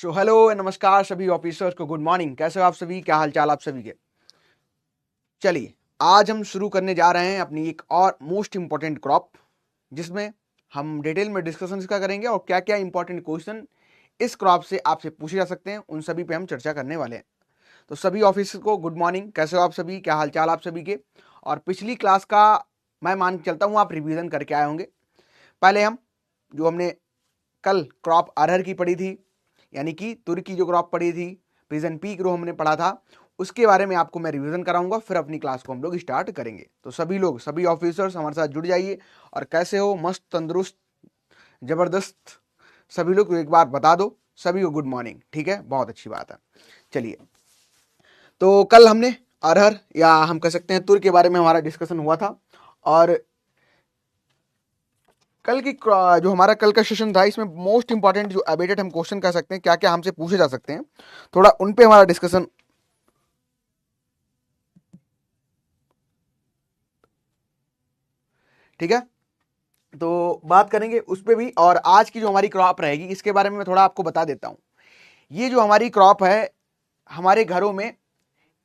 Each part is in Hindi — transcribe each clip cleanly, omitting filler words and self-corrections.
सो हेलो नमस्कार सभी ऑफिसर्स को, गुड मॉर्निंग। कैसे हो आप सभी? क्या हाल चाल आप सभी के? चलिए, आज हम शुरू करने जा रहे हैं अपनी एक और मोस्ट इंपॉर्टेंट क्रॉप, जिसमें हम डिटेल में डिस्कशन इसका करेंगे और क्या क्या इंपॉर्टेंट क्वेश्चन इस क्रॉप से आपसे पूछे जा सकते हैं, उन सभी पे हम चर्चा करने वाले हैं। तो सभी ऑफिसर्स को गुड मॉर्निंग। कैसे हो आप सभी? क्या हाल चाल आप सभी के? और पिछली क्लास का मैं मान के चलता हूँ आप रिवीजन करके आए होंगे। पहले हमने कल क्रॉप अरहर की पढ़ी थी, यानी कि तुर की जो क्रॉप पढ़ी थी, प्रिजन पीक रो हमने पढ़ा था, उसके बारे में आपको मैं रिवीजन कराऊंगा, फिर अपनी क्लास को हम लोग स्टार्ट करेंगे। तो सभी ऑफिसर्स हमारे साथ जुड़ जाइए। और कैसे हो? मस्त, तंदुरुस्त, जबरदस्त? सभी लोग को एक बार बता दो सभी को गुड मॉर्निंग। ठीक है, बहुत अच्छी बात है। चलिए, तो कल हमने अरहर या हम कह सकते हैं तुर के बारे में हमारा डिस्कशन हुआ था। और कल की जो हमारा कल का सेशन था, इसमें मोस्ट इंपॉर्टेंट जो अबेटेड हम क्वेश्चन कह सकते हैं, क्या क्या हमसे पूछे जा सकते हैं, थोड़ा उन पे हमारा डिस्कशन। ठीक है, तो बात करेंगे उस पे भी। और आज की जो हमारी क्रॉप रहेगी, इसके बारे में मैं थोड़ा आपको बता देता हूं। ये जो हमारी क्रॉप है, हमारे घरों में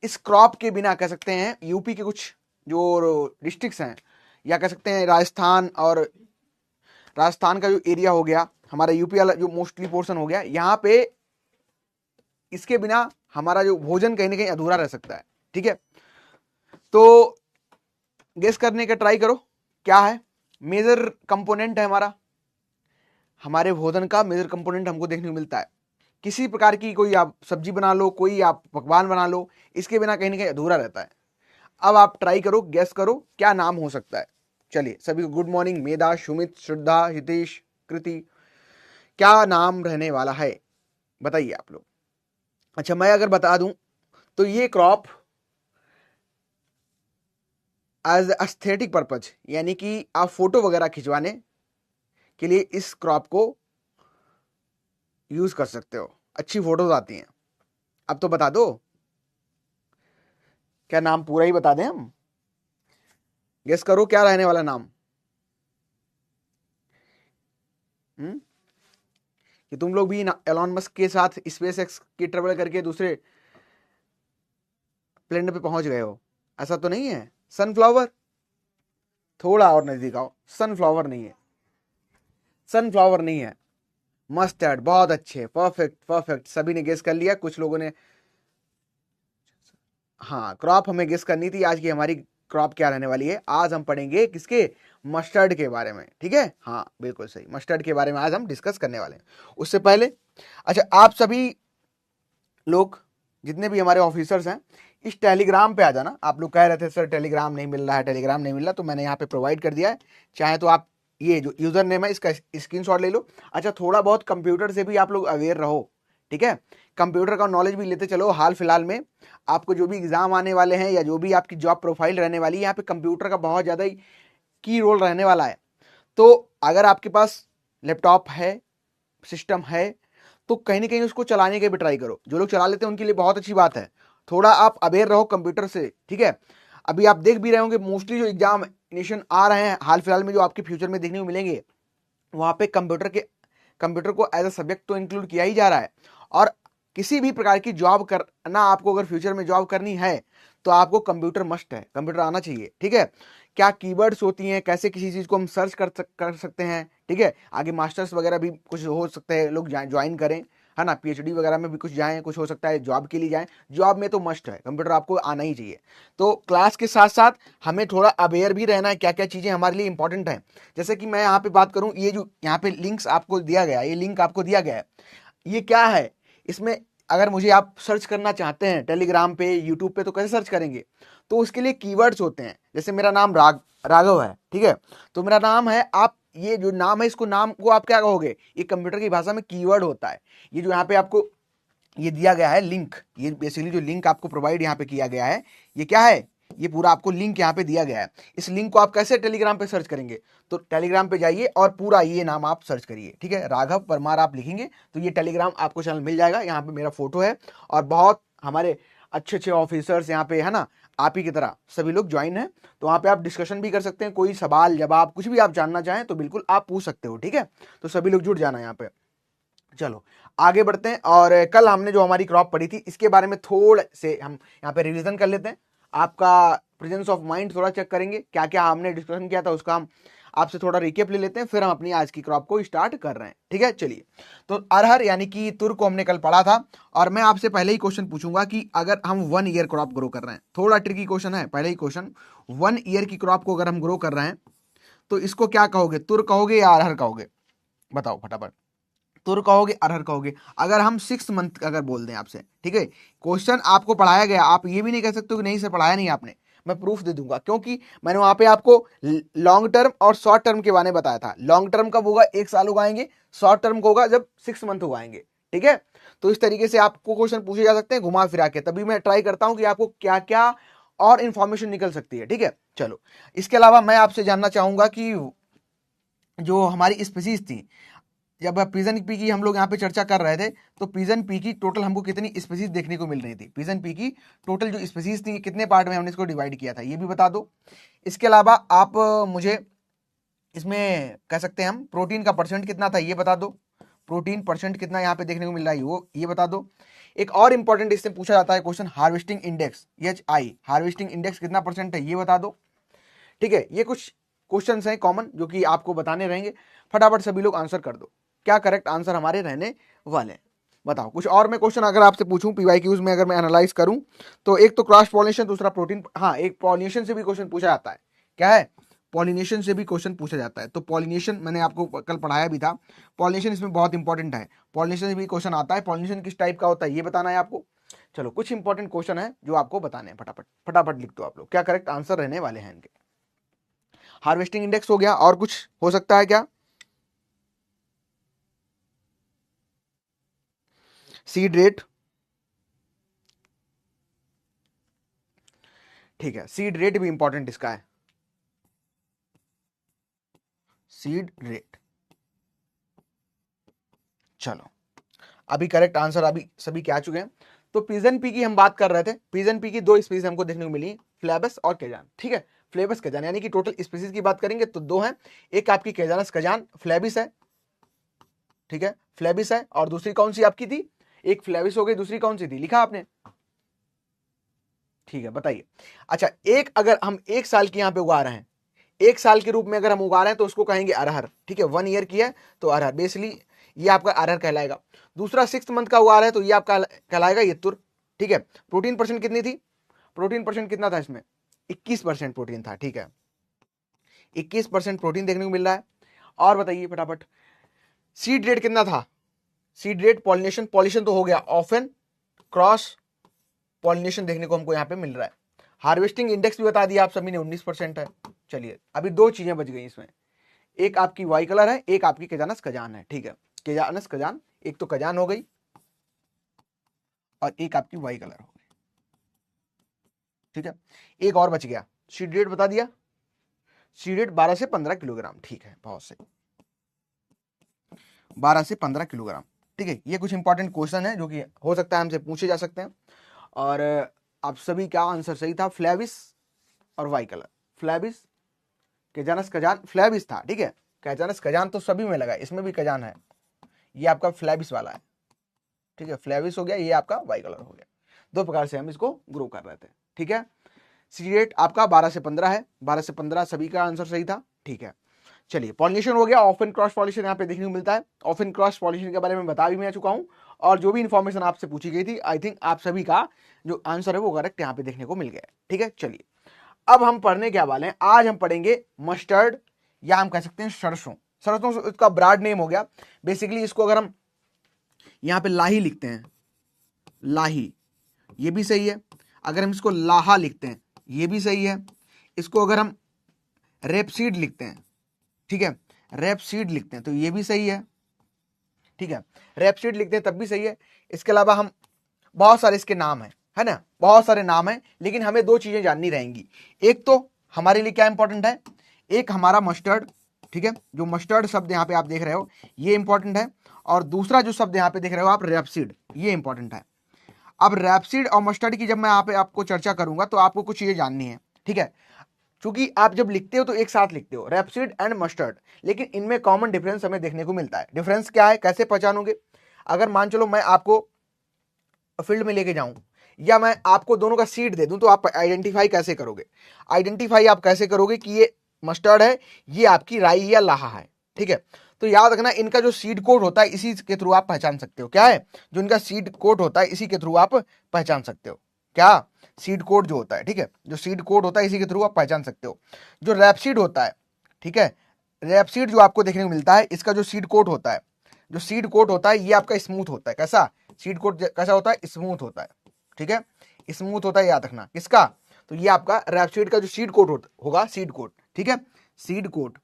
इस क्रॉप के बिना कह सकते हैं यूपी के कुछ जो डिस्ट्रिक्ट्स हैं, या कह सकते हैं राजस्थान, और राजस्थान का जो एरिया हो गया, हमारा यूपी वाला जो मोस्टली पोर्शन हो गया, यहाँ पे इसके बिना हमारा जो भोजन कहीं ना कहीं अधूरा रह सकता है। ठीक है, तो गेस करने का ट्राई करो क्या है मेजर कंपोनेंट है हमारा, हमारे भोजन का मेजर कंपोनेंट हमको देखने को मिलता है। किसी प्रकार की कोई आप सब्जी बना लो, कोई आप पकवान बना लो, इसके बिना कहीं ना कहीं अधूरा रहता है। अब आप ट्राई करो, गेस करो क्या नाम हो सकता है। चलिए, सभी को गुड मॉर्निंग। मेधा, सुमित, श्रद्धा, हितेश, कृति, क्या नाम रहने वाला है बताइए आप लोग। अच्छा, मैं अगर बता दूं तो ये क्रॉप एज एस्थेटिक पर्पज, यानी कि आप फोटो वगैरह खिंचवाने के लिए इस क्रॉप को यूज कर सकते हो। अच्छी फोटोज आती हैं। अब तो बता दो, क्या नाम पूरा ही बता दें हम? गेस करो क्या रहने वाला नाम। कि तुम लोग भी एलॉन मस्क के साथ स्पेस एक्स की ट्रेवल करके दूसरे प्लेनेट पे पहुंच गए हो, ऐसा तो नहीं है? सनफ्लावर? थोड़ा और नजदीक आओ। सनफ्लावर नहीं है, सनफ्लावर नहीं है। मस्टर्ड, बहुत अच्छे, परफेक्ट परफेक्ट, सभी ने गेस कर लिया। कुछ लोगों ने, हाँ, क्रॉप हमें गेस करनी थी। आज की हमारी क्रॉप क्या रहने वाली है? आज हम पढ़ेंगे किसके? मस्टर्ड के बारे में। ठीक है, हाँ बिल्कुल सही, मस्टर्ड के बारे में आज हम डिस्कस करने वाले हैं। उससे पहले, अच्छा, आप सभी लोग जितने भी हमारे ऑफिसर्स हैं, इस टेलीग्राम पे आ जाना। आप लोग कह रहे थे सर टेलीग्राम नहीं मिल रहा है, टेलीग्राम नहीं मिल रहा, तो मैंने यहाँ पे प्रोवाइड कर दिया है। चाहे तो आप ये जो यूजर नेम है इसका स्क्रीनशॉट ले लो। अच्छा, थोड़ा बहुत कंप्यूटर से भी आप लोग अवेयर रहो। ठीक है, कंप्यूटर का नॉलेज भी लेते चलो। हाल फिलहाल में आपको जो भी एग्जाम आने वाले हैं, या जो भी आपकी जॉब प्रोफाइल रहने वाली है, यहाँ पे कंप्यूटर का बहुत ज़्यादा ही की रोल रहने वाला है। तो अगर आपके पास लैपटॉप है, सिस्टम है, तो कहीं ना कहीं उसको चलाने के भी ट्राई करो। जो लोग चला लेते हैं उनके लिए बहुत अच्छी बात है, थोड़ा आप अवेयर रहो कंप्यूटर से। ठीक है, अभी आप देख भी रहे होंगे मोस्टली जो एग्जामिनेशन आ रहे हैं हाल फिलहाल में, जो आपके फ्यूचर में देखने को मिलेंगे, वहाँ पे कंप्यूटर को एज अ सब्जेक्ट तो इंक्लूड किया ही जा रहा है। और किसी भी प्रकार की जॉब करना, आपको अगर फ्यूचर में जॉब करनी है, तो आपको कंप्यूटर मस्ट है, कंप्यूटर आना चाहिए। ठीक है, क्या कीवर्ड्स होती हैं, कैसे किसी चीज़ को हम सर्च कर सकते हैं। ठीक है, आगे मास्टर्स वगैरह भी कुछ हो सकते हैं, लोग ज्वाइन करें, है ना, पीएचडी वगैरह में भी कुछ जाएं, कुछ हो सकता है जॉब के लिए जाएं। जॉब में तो मस्ट है, कंप्यूटर आपको आना ही चाहिए। तो क्लास के साथ साथ हमें थोड़ा अवेयर भी रहना है क्या क्या चीज़ें हमारे लिए इंपॉर्टेंट हैं। जैसे कि मैं यहाँ पे बात करूँ, ये जो यहाँ पे लिंक्स आपको दिया गया है, ये लिंक आपको दिया गया है, ये क्या है? इसमें अगर मुझे आप सर्च करना चाहते हैं टेलीग्राम पे, यूट्यूब पे, तो कैसे सर्च करेंगे? तो उसके लिए कीवर्ड्स होते हैं। जैसे मेरा नाम राघव है, ठीक है, तो मेरा नाम है, आप ये जो नाम है, इसको नाम को आप क्या कहोगे? ये कंप्यूटर की भाषा में कीवर्ड होता है। ये जो यहाँ पे आपको ये दिया गया है लिंक, ये बेसिकली जो लिंक आपको प्रोवाइड यहाँ पे किया गया है, ये क्या है? ये पूरा आपको लिंक यहाँ पे दिया गया है। इस लिंक को आप कैसे टेलीग्राम पे सर्च करेंगे? तो टेलीग्राम पे जाइए और पूरा ये नाम आप सर्च करिए। ठीक है, राघव परमार आप लिखेंगे तो ये टेलीग्राम आपको चैनल मिल जाएगा। यहाँ पे मेरा फोटो है और बहुत हमारे अच्छे अच्छे ऑफिसर्स यहाँ पे, है ना, आप ही की तरह सभी लोग ज्वाइन है। तो वहाँ पे आप डिस्कशन भी कर सकते हैं, कोई सवाल जवाब कुछ भी आप जानना चाहें तो बिल्कुल आप पूछ सकते हो। ठीक है, तो सभी लोग जुड़ जाना यहाँ पे। चलो आगे बढ़ते हैं, और कल हमने जो हमारी क्रॉप पढ़ी थी इसके बारे में थोड़े से हम यहाँ पे रिवीजन कर लेते हैं। आपका प्रेजेंस ऑफ माइंड थोड़ा चेक करेंगे, क्या क्या हमने डिस्कशन किया था उसका हम आपसे थोड़ा रिकेप ले लेते हैं, फिर हम अपनी आज की क्रॉप को स्टार्ट कर रहे हैं। ठीक है, चलिए। तो अरहर यानी कि तुर को हमने कल पढ़ा था, और मैं आपसे पहले ही क्वेश्चन पूछूंगा कि अगर हम 1 ईयर क्रॉप ग्रो कर रहे हैं, थोड़ा ट्रिकी क्वेश्चन है, पहले ही क्वेश्चन, 1 ईयर की क्रॉप को अगर हम ग्रो कर रहे हैं तो इसको क्या कहोगे, तुर कहोगे या अरहर कहोगे, बताओ फटाफट। तुर कहोगे, अरहर कहोगे? अगर हम 6 मंथ अगर बोल दें आपसे, ठीक है, क्वेश्चन आपको पढ़ाया गया, आप ये भी नहीं कह सकते कि नहीं सर पढ़ाया नहीं आपने, मैं प्रूफ दे दूंगा, क्योंकि मैंने वहां पे आपको लॉन्ग टर्म और शॉर्ट टर्म के बारे में बताया था। लॉन्ग टर्म कब होगा, 1 साल उगाएंगे, शॉर्ट टर्म को होगा जब 6 मंथ उगाएंगे। ठीक है, तो इस तरीके से आपको क्वेश्चन पूछे जा सकते हैं घुमा फिरा के, तभी मैं ट्राई करता हूं कि आपको क्या क्या और इंफॉर्मेशन निकल सकती है। ठीक है, चलो। इसके अलावा मैं आपसे जानना चाहूंगा कि जो हमारी स्पीसीज थी, जब पिजन पी की हम लोग यहाँ पे चर्चा कर रहे थे, तो पिजन पी की टोटल हमको कितनी स्पीसीज देखने को मिल रही थी, पिजन पी की टोटल जो स्पीसीज थी कितने पार्ट में हमने इसको डिवाइड किया था, ये भी बता दो। इसके अलावा आप मुझे इसमें कह सकते हैं हम प्रोटीन का परसेंट कितना था ये बता दो, प्रोटीन परसेंट कितना यहाँ पे देखने को मिल रहा है वो ये बता दो। एक और इंपॉर्टेंट इससे पूछा जाता है question, harvesting index HI, harvesting index कितना परसेंट है ये बता दो। ठीक है, ये कुछ क्वेश्चंस हैं कॉमन जो कि आपको बताने रहेंगे, फटाफट सभी लोग आंसर कर दो, क्या करेक्ट आंसर हमारे रहने वाले हैं, बताओ। कुछ और मैं क्वेश्चन अगर आपसे पूछूं PYQs में, अगर मैं एनालाइज करूं, तो एक तो क्रॉस पॉलिनेशन, दूसरा प्रोटीन, हाँ एक पॉलिनेशन से भी क्वेश्चन पूछा जाता है, क्या है, पॉलिनेशन से भी क्वेश्चन पूछा जाता है। तो पॉलिनेशन मैंने आपको कल पढ़ाया भी था, पॉलिनेशन इसमें बहुत इंपॉर्टेंट है, पॉलिनेशन से भी क्वेश्चन आता है, पॉलिनेशन किस टाइप का होता है ये बताना है आपको। चलो कुछ इंपॉर्टेंट क्वेश्चन है जो आपको बताने हैं, फटाफट फटाफट लिख दो आप लोग, क्या करेक्ट आंसर रहने वाले हैं इनके। हार्वेस्टिंग इंडेक्स हो गया, और कुछ हो सकता है क्या, सीड रेट, ठीक है, सीड रेट भी इंपॉर्टेंट इसका है, सीड रेट। चलो अभी करेक्ट आंसर अभी सभी क्या आ चुके हैं। तो पिजन पी की हम बात कर रहे थे, पिजन पी की 2 स्पीसीज हमको देखने को मिली, फ्लेबस और केजान। ठीक है, फ्लेबस केजान, यानी कि टोटल स्पीसीज की बात करेंगे तो 2 हैं, एक आपकी केजानस कजान फ्लेबिस है, ठीक है, फ्लेबिस है, और दूसरी कौन सी आपकी थी, एक फ्लेबिस हो गई, दूसरी कौन सी थी लिखा आपने, ठीक है बताइए। अच्छा, एक अगर हम 1 साल की यहां पे उगा रहे हैं, 1 साल के रूप में अगर हम उगा रहे हैं तो उसको कहेंगे अरहर। ठीक है, 1 ईयर की है तो अरहर, बेसिकली ये आपका अरहर कहलाएगा। दूसरा 6 मंथ का उगा रहा है तो ये आपका कहलाएगा ये तुर। ठीक है, प्रोटीन परसेंट कितनी थी, प्रोटीन परसेंट कितना था इसमें, 21% प्रोटीन था। ठीक है, 21% प्रोटीन देखने को मिल रहा है। और बताइए फटाफट, सीड रेट कितना था, सीड रेट, पॉलिनेशन, पॉलिनेशन तो हो गया, ऑफन क्रॉस पॉलिनेशन देखने को हमको यहाँ पे मिल रहा है। हार्वेस्टिंग इंडेक्स भी बता दिया आप सभी ने, 19% है। चलिए अभी 2 चीजें बच गई इसमें, एक आपकी वाई कलर है, एक आपकी केजानस कजान है। ठीक है, केजानस कजान, एक तो कजान हो गई और एक आपकी वाई कलर हो गई। ठीक है, एक और बच गया, सीड रेट बता दिया, सीड रेट 12 से 15 किलोग्राम। ठीक है, बहुत सही, 12 से 15 किलोग्राम। ठीक है, ये कुछ इंपॉर्टेंट क्वेश्चन है जो कि हो सकता है हमसे पूछे जा सकते हैं। और आप सभी का आंसर सही था, फ्लेविस और वाई कलर, फ्लेविस, केजानस कजान, फ्लेविस था। ठीक है, केजानस कजान तो सभी में लगा, इसमें भी कजान है, ये आपका फ्लेविस वाला है। ठीक है, फ्लेविस हो गया, ये आपका वाई कलर हो गया। 2 प्रकार से हम इसको ग्रो कर रहे थे। ठीक है, सी रेट आपका 12 से 15 है, 12 से 15 सभी का आंसर सही था। ठीक है, चलिए पॉलिनेशन हो गया, ऑफ एंड क्रॉस पॉलिनेशन यहाँ पे देखने को मिलता है। ऑफ एंड क्रॉस पॉलिनेशन के बारे में बता भी मैं चुका हूँ, और जो भी इंफॉर्मेशन आपसे पूछी गई थी, आई थिंक आप सभी का जो आंसर है वो करेक्ट यहाँ पे देखने को मिल गया। ठीक है, चलिए अब हम पढ़ने क्या वाले हैं, आज हम पढ़ेंगे मस्टर्ड, या हम कह सकते हैं सरसों। सरसों से इसका ब्राड नेम हो गया, बेसिकली इसको अगर हम यहाँ पे लाही लिखते हैं, लाही, ये भी सही है। अगर हम इसको लाहा लिखते हैं, ये भी सही है। इसको अगर हम रेपसीड लिखते हैं, ठीक है, रेपसीड लिखते हैं तो ये भी सही है। ठीक है, रेपसीड लिखते हैं तब भी सही है। इसके अलावा हम बहुत सारे इसके नाम है ना, बहुत सारे नाम है, लेकिन हमें 2 चीजें जाननी रहेंगी। एक तो हमारे लिए क्या इंपॉर्टेंट है, एक हमारा मस्टर्ड, ठीक है, जो मस्टर्ड शब्द यहाँ पे आप देख रहे हो ये इंपॉर्टेंट है, और दूसरा जो शब्द यहाँ पे देख रहे हो आप रेपसीड, ये इंपॉर्टेंट है। अब रेपसीड और मस्टर्ड की जब मैं यहाँ पे आपको चर्चा करूंगा तो आपको कुछ चीजें जाननी है। ठीक है, क्योंकि आप जब लिखते हो तो एक साथ लिखते हो रेपसीड एंड मस्टर्ड, लेकिन इनमें कॉमन डिफरेंस हमें देखने को मिलता है। डिफरेंस क्या है, कैसे पहचानोगे, अगर मान चलो मैं आपको फील्ड में लेके जाऊं या मैं आपको दोनों का सीड दे दूं, तो आप आइडेंटिफाई कैसे करोगे? आइडेंटिफाई आप कैसे करोगे कि ये मस्टर्ड है, ये आपकी राई या लाहा है, ठीक है? तो याद रखना, इनका जो सीड कोड होता है इसी के थ्रू आप पहचान सकते हो। क्या है? जो इनका सीड कोड होता है इसी के थ्रू आप पहचान सकते हो। क्या? सीड कोड जो होता है, ठीक है, जो सीड कोड होता है इसी के थ्रू आप पहचान सकते हो। जो रैपसीड होता है, ठीक है, रैपसीड जो आपको देखने को मिलता है, इसका जो सीड कोड होता है, जो सीड कोड होता है ये आपका स्मूथ होता है। कैसा? सीड कोड कैसा होता है? स्मूथ होता है, ठीक है, स्मूथ होता है, याद रखना। किसका? तो ये आपका रैपसीड का जो सीड कोड होगा, सीड कोड, ठीक है, सीड कोड,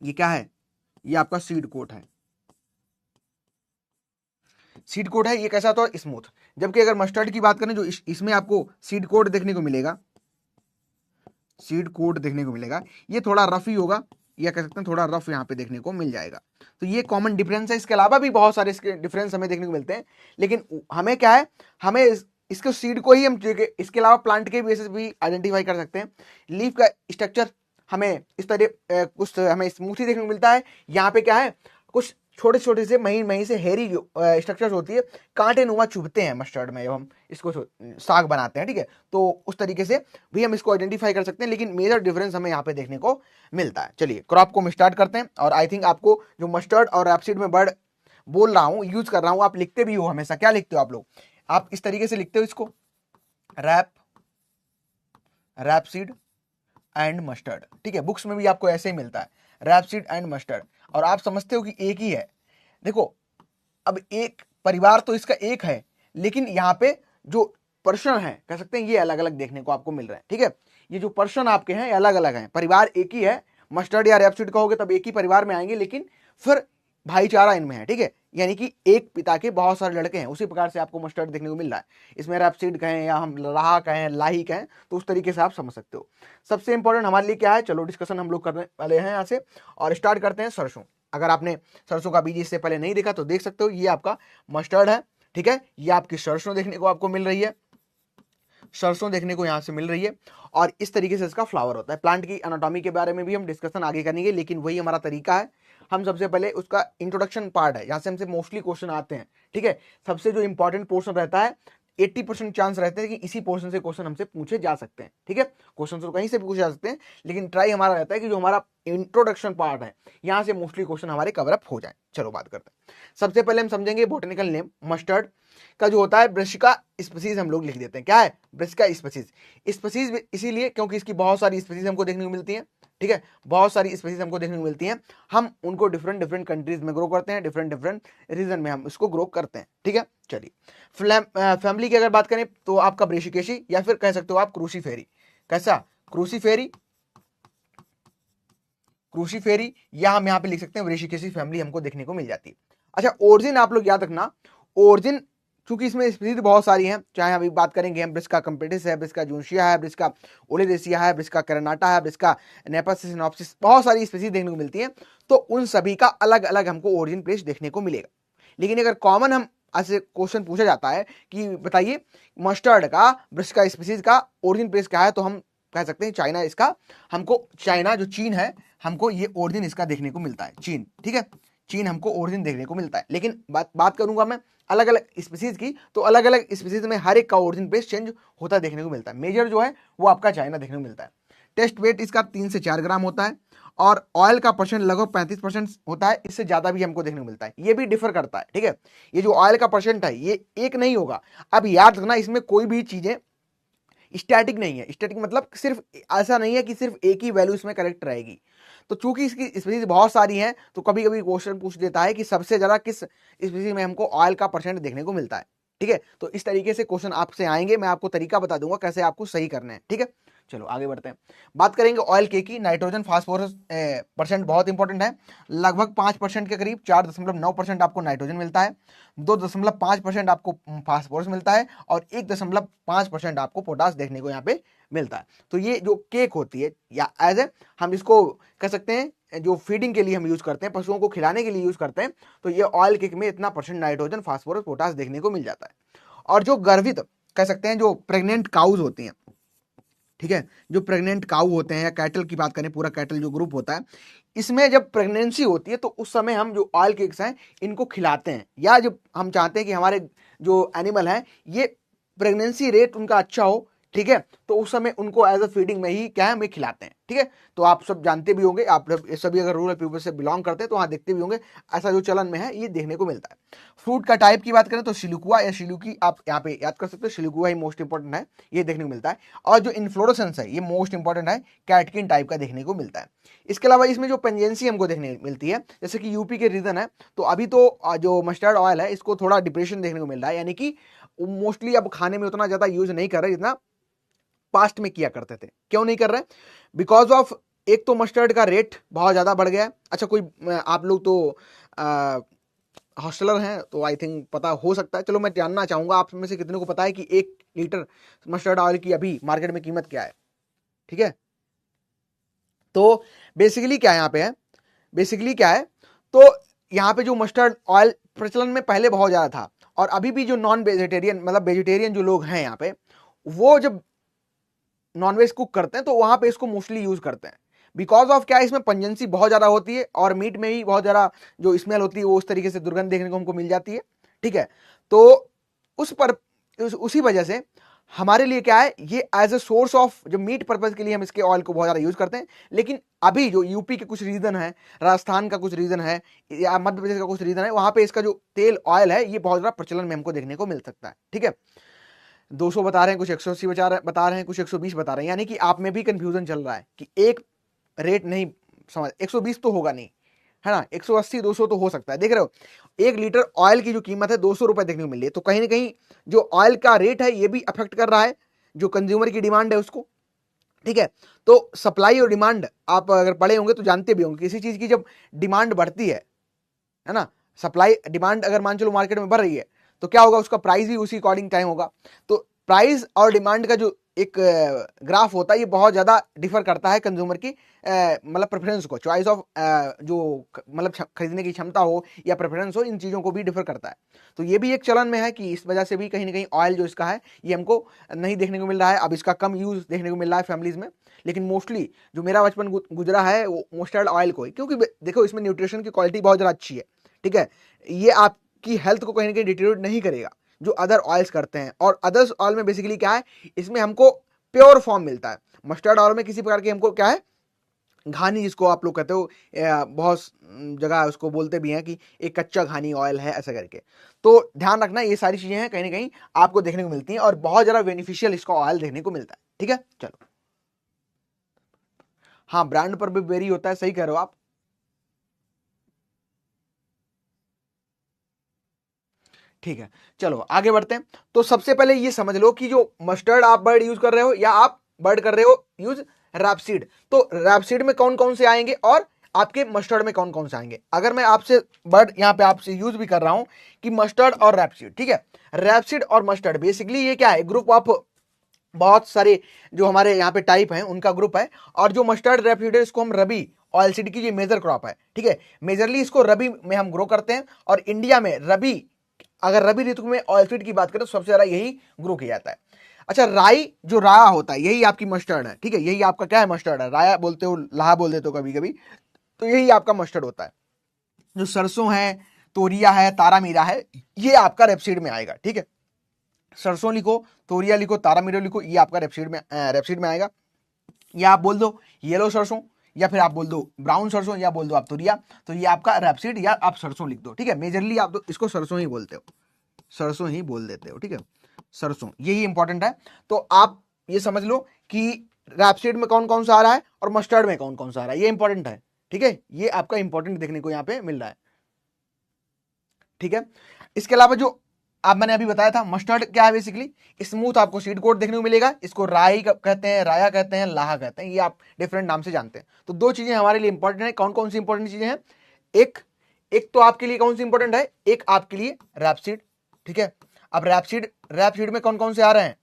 ये क्या है? ये आपका सीड कोड है, सीड कोड है। ये कैसा होता है? स्मूथ। जबकि अगर मस्टर्ड की बात करें, जो इसमें आपको सीड कोड देखने को मिलेगा, सीड कोड देखने को मिलेगा, ये थोड़ा रफ ही होगा, या कह सकते हैं थोड़ा रफ यहाँ पे देखने को मिल जाएगा। तो ये कॉमन डिफरेंस है। इसके अलावा भी बहुत सारे इसके डिफरेंस हमें देखने को मिलते हैं, लेकिन हमें क्या है, हमें इसके सीड को ही हम, इसके अलावा प्लांट के बेसिस भी आइडेंटिफाई कर सकते हैं। लीफ का स्ट्रक्चर हमें इस तरह कुछ हमें स्मूथ ही देखने को मिलता है। यहाँ पे क्या है, कुछ छोटे छोटे से महीन महीन से हेरी स्ट्रक्चर होती है, कांटे नुमा चुभते हैं मस्टर्ड में जब हम इसको साग बनाते हैं, ठीक है? तो उस तरीके से भी हम इसको आइडेंटिफाई कर सकते हैं, लेकिन मेजर डिफरेंस हमें यहाँ पे देखने को मिलता है। चलिए क्रॉप को हम स्टार्ट करते हैं। और आई थिंक आपको जो मस्टर्ड और रैपसीड में वर्ड बोल रहा हूँ, यूज कर रहा हूँ, आप लिखते भी हो हमेशा। क्या लिखते हो आप लोग? आप इस तरीके से लिखते हो इसको, रैपसीड एंड मस्टर्ड, ठीक है? बुक्स में भी आपको ऐसे ही मिलता है, रैपसीड एंड मस्टर्ड। और आप समझते हो कि एक ही है। देखो, अब एक परिवार तो इसका एक है, लेकिन यहाँ पे जो पर्सन है, कह सकते हैं ये अलग अलग देखने को आपको मिल रहा है, ठीक है? ये जो पर्सन आपके हैं अलग अलग हैं, परिवार एक ही है। मस्टर्ड या रैपसीड कहोगे तब एक ही परिवार में आएंगे, लेकिन फिर भाईचारा इनमें है, ठीक है? यानी कि एक पिता के बहुत सारे लड़के हैं, उसी प्रकार से आपको मस्टर्ड देखने को मिल रहा है। इसमें रैपसीड कहें या हम लाहा कहें, लाही कहें, तो उस तरीके से आप समझ सकते हो। सबसे इंपॉर्टेंट हमारे लिए क्या है, चलो डिस्कशन हम लोग करने वाले हैं यहाँ से, और स्टार्ट करते हैं सरसों। अगर आपने सरसों का बीज इससे पहले नहीं देखा तो देख सकते हो, ये आपका मस्टर्ड है, ठीक है? ये आपकी सरसों देखने को आपको मिल रही है, सरसों देखने को यहाँ से मिल रही है, और इस तरीके से इसका फ्लावर होता है। प्लांट की एनाटॉमी के बारे में भी हम डिस्कशन आगे करेंगे, लेकिन वही हमारा तरीका है। हम सबसे पहले उसका इंट्रोडक्शन पार्ट है, यहाँ से हमसे मोस्टली क्वेश्चन आते हैं, ठीक है? सबसे जो इंपॉर्टेंट पोर्शन रहता है, 80% चांस रहते हैं कि इसी पोर्शन से क्वेश्चन हमसे पूछे जा सकते हैं, ठीक है? क्वेश्चन तो कहीं से भी पूछे जा सकते हैं, लेकिन ट्राई हमारा रहता है कि जो हमारा इंट्रोडक्शन पार्ट है, यहाँ से मोस्टली क्वेश्चन हमारे कवर अप हो जाए। चलो बात करते हैं। सबसे पहले हम समझेंगे बोटेनिकल नेम। मस्टर्ड का जो होता है, ब्रशिका स्पीसीज हम लोग लिख देते हैं। क्या है? ब्रशिका स्पीसीज। स्पीसीज इसीलिए क्योंकि इसकी बहुत सारी स्पीसीज हमको देखने को मिलती हैं, ठीक है? बहुत सारी स्पीसीज हमको देखने को मिलती हैं। हम उनको डिफरेंट डिफरेंट कंट्रीज में ग्रो करते हैं, डिफरेंट डिफरेंट रीजन में हम इसको ग्रो करते हैं, ठीक है? चलिए, फैमिली की अगर बात करें तो आपका ब्रेशिकेसी, या फिर कह सकते हो आप क्रूसीफेरी। कैसा? क्रूसीफेरी, क्रूसीफेरी, या हम यहाँ पे लिख सकते हैं ब्रेशिकेसी फैमिली हमको देखने को मिल जाती है। अच्छा, ओरिजिन आप लोग याद रखना, ओरिजिन चूंकि इसमें स्पीसीज बहुत सारी हैं, चाहे अभी बात करेंगे हम, ब्रिस्का कंपेटिस है, ब्रिस्का जूनशिया है, ब्रिस्का ओलिडेसिया है, ब्रिस्का कैरनाटा है, ब्रिस्का नेपस सिनॉप्सिस, बहुत सारी स्पीसीज देखने को मिलती हैं। तो उन सभी का अलग अलग हमको ओरिजिन प्लेस देखने को मिलेगा। लेकिन अगर कॉमन हम ऐसे क्वेश्चन पूछा जाता है कि बताइए मस्टर्ड का, ब्रिस्का स्पीसीज का ओरिजिन प्लेस क्या है, तो हम कह सकते हैं चाइना। इसका हमको चाइना, जो चीन है, हमको ये ओरिजिन इसका देखने को मिलता है, चीन, ठीक है? चीन हमको ओरिजिन देखने को मिलता है। लेकिन बात करूंगा मैं अलग अलग स्पीसीज की, तो अलग अलग स्पीसीज में हर एक का ओरिजिन प्लेस चेंज होता देखने को मिलता है। मेजर जो है वो आपका चाइना देखने को मिलता है। टेस्ट वेट इसका 3 से 4 ग्राम होता है, और ऑयल का परसेंट लगभग 35% होता है। इससे ज्यादा भी हमको देखने को मिलता है, ये भी डिफर करता है, ठीक है? ये जो ऑयल का परसेंट है ये एक नहीं होगा। अब याद रखना, इसमें कोई भी चीजें स्टैटिक नहीं है। स्टैटिक मतलब सिर्फ ऐसा नहीं है कि सिर्फ एक ही वैल्यू इसमें करेक्ट रहेगी। तो चूंकि इसकी स्पीसीज बहुत सारी हैं, तो कभी कभी क्वेश्चन पूछ देता है कि सबसे ज्यादा किस स्पीसीज में हमको ऑयल का परसेंट देखने को मिलता है, ठीक है? तो इस तरीके से क्वेश्चन आपसे आएंगे, मैं आपको तरीका बता दूंगा कैसे आपको सही करना है, ठीक है? चलो आगे बढ़ते हैं। बात करेंगे ऑयल के की। नाइट्रोजन फास्फोरस परसेंट बहुत इंपॉर्टेंट है। लगभग 5% के करीब, 4.9% आपको नाइट्रोजन मिलता है, 2.5% आपको फास्फोरस मिलता है, और 1.5% आपको पोटास देखने को यहाँ पे मिलता है। तो ये जो केक होती है, या एज ए हम इसको कह सकते हैं जो फीडिंग के लिए हम यूज करते हैं, पशुओं को खिलाने के लिए यूज करते हैं, तो ये ऑयल केक में इतना परसेंट नाइट्रोजन, फास्फोरस, पोटास देखने को मिल जाता है। और जो गर्भित कह सकते हैं, जो प्रेग्नेंट काउज होती हैं, ठीक है। जो प्रेग्नेंट काऊ होते हैं या कैटल की बात करें, पूरा कैटल जो ग्रुप होता है, इसमें जब प्रेगनेंसी होती है तो उस समय हम जो ऑयल केक्स हैं इनको खिलाते हैं, या जब हम चाहते हैं कि हमारे जो एनिमल हैं ये प्रेगनेंसी रेट उनका अच्छा हो, ठीक है, तो उस समय उनको एज अ फीडिंग में ही क्या है हमें खिलाते हैं, ठीक है। तो आप सब जानते भी होंगे, आप सभी अगर रूरल पीपल से बिलोंग करते हैं तो वहाँ देखते भी होंगे, ऐसा जो चलन में है ये देखने को मिलता है। फ्रूट का टाइप की बात करें तो सिलुकुआ या सिलुकी आप यहाँ पे याद कर सकते हो, सिलुकुआ ही मोस्ट इंपॉर्टेंट है, ये देखने को मिलता है। और जो इन्फ्लोरेसेंस है ये मोस्ट इंपॉर्टेंट है, कैटकिन टाइप का देखने को मिलता है। इसके अलावा इसमें जो पेंजेंसी हमको देखने मिलती है, जैसे कि यूपी के रीजन है, तो अभी तो जो मस्टर्ड ऑयल है इसको थोड़ा डिप्रेशन देखने को मिल रहा है, यानी कि मोस्टली अब खाने में उतना ज्यादा यूज नहीं कर रहे जितना पास्ट में किया करते थे। क्यों नहीं कर रहे? बिकॉज ऑफ एक तो मस्टर्ड का रेट बहुत ज्यादा बढ़ गया है। अच्छा, कोई आप लोग तो हॉस्टलर हैं तो आई थिंक पता हो सकता है, चलो मैं जानना चाहूंगा आप में से कितने को पता है कि 1 लीटर मस्टर्ड ऑयल की अभी मार्केट में कीमत क्या है, ठीक है। तो बेसिकली क्या यहाँ पे है, बेसिकली क्या है, तो यहाँ पे जो मस्टर्ड ऑयल प्रचलन में पहले बहुत ज्यादा था, और अभी भी जो नॉन वेजिटेरियन मतलब वेजिटेरियन जो लोग हैं यहाँ पे, वो जब नॉनवेज कुक करते हैं तो वहां पे इसको मोस्टली यूज करते हैं। बिकॉज ऑफ क्या है, इसमें पंजेंसी बहुत ज्यादा होती है और मीट में भी बहुत ज्यादा जो स्मेल होती है वो उस तरीके से दुर्गंध देखने को हमको मिल जाती है, ठीक है। तो उसी वजह से हमारे लिए क्या है, ये एज ए सोर्स ऑफ जो मीट पर्पज के लिए हम इसके ऑयल को बहुत ज्यादा यूज करते हैं। लेकिन अभी जो यूपी के कुछ रीजन है, राजस्थान का कुछ रीजन है, या मध्य प्रदेश का कुछ रीजन है, वहां पे इसका जो तेल ऑयल है ये बहुत ज्यादा प्रचलन में हमको देखने को मिल सकता है, ठीक है। 200 बता रहे हैं, कुछ 180 बता रहे हैं, कुछ 120 बता रहे हैं, यानी कि आप में भी कंफ्यूजन चल रहा है कि एक रेट नहीं समझ, 120 तो होगा नहीं, है ना, 180 200 तो हो सकता है। देख रहे हो 1 लीटर ऑयल की जो कीमत है 200 रुपए देखने को मिल रही है, तो कहीं ना कहीं जो ऑयल का रेट है ये भी अफेक्ट कर रहा है जो कंज्यूमर की डिमांड है उसको, ठीक है। तो सप्लाई और डिमांड आप अगर पढ़े होंगे तो जानते भी होंगे, किसी चीज की जब डिमांड बढ़ती है ना, सप्लाई डिमांड अगर मान चलो मार्केट में बढ़ रही है तो क्या होगा, उसका प्राइस भी उसी अकॉर्डिंग टाइम होगा। तो प्राइस और डिमांड का जो एक ग्राफ होता है ये बहुत ज्यादा डिफर करता है कंज्यूमर की मतलब प्रेफरेंस को, चॉइस ऑफ जो मतलब खरीदने की क्षमता हो या प्रेफरेंस हो, इन चीजों को भी डिफर करता है। तो ये भी एक चलन में है कि इस वजह से भी कहीं ना कहीं ऑयल जो इसका है ये हमको नहीं देखने को मिल रहा है, अब इसका कम यूज देखने को मिल रहा है फैमिलीज में। लेकिन मोस्टली जो मेरा बचपन गुजरा है वो मस्टर्ड ऑयल को ही, क्योंकि देखो इसमें न्यूट्रिशन की क्वालिटी बहुत ज्यादा अच्छी है, ठीक है। ये आपकी हेल्थ को कहीं ना कहीं डिटेरियोरेट नहीं करेगा जो अदर ऑयल्स करते हैं। और अदर्स ऑयल में बेसिकली क्या है, इसमें हमको प्योर फॉर्म मिलता है। मस्टर्ड ऑयल में किसी प्रकार की हमको क्या है, घानी जिसको आप लोग कहते हो, बहुत जगह उसको बोलते भी हैं कि एक कच्चा घानी ऑयल है ऐसा करके। तो ध्यान रखना ये सारी चीजें हैं कहीं ना कहीं आपको देखने को मिलती हैं और बहुत ज्यादा बेनिफिशियल इसका ऑयल देखने को मिलता है, ठीक है। चलो, हाँ ब्रांड पर भी वेरी होता है, सही कह रहे हो आप। ठीक है, चलो आगे बढ़ते हैं। तो सबसे पहले ये समझ लो कि जो मस्टर्ड आप बर्ड यूज कर रहे हो या आप बर्ड कर रहे हो यूज रैपसीड, तो रैपसीड में कौन कौन से आएंगे और आपके मस्टर्ड में कौन कौन से आएंगे। अगर मैं आपसे बर्ड यहाँ पे आपसे यूज भी कर रहा हूं कि मस्टर्ड और रैपसीड, ठीक है। रैपसीड और मस्टर्ड बेसिकली ये क्या है, ग्रुप ऑफ बहुत सारे जो हमारे यहाँ पे टाइप हैं उनका ग्रुप है। और जो मस्टर्ड रैपसीड है इसको हम रबी ऑयलसीड की जो मेजर क्रॉप है, ठीक है, मेजरली इसको रबी में हम ग्रो करते हैं। और इंडिया में रबी, अगर रबी ऋतु में ऑयलसीड की बात करें तो सबसे ज्यादा यही ग्रो किया जाता है। अच्छा, राई जो राया होता है यही आपकी मस्टर्ड है, ठीक है, यही आपका क्या है मस्टर्ड है, राया बोलते हो, लाहा बोल देते हो कभी कभी, तो यही आपका मस्टर्ड होता है। जो सरसों है, तोरिया है, तारा मीरा है, ये आपका रेपसीड में आएगा, ठीक है। सरसों लिखो, तोरिया लिखो, तारा मीरा लिखो, ये आपका रेपसीड में आएगा। या आप बोल दो येलो सरसों, या फिर आप बोल दो ब्राउन सरसों, या बोल दो आप तुरिया, तो ये आपका रैपसीड या आप सरसों लिख दो, ठीक है। मेजरली आप तो इसको सरसों ही बोलते हो, सरसों ही बोल देते हो, ठीक है, सरसों, यही इंपॉर्टेंट है। तो आप ये समझ लो कि रैपसीड में कौन कौन सा आ रहा है और मस्टर्ड में कौन कौन सा आ रहा है, ये इंपॉर्टेंट है, ठीक है। ये आपका इंपॉर्टेंट देखने को यहाँ पे मिल रहा है, ठीक है। इसके अलावा जो आप मैंने अभी बताया था मस्टर्ड क्या है, बेसिकली स्मूथ आपको सीड कोट देखने को मिलेगा, इसको राई कहते हैं, राया कहते हैं, लाहा कहते हैं, ये आप डिफरेंट नाम से जानते हैं। तो दो चीजें हमारे लिए इंपॉर्टेंट है, कौन कौन सी इंपॉर्टेंट चीजें हैं, एक एक तो आपके लिए कौन सी इंपॉर्टेंट है, एक आपके लिए रैपसीड, ठीक है। अब रैपसीड में कौन कौन से आ रहे हैं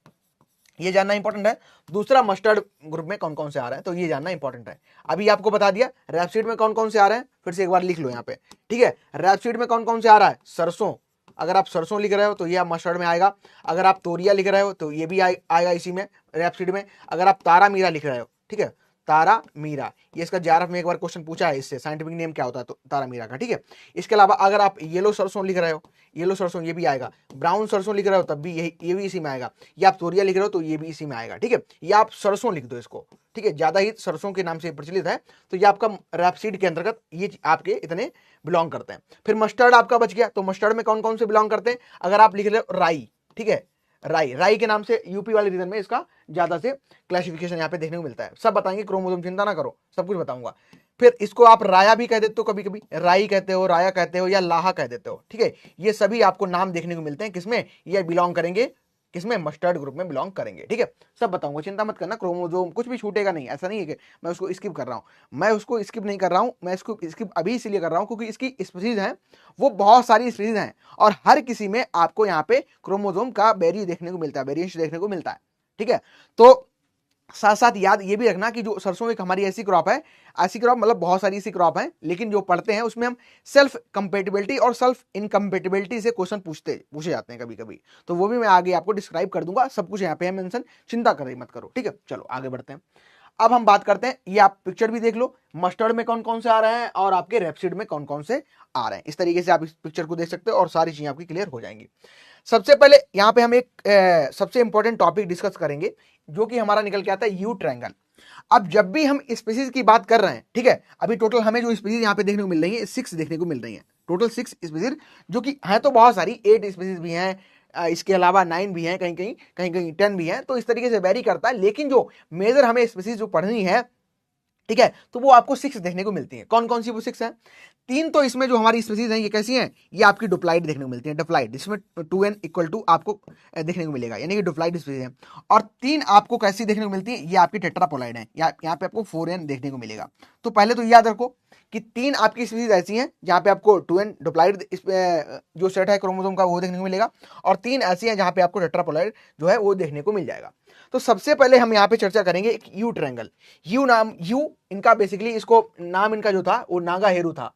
ये जानना इंपॉर्टेंट है। दूसरा मस्टर्ड ग्रुप में कौन कौन से आ रहे हैं तो ये जानना इंपॉर्टेंट है। अभी आपको बता दिया रैपसीड में कौन कौन से आ रहे हैं, फिर से एक बार लिख लो यहाँ पे, ठीक है। रैपसीड में कौन कौन से आ रहा है, सरसों, अगर आप सरसों लिख रहे हो तो ये आप मस्टर्ड में आएगा। अगर आप तोरिया लिख रहे हो तो ये भी आएगा इसी में, रेपसीड में अगर आप तारा मीरा लिख रहे हो, ठीक है, तारा मीरा, ये इसका JRF में एक बार क्वेश्चन पूछा है, इससे साइंटिफिक नेम क्या होता है तो तारा मीरा का, ठीक है। इसके अलावा अगर आप येलो सरसों लिख रहे हो, येलो सरसों ये भी आएगा, ब्राउन सरसों लिख रहे हो तब भी ये भी इसी में आएगा, या आप तोरिया लिख रहे हो तो ये भी इसी में आएगा, ठीक है। या आप सरसों लिख दो इसको, ठीक है, ज्यादा ही सरसों के नाम से प्रचलित है, तो ये आपका रैपसीड के अंतर्गत ये आपके इतने बिलोंग करते हैं। फिर मस्टर्ड आपका बच गया, तो मस्टर्ड में कौन कौन से बिलोंग करते हैं, अगर आप लिख रहे हो राई, ठीक है, राई के नाम से यूपी वाले रीजन में इसका ज्यादा से क्लासिफिकेशन यहाँ पे देखने को मिलता है। सब बताएंगे, क्रोमोसोम चिंता ना करो, सब कुछ बताऊंगा। फिर इसको आप राया भी कह देते हो, कभी कभी राई कहते हो, राया कहते हो, या लाहा कह देते हो, ठीक है। ये सभी आपको नाम देखने को मिलते हैं, किसमें ये बिलोंग करेंगे, किसमें, मस्टर्ड ग्रुप में बिलोंग करेंगे, ठीक है। सब बताऊंगा, चिंता मत करना, क्रोमोसोम कुछ भी छूटेगा नहीं, ऐसा नहीं है कि मैं उसको स्किप कर रहा हूं, मैं उसको स्किप नहीं कर रहा हूं, मैं इसको स्किप अभी इसलिए कर रहा हूं क्योंकि इसकी स्पीसीज हैं, वो बहुत सारी स्पीसीज हैं, और हर किसी में आपको यहाँ पे क्रोमोसोम का वेरिएशन देखने को मिलता है, वेरिएशन देखने को मिलता है, ठीक है। तो साथ साथ याद ये भी रखना कि जो सरसों एक हमारी ऐसी क्रॉप है, ऐसी क्रॉप मतलब बहुत सारी ऐसी क्रॉप है, लेकिन जो पढ़ते हैं उसमें हम सेल्फ कंपेटिबिलिटी और सेल्फ इनकम्पेटिबिलिटी से क्वेश्चन पूछे जाते हैं कभी कभी, तो वो भी मैं आगे आपको डिस्क्राइब कर दूंगा, सब कुछ यहाँ पे है मेंशन, चिंता करें मत करो, ठीक है। चलो आगे बढ़ते हैं। अब हम बात करते हैं, ये आप पिक्चर भी देख लो, मस्टर्ड में कौन कौन से आ रहे हैं और आपके रेपसीड में कौन कौन से आ रहे हैं, इस तरीके से आप इस पिक्चर को देख सकते हो और सारी चीजें आपकी क्लियर हो जाएंगी। सबसे पहले यहाँ पे हम एक सबसे इंपॉर्टेंट टॉपिक डिस्कस करेंगे, जो कि हमारा निकल के आता है यू ट्रायंगल। अब जब भी हम स्पीसीज की बात कर रहे हैं, ठीक है, अभी टोटल हमें जो स्पीसीज यहाँ पे देखने को मिल रही है 6 देखने को मिल रही है, टोटल 6 स्पीसीज, जो कि है तो बहुत सारी, 8 स्पीसीज भी हैं, इसके अलावा 9 भी हैं, कहीं 10 भी हैं, तो इस तरीके से वेरी करता है, लेकिन जो मेजर हमें स्पीसीज जो पढ़नी है, ठीक है, तो वो आपको 6 देखने को मिलती है। कौन कौन सी वो 6 हैं, 3 तो इसमें जो हमारी स्पीसीज हैं ये कैसी हैं, ये आपकी डुप्लाइड देखने को मिलती है, डुप्लाइड, जिसमें 2n इक्वल टू आपको देखने को मिलेगा, यानी कि डुप्लाइड स्पीसीज है। और 3 आपको कैसी देखने को मिलती है, ये आपकी टेट्रापोलाइड है, यहाँ पे आपको 4n देखने को मिलेगा। तो पहले तो याद रखो कि 3 आपकी स्पीसीज ऐसी हैं जहां पे आपको 2n डुप्लाइड जो सेट है क्रोमोसोम का वो देखने को मिलेगा, और 3 ऐसी हैं जहां पे आपको टेट्रापोलाइड जो है वो देखने को मिल जाएगा। तो सबसे पहले हम यहाँ पे चर्चा करेंगे एक यू ट्रायंगल। यू इनका बेसिकली, इसको नाम इनका जो था वो नागा हेरू था,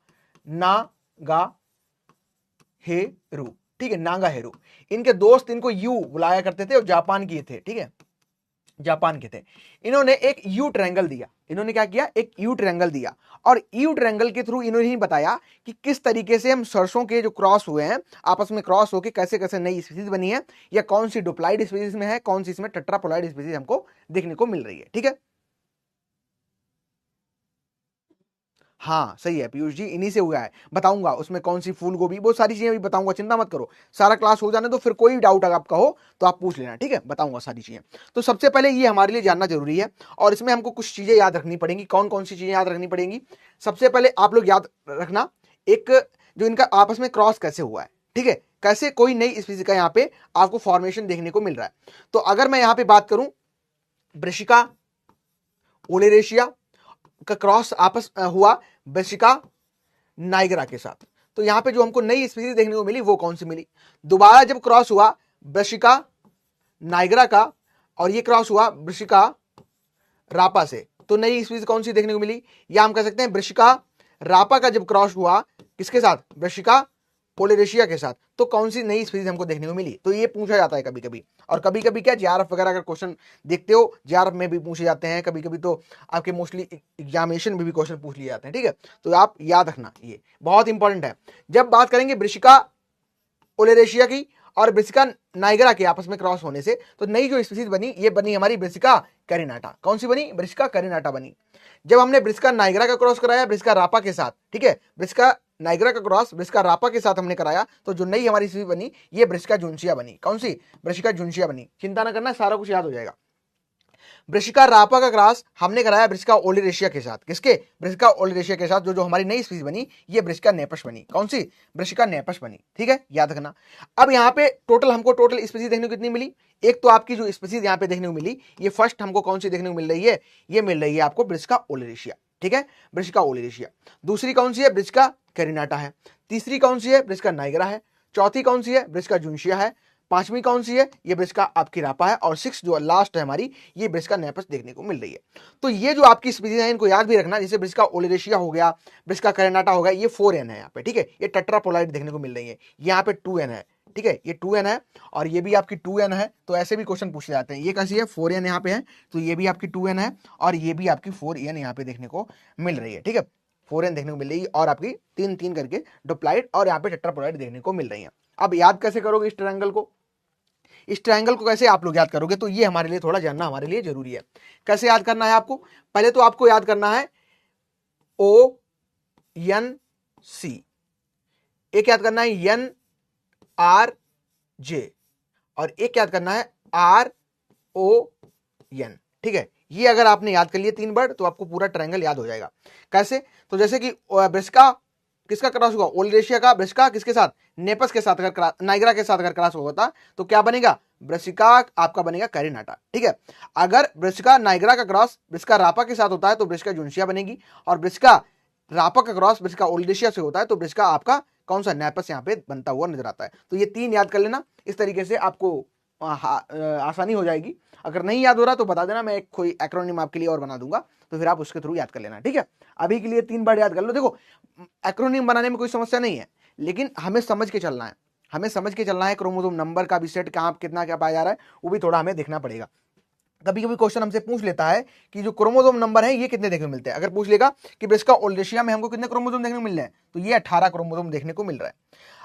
नागा हेरू, ठीक है, नागा हेरू। इनके दोस्त इनको यू बुलाया करते थे और जापान के थे, ठीक है, जापान के थे। इन्होंने एक यू ट्रायंगल दिया, इन्होंने क्या किया, एक यू ट्रायंगल दिया, और यू ट्रायंगल के थ्रू इन्होंने ही बताया कि किस तरीके से हम सरसों के जो क्रॉस हुए हैं आपस में क्रॉस होकर कैसे कैसे नई स्पीसीज बनी है, या कौन सी डुप्लाइड स्पीसीज में है, कौन सी इसमें टेट्रापोलाइड स्पीसीज हमको देखने को मिल रही है, ठीक है। हाँ सही है पीयूष जी, इन्हीं से हुआ है, बताऊंगा उसमें कौन सी फूल गोभी, वो सारी चीजें भी बताऊंगा, चिंता मत करो, सारा क्लास हो जाने तो फिर कोई डाउट अगर आपका हो तो आप पूछ लेना, ठीक है, बताऊंगा सारी चीजें। तो सबसे पहले ये हमारे लिए जानना जरूरी है, और इसमें हमको कुछ चीजें याद रखनी पड़ेंगी। कौन कौन सी चीजें याद रखनी पड़ेंगी, सबसे पहले आप लोग याद रखना, एक जो इनका आपस में क्रॉस कैसे हुआ है, ठीक है, कैसे कोई नई स्पीसीज का यहाँ पे आपको फॉर्मेशन देखने को मिल रहा है। तो अगर मैं यहाँ पे बात करूं, ब्रशिका ओलेरेशिया का क्रॉस आपस हुआ ब्रशिका नाइगरा के साथ, तो यहां पे जो हमको नई स्पीसीज देखने को मिली वो कौन सी मिली, दोबारा जब क्रॉस हुआ ब्रशिका नाइगरा का और ये क्रॉस हुआ ब्रशिका रापा से, तो नई स्पीसीज कौन सी देखने को मिली, या हम कह सकते हैं ब्रशिका रापा का जब क्रॉस हुआ किसके साथ, ब्रशिका पोलिनेशिया के साथ, तो कौन सी नई स्पीसीज हमको देखने को मिली। तो ये पूछा जाता है कभी कभी, और कभी कभी क्या JRF वगैरह अगर क्वेश्चन देखते हो JRF में भी पूछे जाते हैं, कभी कभी तो आपके मोस्टली एग्जामिनेशन में भी क्वेश्चन पूछ लिए जाते हैं, ठीक है। तो आप याद रखना, ये बहुत इंपॉर्टेंट है। जब बात करेंगे ब्रशिका ओलेरेशिया की और ब्रशिका नाइगरा के आपस में क्रॉस होने से, तो नई जो स्पीसीज बनी ये बनी हमारी ब्रशिका कैरिनाटा। कौन सी बनी, ब्रशिका कैरिनाटा बनी। जब हमने ब्रशिका नाइगरा का क्रॉस कराया ब्रशिका रापा के साथ, ठीक है, ब्रशिका नाइगरा का क्रॉस ब्रशिका रापा के साथ हमने कराया, तो जो नई हमारी स्पीसीज बनी ये ब्रशिका जुन्शिया बनी। कौन सी, ब्रशिका जुन्शिया बनी। चिंता ना करना, सारा कुछ याद हो जाएगा। ब्रशिका रापा का क्रॉस हमने कराया ब्रशिका ओलिरेशिया के साथ, किसके, ब्रशिका ओलिरेशिया के साथ, जो हमारी नई स्पीसीज बनी ये ब्रशिका नेपस बनी। कौन सी, ब्रशिका नेपस बनी, ठीक है, याद रखना। अब यहाँ पे टोटल हमको टोटल स्पीसीज देखने को कितनी मिली, एक तो आपकी जो स्पीसीज यहाँ पे देखने को मिली ये फर्स्ट हमको कौन सी देखने को मिल रही है, ये मिल रही है आपको ब्रशिका ओलिरेशिया, ठीक है, ब्रशिका ओलिरेशिया। दूसरी कौन सी है, ब्रशिका कैरिनाटा है। तीसरी कौन सी है, ब्रशिका नाइगरा है। चौथी कौन सी है, ब्रशिका जुन्शिया है। पांचवी कौन सी है, ये ब्रशिका आपकी रापा है। और 6 जो लास्ट है हमारी ये ब्रशिका नेपस देखने को मिल रही है। तो ये जो आपकी स्पीसीज है इनको याद भी रखना, जैसे ब्रशिका ओलिरेशिया हो गया, ब्रशिका कैरिनाटा हो गया, ये 4n है यहाँ पे, ठीक है, ये टेट्रापोलाइड देखने को मिल रही है, यहाँ पे 2n है, ठीक है, ये 2n है और ये भी आपकी 2n है, तो ऐसे भी क्वेश्चन पूछे जाते हैं। ये कैसी है, 4n यहाँ पे है, तो ये भी आपकी 2n है और ये भी आपकी 4n यहाँ पे देखने को मिल रही है, ठीक है, 4n देखने को मिल रही है और आपकी 3 करके डिप्लॉइड और यहाँ पे टेट्राप्लॉइड देखने को मिल रही है। अब याद कैसे करोगे इस ट्रायंगल को, इस ट्रायंगल को कैसे आप लोग याद करोगे, तो ये हमारे लिए थोड़ा जानना हमारे लिए जरूरी है। कैसे याद करना है आपको, पहले तो आपको याद करना है O N C, एक याद करना है N R J और एक याद करना है R O N, ठीक है। ये अगर आपने याद कर लिए 3 वर्ड तो आपको पूरा ट्रायंगल याद हो जाएगा। कैसे, तो जैसे कि ब्रिस्का किसका क्रॉस होगा, ओल्ड्रेशिया का ब्रिस्का किसके साथ, नेपस के साथ, अगर नाइग्रा के साथ अगर क्रॉस होता तो क्या बनेगा, ब्रिस्का आपका बनेगा कैरिनाटा, ठीक है। अगर ब्रिस्का नाइग्रा का क्रॉस ब्रिस्का रापा के साथ होता है तो ब्रिस्का जुन्शिया बनेगी, और ब्रिस्का रापा का क्रॉस ब्रिस्का ओल्ड्रेशिया से होता है तो ब्रिस्का आपका कौन सा, नेपस यहाँ पे बनता हुआ नजर आता है। तो ये 3 याद कर लेना, इस तरीके से आपको आसानी हो जाएगी। अगर नहीं याद हो रहा तो बता देना, मैं एक कोई एक्रोनिम आपके लिए और बना दूंगा, तो फिर आप उसके थ्रू याद कर लेना, ठीक है। अभी के लिए 3 बार याद कर लो। देखो एक्रोनिम बनाने में कोई समस्या नहीं है, लेकिन हमें समझ के चलना है, हमें समझ के चलना है। क्रोमोसोम नंबर का भी सेट कहाँ कितना क्या पाया जा रहा है वो भी थोड़ा हमें देखना पड़ेगा। कभी कभी क्वेश्चन हमसे पूछ लेता है कि जो क्रोमोसोम नंबर है ये कितने देखने को मिलते हैं। अगर पूछ लेगा कि ब्रिस्का ओल्ड्रेशिया में हमको कितने क्रोमोसोम देखने को मिल रहे हैं, तो ये 18 क्रोमोसोम देखने को मिल रहा है।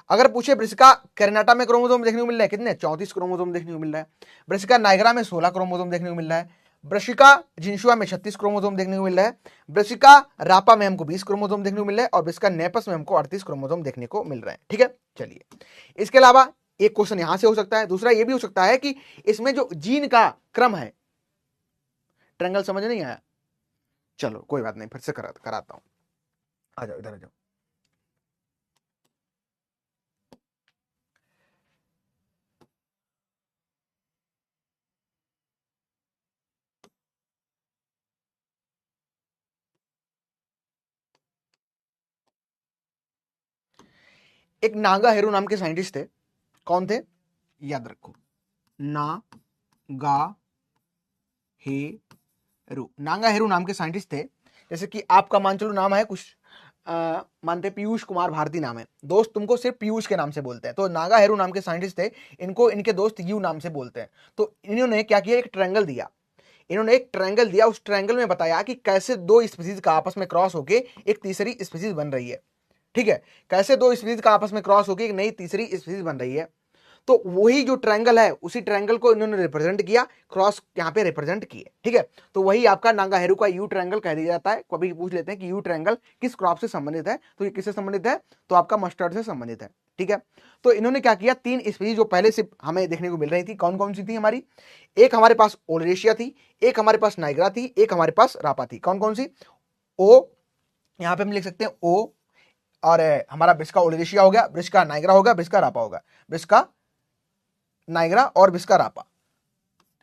अगर पूछे ब्रिस्का कैरिनाटा में क्रोमोसोम देखने को मिल रहा है कितने, 34 क्रोमोसोम देखने को मिल रहा है। ब्रिस्का नाइग्रा में 16 क्रोमोसोम देखने को मिल रहा है। ब्रिस्का जिन्शुआ में 36 क्रोमोसोम देखने को मिल रहा है। ब्रिस्का रापा में हमको 20 क्रोमोसोम देखने को मिल रहा है और ब्रिस्का नेपस में हमको 38 क्रोमोसोम देखने को मिल रहे हैं, ठीक है। चलिए, इसके अलावा एक क्वेश्चन यहां से हो सकता है, दूसरा ये भी हो सकता है कि इसमें जो जीन का क्रम है, ट्रायंगल समझ नहीं आया, चलो कोई बात नहीं, फिर से कराता हूं। आ जाओ इधर आ जाओ। एक नागा हेरू नाम के साइंटिस्ट थे, कौन थे, याद रखो, नागा हेरू, नागा हेरू नाम के साइंटिस्ट थे। जैसे कि आपका मान चलो नाम है कुछ, मानते पीयूष कुमार भारती नाम है, दोस्त तुमको सिर्फ पीयूष के नाम से बोलते हैं, तो नागा हेरू नाम के साइंटिस्ट थे, इनको इनके दोस्त यू नाम से बोलते हैं। तो इन्होंने क्या किया, एक ट्रायंगल दिया, इन्होंने एक ट्रायंगल दिया, उस ट्रायंगल में बताया कि कैसे 2 स्पीसीज का आपस में क्रॉस होके एक तीसरी स्पीसीज बन रही है, ठीक है। कैसे 2 स्पीसीज का आपस में क्रॉस होके एक नई तीसरी स्पीसीज बन रही है। तो वही जो ट्रायंगल है, उसी ट्रायंगल को इन्होंने रिप्रेजेंट किया, क्रॉस यहाँ पे रिप्रेजेंट किए, ठीक है। तो वही आपका नागा हेरू का यू ट्रायंगल कह दिया जाता है। कभी पूछ लेते हैं कि यू ट्रायंगल किस क्रॉप से संबंधित है, तो ये किससे संबंधित है, तो आपका मस्टर्ड से संबंधित है, ठीक है। तो इन्होंने क्या किया, 3 स्पीसीज जो पहले से हमें देखने को मिल रही थी, कौन कौन सी थी हमारी, एक हमारे पास ओल्ड्रेशिया थी, एक हमारे पास नाइग्रा थी, एक हमारे पास रापा थी। कौन कौन सी, ओ, यहाँ पे हम लिख सकते हैं ओ, और हमारा ब्रिस्का ओल्ड्रेशिया हो गया, ब्रिस्का नाइग्रा होगा, ब्रिस्का रापा होगा, ब्रिस्का नाइग्रा और ब्रिस्का रापा,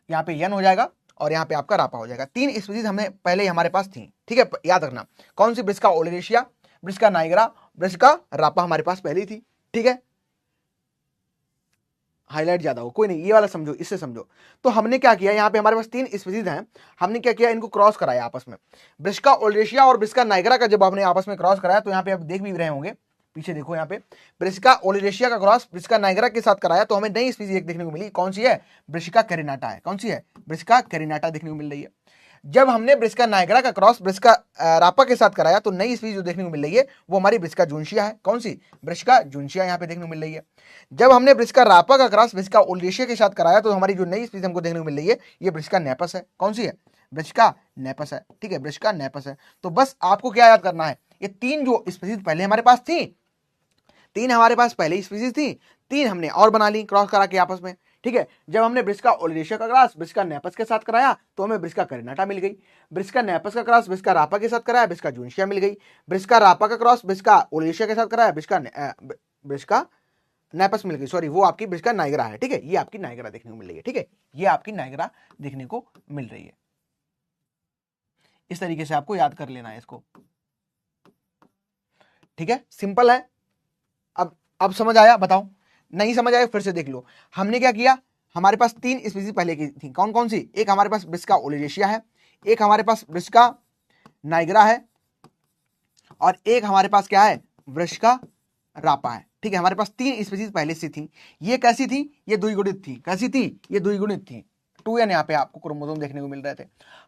यहाँ पे यन हो जाएगा और यहाँ पे आपका रापा हो जाएगा। 3 स्पीसीज हमें पहले हमारे पास थी, ठीक है, याद रखना कौन सी, ब्रिस्का ओल्ड्रेशिया, ब्रिस्का नाइग्रा, ब्रिस्का रापा हमारे पास पहले थी, ठीक है। हाईलाइट ज्यादा हो, कोई नहीं, ये वाला समझो, इससे समझो। तो हमने क्या किया, यहाँ पे हमारे पास 3 स्पीसीज हैं, हमने क्या किया, इनको क्रॉस कराया आपस में। ब्रिस्का ओल्ड्रेशिया और ब्रिस्का नाइग्रा का जब आपने आपस में क्रॉस कराया, तो यहाँ पे आप देख भी रहे होंगे, पीछे देखो, यहाँ पे ब्रिस्का ओल्ड्रेशिया का क्रॉस ब्रिस्का नाइग्रा के साथ कराया, तो हमें नई स्पीसीज एक देखने को मिली, कौन सी है, ब्रिस्का कैरिनाटा है। कौन सी है, ब्रिस्का कैरिनाटा देखने को मिल रही है। जब हमने ब्रिस्का नाइग्रा का क्रॉस ब्रिस्का रापा के साथ कराया, तो नई स्पीसीज जो देखने को मिल रही है वो हमारी ब्रिस्का जुन्शिया है। कौन सी, ब्रिस्का जुन्शिया यहाँ पे देखने को मिल रही है। जब हमने ब्रिस्का रापा का क्रॉस ब्रिस्का ओल्ड्रेशिया के साथ कराया, तो हमारी जो नई स्पीसीज हमको देखने को मिल रही है ये ब्रिस्का नेपस है। कौन सी है, ब्रिस्का नेपस है, ठीक है, ब्रिस्का नेपस है। तो बस आपको क्या याद करना है, ये 3 जो स्पीसीज पहले हमारे पास थी, 3 हमारे पास पहले ही स्पीसीज थी, 3 हमने और बना ली क्रॉस करा के आपस में, ठीक है। जब हमने ब्रिस्का ओल्ड्रेशिया का क्रॉस ब्रिस्का नेपस के साथ कराया, तो हमें ब्रिस्का कैरिनाटा मिल गई। ब्रिस्का नेपस का क्रॉस ब्रिस्का रापा के साथ कराया, ब्रिस्का जुन्शिया मिल गई। ब्रिस्का रापा का क्रॉस ब्रिस्का ओल्ड्रेशिया के साथ कराया, ब्रिस्का नेपस मिल गई, सॉरी, वो आपकी ब्रिस्का नाइग्रा है, ठीक है। ये आपकी नाइग्रा देखने को मिल रही है, ठीक है, ये आपकी नाइग्रा देखने को मिल रही है। इस तरीके से आपको याद कर लेना है इसको, ठीक है, सिंपल है। अब समझ आया, बताओ, नहीं समझ आया फिर से देख लो। हमने क्या किया, हमारे पास 3 स्पीसीज पहले की थी, कौन कौन सी, एक हमारे पास ब्रिस्का ओल्ड्रेशिया है, एक हमारे पास ब्रिस्का नाइग्रा है, और एक हमारे पास क्या है, ब्रिस्का रापा है, ठीक है, हमारे पास 3 स्पीसीज पहले से थी। ये कैसी थी? ये द्विगुणित थी। कैसी थी? ये द्विगुणित थी। 2n यहाँ पे आपको क्रोमोसोम देखने को मिल रहे थे।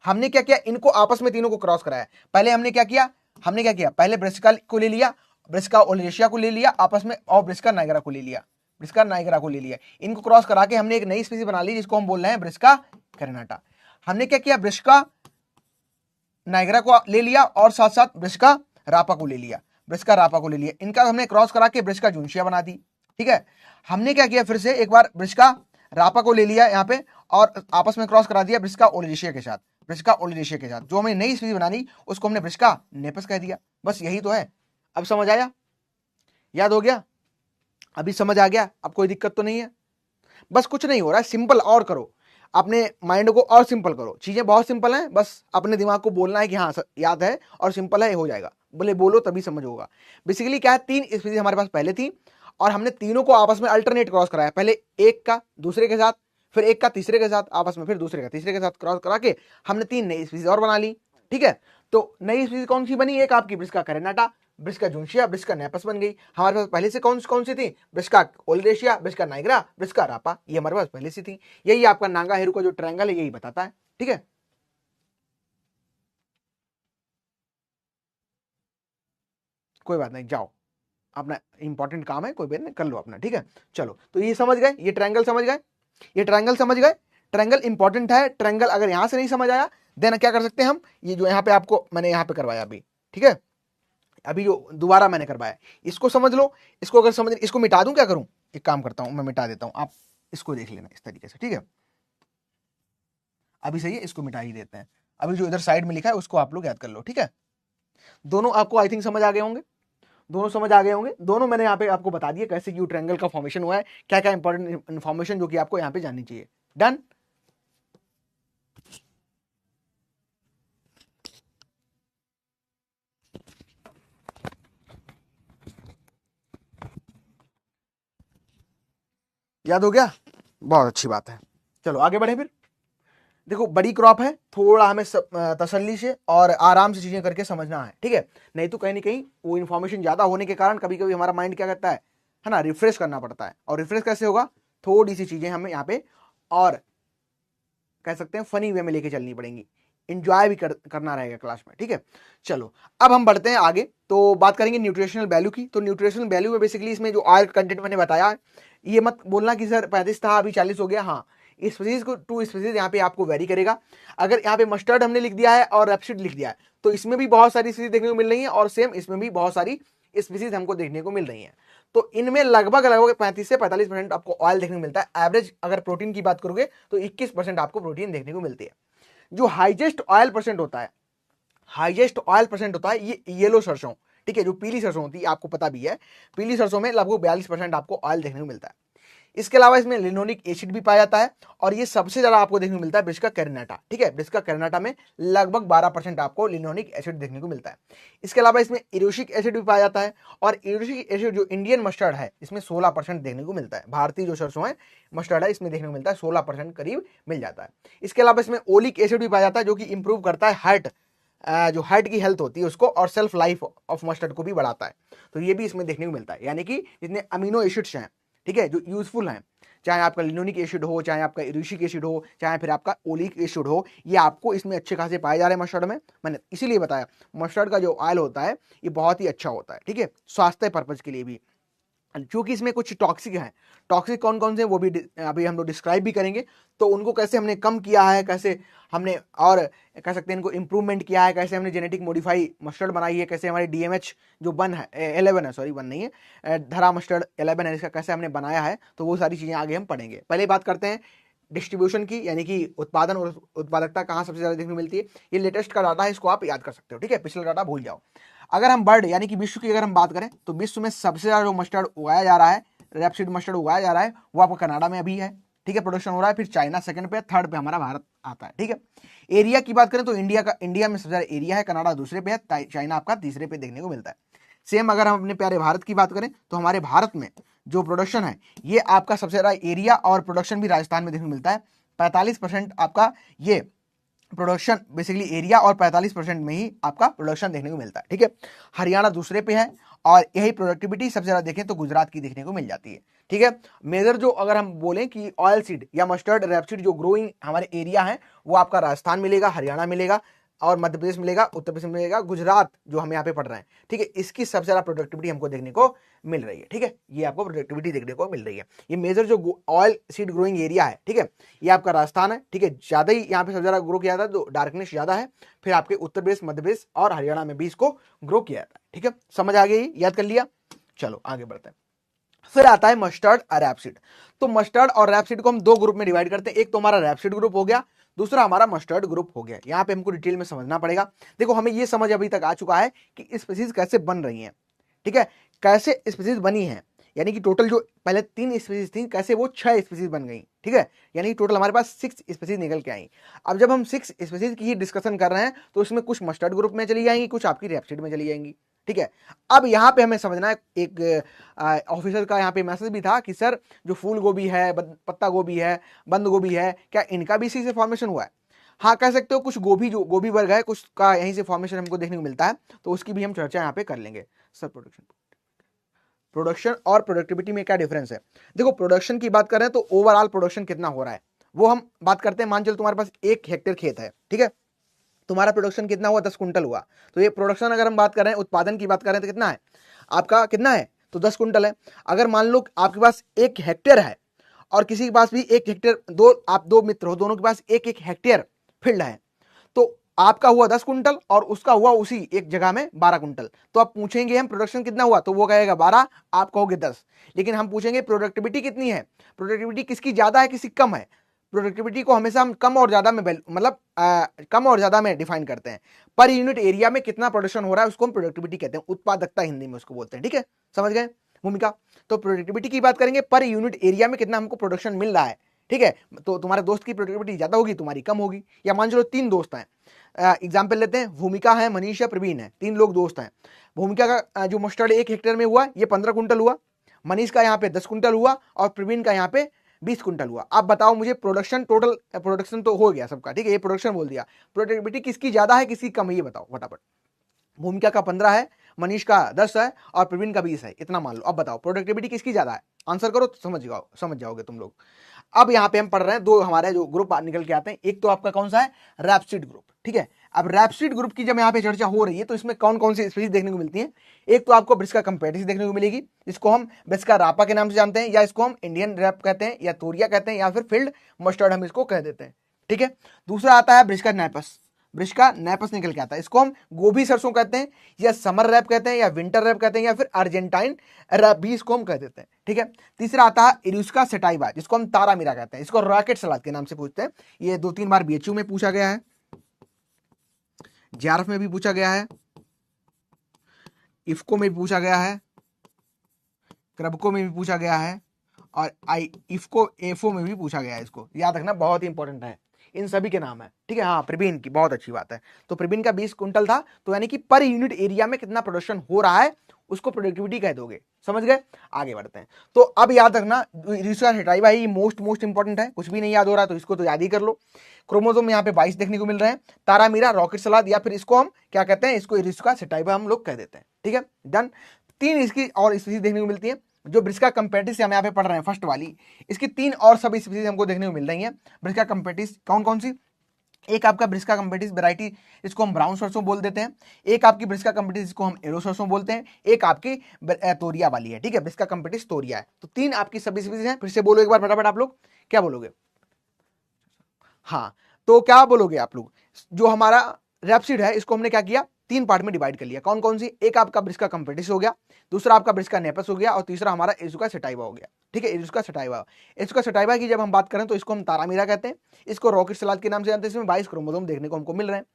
हमने क्या किया? इनको आपस में तीनों को क्रॉस कराया। पहले हमने क्या किया? पहले ब्रासिका को ले लिया, ब्रासिका ओलेरेशिया को ले लिया आपस में, और ब्रासिका नाइगरा को ले लिया, इनको क्रॉस करा के हमने एक नई स्पीसीज बना ली जिसको हम बोल रहे हैं ब्रासिका कैरिनाटा। हमने क्या किया? ब्रासिका नाइगरा को ले लिया और साथ साथ ब्रासिका रापा को ले लिया, इनका हमने क्रॉस करा के ब्रासिका जूनशिया बना दी। ठीक है, हमने क्या किया? फिर से एक बार ब्रासिका रापा को ले लिया यहाँ पे और आपस में क्रॉस करा दिया ब्रासिका ओलेरेशिया के साथ, जो हमें नई स्पीसीज बनानी उसको हमने ब्रासिका नेपस कह दिया। बस यही तो है। अब समझ आया? याद हो गया? अभी समझ आ गया? अब कोई दिक्कत तो नहीं है? बस कुछ नहीं हो रहा है, सिंपल और करो, अपने माइंड को और सिंपल करो। चीजें बहुत सिंपल हैं, बस अपने दिमाग को बोलना है कि हाँ याद है और सिंपल है, हो जाएगा। बोले बोलो तभी समझ होगा। बेसिकली क्या है, 3 स्पीसीज हमारे पास पहले थी और हमने तीनों को आपस में अल्टरनेट क्रॉस कराया। पहले एक का दूसरे के साथ, फिर एक का तीसरे के साथ आपस में, फिर दूसरे का तीसरे के साथ क्रॉस करा के हमने 3 नई स्पीसीज और बना ली। ठीक है, तो नई स्पीसीज कौन सी बनी? एक आपकी ब्रासिका कैरिनाटा, ब्रासिका जूनशिया, ब्रासिका नेपस बन गई। हमारे पास पहले से कौन सी थी? ब्रासिका ओलेरेशिया, ब्रासिका नाइगरा, ब्रासिका रापा, ये हमारे पास पहले से थी। यही आपका नागा हेरू का जो ट्रायंगल है यही बताता है। ठीक है, कोई बात नहीं, जाओ अपना इंपॉर्टेंट काम है, कोई बात नहीं, कर लो अपना। ठीक है, चलो, तो ये समझ गए, ये ट्रायंगल समझ गए, ट्रायंगल इंपॉर्टेंट है। ट्रायंगल अगर यहां से नहीं समझ आया देन क्या कर सकते हैं हम? ये जो यहाँ पे आपको मैंने यहाँ पे करवाया अभी, ठीक है, अभी जो दोबारा मैंने करवाया, इसको समझ लो। इसको अगर समझ, इसको मिटा दूं, क्या करूं? एक काम करता हूं, मैं मिटा देता हूं, आप इसको देख लेना इस तरीके से। ठीक है, अभी सही है, इसको मिटा ही देते हैं। अभी जो इधर साइड में लिखा है उसको आप लोग याद कर लो। ठीक है, दोनों आपको आई थिंक समझ आ गए होंगे, दोनों मैंने यहाँ पे आपको बता दिया कैसे यू ट्रायंगल का फॉर्मेशन हुआ है, क्या क्या इंपॉर्टेंट इन्फॉर्मेशन जो कि आपको यहाँ पे जाननी चाहिए। डन? याद हो गया? बहुत अच्छी बात है। चलो आगे बढ़े फिर। देखो, बड़ी क्रॉप है, थोड़ा हमें तसल्ली से और आराम से चीजें करके समझना है। ठीक है, नहीं तो कहीं ना कहीं वो इन्फॉर्मेशन ज्यादा होने के कारण कभी कभी हमारा माइंड क्या करता है ना, रिफ्रेश करना पड़ता है। और रिफ्रेश कैसे होगा? थोड़ी सी चीजें हमें यहाँ पे और कह सकते हैं फनी वे में लेके चलनी पड़ेंगी, इंजॉय भी करना रहेगा क्लास में। ठीक है, चलो अब हम बढ़ते हैं आगे, तो बात करेंगे न्यूट्रिशनल वैल्यू की। तो न्यूट्रिशनल वैल्यू में बेसिकली इसमें जो ऑयल कंटेंट मैंने बताया, ये मत बोलना कि सर 35 था अभी 40 हो गया। हाँ, स्पीसीज को 2 स्पीसीज यहाँ पे आपको वेरी करेगा। अगर यहाँ पे मस्टर्ड हमने लिख दिया है और रेपसीड लिख दिया है तो इसमें भी बहुत सारी स्पीसीज देखने को मिल रही है और सेम इसमें भी बहुत सारी स्पीसीज हमको देखने को मिल रही है। तो इनमें लगभग 35 से 45% आपको ऑयल देखने को मिलता है। एवरेज अगर प्रोटीन की बात करोगे तो 21% आपको प्रोटीन देखने को मिलती है। जो हाईएस्ट ऑयल परसेंट होता है ये येलो सरसों। ठीक है, जो पीली सरसों होती है आपको पता भी है, पीली सरसों में लगभग 42% आपको ऑयल देखने को मिलता है। इसके अलावा इसमें लिनोनिक एसिड भी पाया जाता है और ये सबसे ज्यादा आपको देखने को मिलता है ब्रासिका कैरिनाटा। ठीक है, ब्रासिका कैरिनाटा में लगभग 12% आपको लिनोनिक एसिड देखने को मिलता है। इसके अलावा इसमें इरोसिक एसिड भी पाया जाता है और इरोसिक एसिड जो इंडियन मस्टर्ड है इसमें 16% देखने को मिलता है। भारतीय जो सरसों है मस्टर्ड है इसमें देखने को मिलता है 16% करीब मिल जाता है। इसके अलावा इसमें ओलिक एसिड भी पाया जाता है जो कि इंप्रूव करता है हार्ट, जो हार्ट की हेल्थ होती है उसको, और सेल्फ लाइफ ऑफ मस्टर्ड को भी बढ़ाता है। तो ये भी इसमें देखने को मिलता है। यानी कि जितने अमीनो एसिड्स हैं, ठीक है, जो यूजफुल हैं, चाहे आपका लिनोनिक एसिड हो, चाहे आपका इरोसिक एसिड हो, चाहे फिर आपका ओलिक एसिड हो, ये आपको इसमें अच्छे खासे पाए जा रहे हैं मस्टर्ड में। मैंने इसीलिए बताया मस्टर्ड का जो ऑयल होता है ये बहुत ही अच्छा होता है। ठीक है, स्वास्थ्य पर्पज के लिए भी, क्योंकि इसमें कुछ टॉक्सिक हैं। टॉक्सिक कौन कौन से वो भी अभी हम लोग डिस्क्राइब भी करेंगे। तो उनको कैसे हमने कम किया है, कैसे हमने और कह सकते हैं इनको इंप्रूवमेंट किया है, कैसे हमने जेनेटिक मॉडिफाई मस्टर्ड बनाई है, कैसे हमारी DMH जो 1 है 11 है, सॉरी 1 नहीं है, धरा मस्टर्ड 11 है, इसका कैसे हमने बनाया है। तो वो सारी चीज़ें आगे हम पढ़ेंगे। पहले बात करते हैं डिस्ट्रीब्यूशन की, यानी कि उत्पादन और उत्पादकता कहाँ सबसे ज़्यादा देखने को मिलती है। ये लेटेस्ट का डाटा है, इसको आप याद कर सकते हो। ठीक है, पिछला डाटा भूल जाओ। अगर हम वर्ल्ड यानी कि विश्व की अगर हम बात करें तो विश्व में सबसे ज़्यादा जो मस्टर्ड उगाया जा रहा है, रेपसीड मस्टर्ड उगाया जा रहा है, वो आपको कनाडा में अभी है। ठीक है, प्रोडक्शन हो रहा है। फिर चाइना सेकंड पे, थर्ड पे हमारा भारत आता है। ठीक है, एरिया की बात करें तो इंडिया में सबसे ज़्यादा एरिया है, कनाडा दूसरे पे है, चाइना आपका तीसरे पे देखने को मिलता है। सेम अगर हम अपने प्यारे भारत की बात करें तो हमारे भारत में जो प्रोडक्शन है ये आपका सबसे ज़्यादा एरिया और प्रोडक्शन भी राजस्थान में देखने को मिलता है। 45% आपका ये प्रोडक्शन बेसिकली एरिया और 45% में ही आपका प्रोडक्शन देखने को मिलता है। ठीक है, हरियाणा दूसरे पे है और यही प्रोडक्टिविटी सबसे ज्यादा देखें तो गुजरात की देखने को मिल जाती है। ठीक है, मेजर जो अगर हम बोलें कि ऑयल सीड या मस्टर्ड रैपसीड जो ग्रोइंग हमारे एरिया है वो आपका राजस्थान मिलेगा, हरियाणा मिलेगा और मध्य प्रदेश मिलेगा, उत्तर प्रदेश मिलेगा, गुजरात जो हम यहाँ पे पढ़ रहे हैं। ठीक है, इसकी सबसे ज्यादा प्रोडक्टिविटी हमको देखने को मिल रही है। ठीक है, ये आपको प्रोडक्टिविटी देखने को मिल रही है। ये मेजर जो ऑयल सीड ग्रोइंग एरिया है, ठीक है, ये आपका राजस्थान है। ठीक है, ज्यादा ही यहाँ पे सबसे ज्यादा ग्रो किया जाता है, तो डार्कनेस ज्यादा है। फिर आपके उत्तर प्रदेश, मध्य प्रदेश और हरियाणा में भी इसको ग्रो किया जाता है। ठीक है, समझ आ गई, याद कर लिया। चलो आगे बढ़ते हैं। फिर आता है मस्टर्ड और रैपसीड। तो मस्टर्ड और रैपसीड को हम दो ग्रुप में डिवाइड करते हैं। एक तो हमारा रैपसीड ग्रुप हो गया, दूसरा हमारा मस्टर्ड ग्रुप हो गया। यहाँ पे हमको डिटेल में समझना पड़ेगा। देखो, हमें ये समझ अभी तक आ चुका है कि स्पीसीज कैसे बन रही हैं। ठीक है, कैसे स्पीसीज बनी है, यानी कि टोटल जो पहले 3 स्पीसीज थी, कैसे वो 6 स्पीसीज बन गई। ठीक है, यानी टोटल हमारे पास 6 स्पीसीज निकल के आई। अब जब हम 6 स्पीसीज की ही डिस्कशन कर रहे हैं तो इसमें कुछ मस्टर्ड ग्रुप में चली जाएंगी, कुछ आपकी रैपसीड में चली जाएंगी। ठीक है, अब यहाँ पे हमें समझना है, एक ऑफिसर का यहाँ पे मैसेज भी था कि सर जो फूल गोभी है, पत्ता गोभी है, बंद गोभी है, क्या इनका भी इसी से फॉर्मेशन हुआ है? हाँ, कह सकते हो। कुछ गोभी जो गोभी वर्ग है, कुछ का यहीं से फॉर्मेशन हमको देखने को मिलता है, तो उसकी भी हम चर्चा यहाँ पे कर लेंगे। सर प्रोडक्शन और प्रोडक्टिविटी में क्या डिफरेंस है? देखो, प्रोडक्शन की बात करें तो ओवरऑल प्रोडक्शन कितना हो रहा है वो हम बात करते हैं। मान चलो तुम्हारे पास 1 हेक्टेयर खेत है, ठीक है, तुम्हारा प्रोडक्शन कितना हुआ? 10 कुंटल हुआ। तो ये प्रोडक्शन अगर हम बात करें, उत्पादन की बात करें तो कितना है आपका? कितना है? तो 10 कुंटल है। अगर मान लो आपके पास 1 हेक्टेयर है और किसी के पास भी 1 हेक्टेयर, आप दो मित्र हो, दोनों के पास 1-1 हेक्टेयर फील्ड है, तो आपका हुआ 10 कुंटल और उसका हुआ उसी एक जगह में 12 कुंटल। तो आप पूछेंगे हम प्रोडक्शन कितना हुआ, तो वो कहेगा 12, आप कहोगे 10। लेकिन हम पूछेंगे प्रोडक्टिविटी कितनी है, प्रोडक्टिविटी किसकी ज्यादा है, किसकी कम है। प्रोडक्टिविटी को हमेशा हम कम और ज्यादा में मतलब कम और ज्यादा में डिफाइन करते हैं। पर यूनिट एरिया में कितना प्रोडक्शन हो रहा है उसको हम प्रोडक्टिविटी कहते हैं, उत्पादकता हिंदी में उसको बोलते हैं। ठीक है, समझ गए भूमिका? तो प्रोडक्टिविटी की बात करेंगे, पर यूनिट एरिया में कितना हमको प्रोडक्शन मिल रहा है। ठीक है, तो तुम्हारे दोस्त की प्रोडक्टिविटी ज्यादा होगी, तुम्हारी कम होगी। या मान चलो 3 दोस्त हैं, एग्जाम्पल लेते हैं, भूमिका है, मनीष है, प्रवीण है, 3 लोग दोस्त हैं। भूमिका का जो मस्टर्ड 1 हेक्टेयर में हुआ ये 15 कुंटल हुआ, मनीष का यहाँ पे 10 कुंटल हुआ और प्रवीण का यहाँ पे 20 कुंटल हुआ। आप बताओ मुझे, प्रोडक्शन टोटल प्रोडक्शन तो हो गया सबका, ठीक है, ये प्रोडक्शन बोल दिया। प्रोडक्टिविटी किसकी ज्यादा है, किसकी कम है, ये बताओ फटाफट। भूमिका का 15 है, मनीष का 10 है और प्रवीण का 20 है, इतना मान लो। अब बताओ प्रोडक्टिविटी किसकी ज्यादा है? आंसर करो तो समझ जाओगे तुम लोग। अब यहाँ पे हम पढ़ रहे हैं, 2 हमारे जो ग्रुप निकल के आते हैं। एक तो आपका कौन सा है? Rapeseed group. ठीक है, अब रैपसीड ग्रुप की जब यहाँ पे चर्चा हो रही है तो इसमें कौन कौन सी स्पीशीज देखने को मिलती है? एक तो आपको ब्रिस्का कंपेटिस देखने को मिलेगी, जिसको हम ब्रिस्का रापा के नाम से जानते हैं, या इसको हम इंडियन रैप कहते हैं, या तोरिया कहते हैं, या फिर फील्ड मस्टर्ड हम इसको कह देते हैं। ठीक है, दूसरा आता है ब्रिस्का नैपस। ब्रिस्का नैपस निकल के आता है, इसको हम गोभी सरसों कहते हैं, या समर रैप कहते हैं, या विंटर रैप कहते हैं, या फिर अर्जेंटाइन रैप भी इसको हम कह देते हैं। ठीक है, तीसरा आता है इरुस्का सेटाइवा, जिसको हम तारा मीरा कहते हैं, इसको रॉकेट सलाद के नाम से पूछते हैं। ये 2-3 बार बीएचयू में पूछा गया है, जेआरएफ में भी पूछा गया है, इफ्को में भी पूछा गया है, क्रबको में भी पूछा गया है, और इफ्को एफओ में भी पूछा गया है। इसको याद रखना, बहुत ही इंपॉर्टेंट है, इन सभी के नाम है। ठीक है, हाँ, प्रवीण की बहुत अच्छी बात है। तो प्रवीण का 20 कुंटल था, तो यानी कि पर यूनिट एरिया में कितना प्रोडक्शन हो रहा है उसको प्रोडक्टिविटी कह दोगे। समझ गए? आगे बढ़ते हैं। तो अब याद रखना, रिसर्च हटाई भाई मोस्ट इंपॉर्टेंट है। कुछ भी नहीं याद हो रहा तो इसको तो याद ही कर लो। क्रोमोसोम यहाँ पे 22 देखने को मिल रहे हैं, तारा मीरा, रॉकेट सलाद, या फिर इसको हम क्या कहते हैं, इसको इरिस्का सेटाइवा हम लोग कह देते हैं। ठीक है, डन। 3 इसकी और स्पीशीज देखने को मिलती है। जो ब्रिस्का कंपेटिस हम यहाँ पे पढ़ रहे हैं फर्स्ट वाली, इसकी 3 और सब स्पीशीज हमको देखने को मिल रही है। ब्रिस्का कंपेटिस कौन कौन सी? एक आपका ब्रिस्का कंपेटिस वैरायटी, इसको हम ब्राउन सरसों बोल देते हैं। एक आपकी ब्रिस्का कंपेटिस, इसको हम एरो सरसों बोलते हैं। एक आपकी तोरिया वाली है। ठीक है, ब्रिस्का कंपेटिस तोरिया है। तो 3 आपकी सभी स्पीशीज हैं। फिर से बोलो एक बार फटाफट, आप लोग क्या बोलोगे? हाँ, तो क्या बोलोगे आप लोग? जो हमारा रैपसीड है इसको हमने क्या किया, 3 पार्ट में डिवाइड कर लिया। कौन कौन सी? एक आपका ब्रिस्का कंपेटिस हो गया, दूसरा आपका ब्रिस्का नेपस हो गया, और तीसरा हमारा इरुस्का सेटाइवा हो गया। ठीक है, इरुस्का सेटाइवा। इरुस्का सेटाइवा की जब हम बात करें तो इसको हम तारा मीरा कहते हैं, इसको रॉकेट सलाद के नाम से जानते हैं। इसमें 22 क्रोमोसोम देखने को हमको मिल रहे हैं।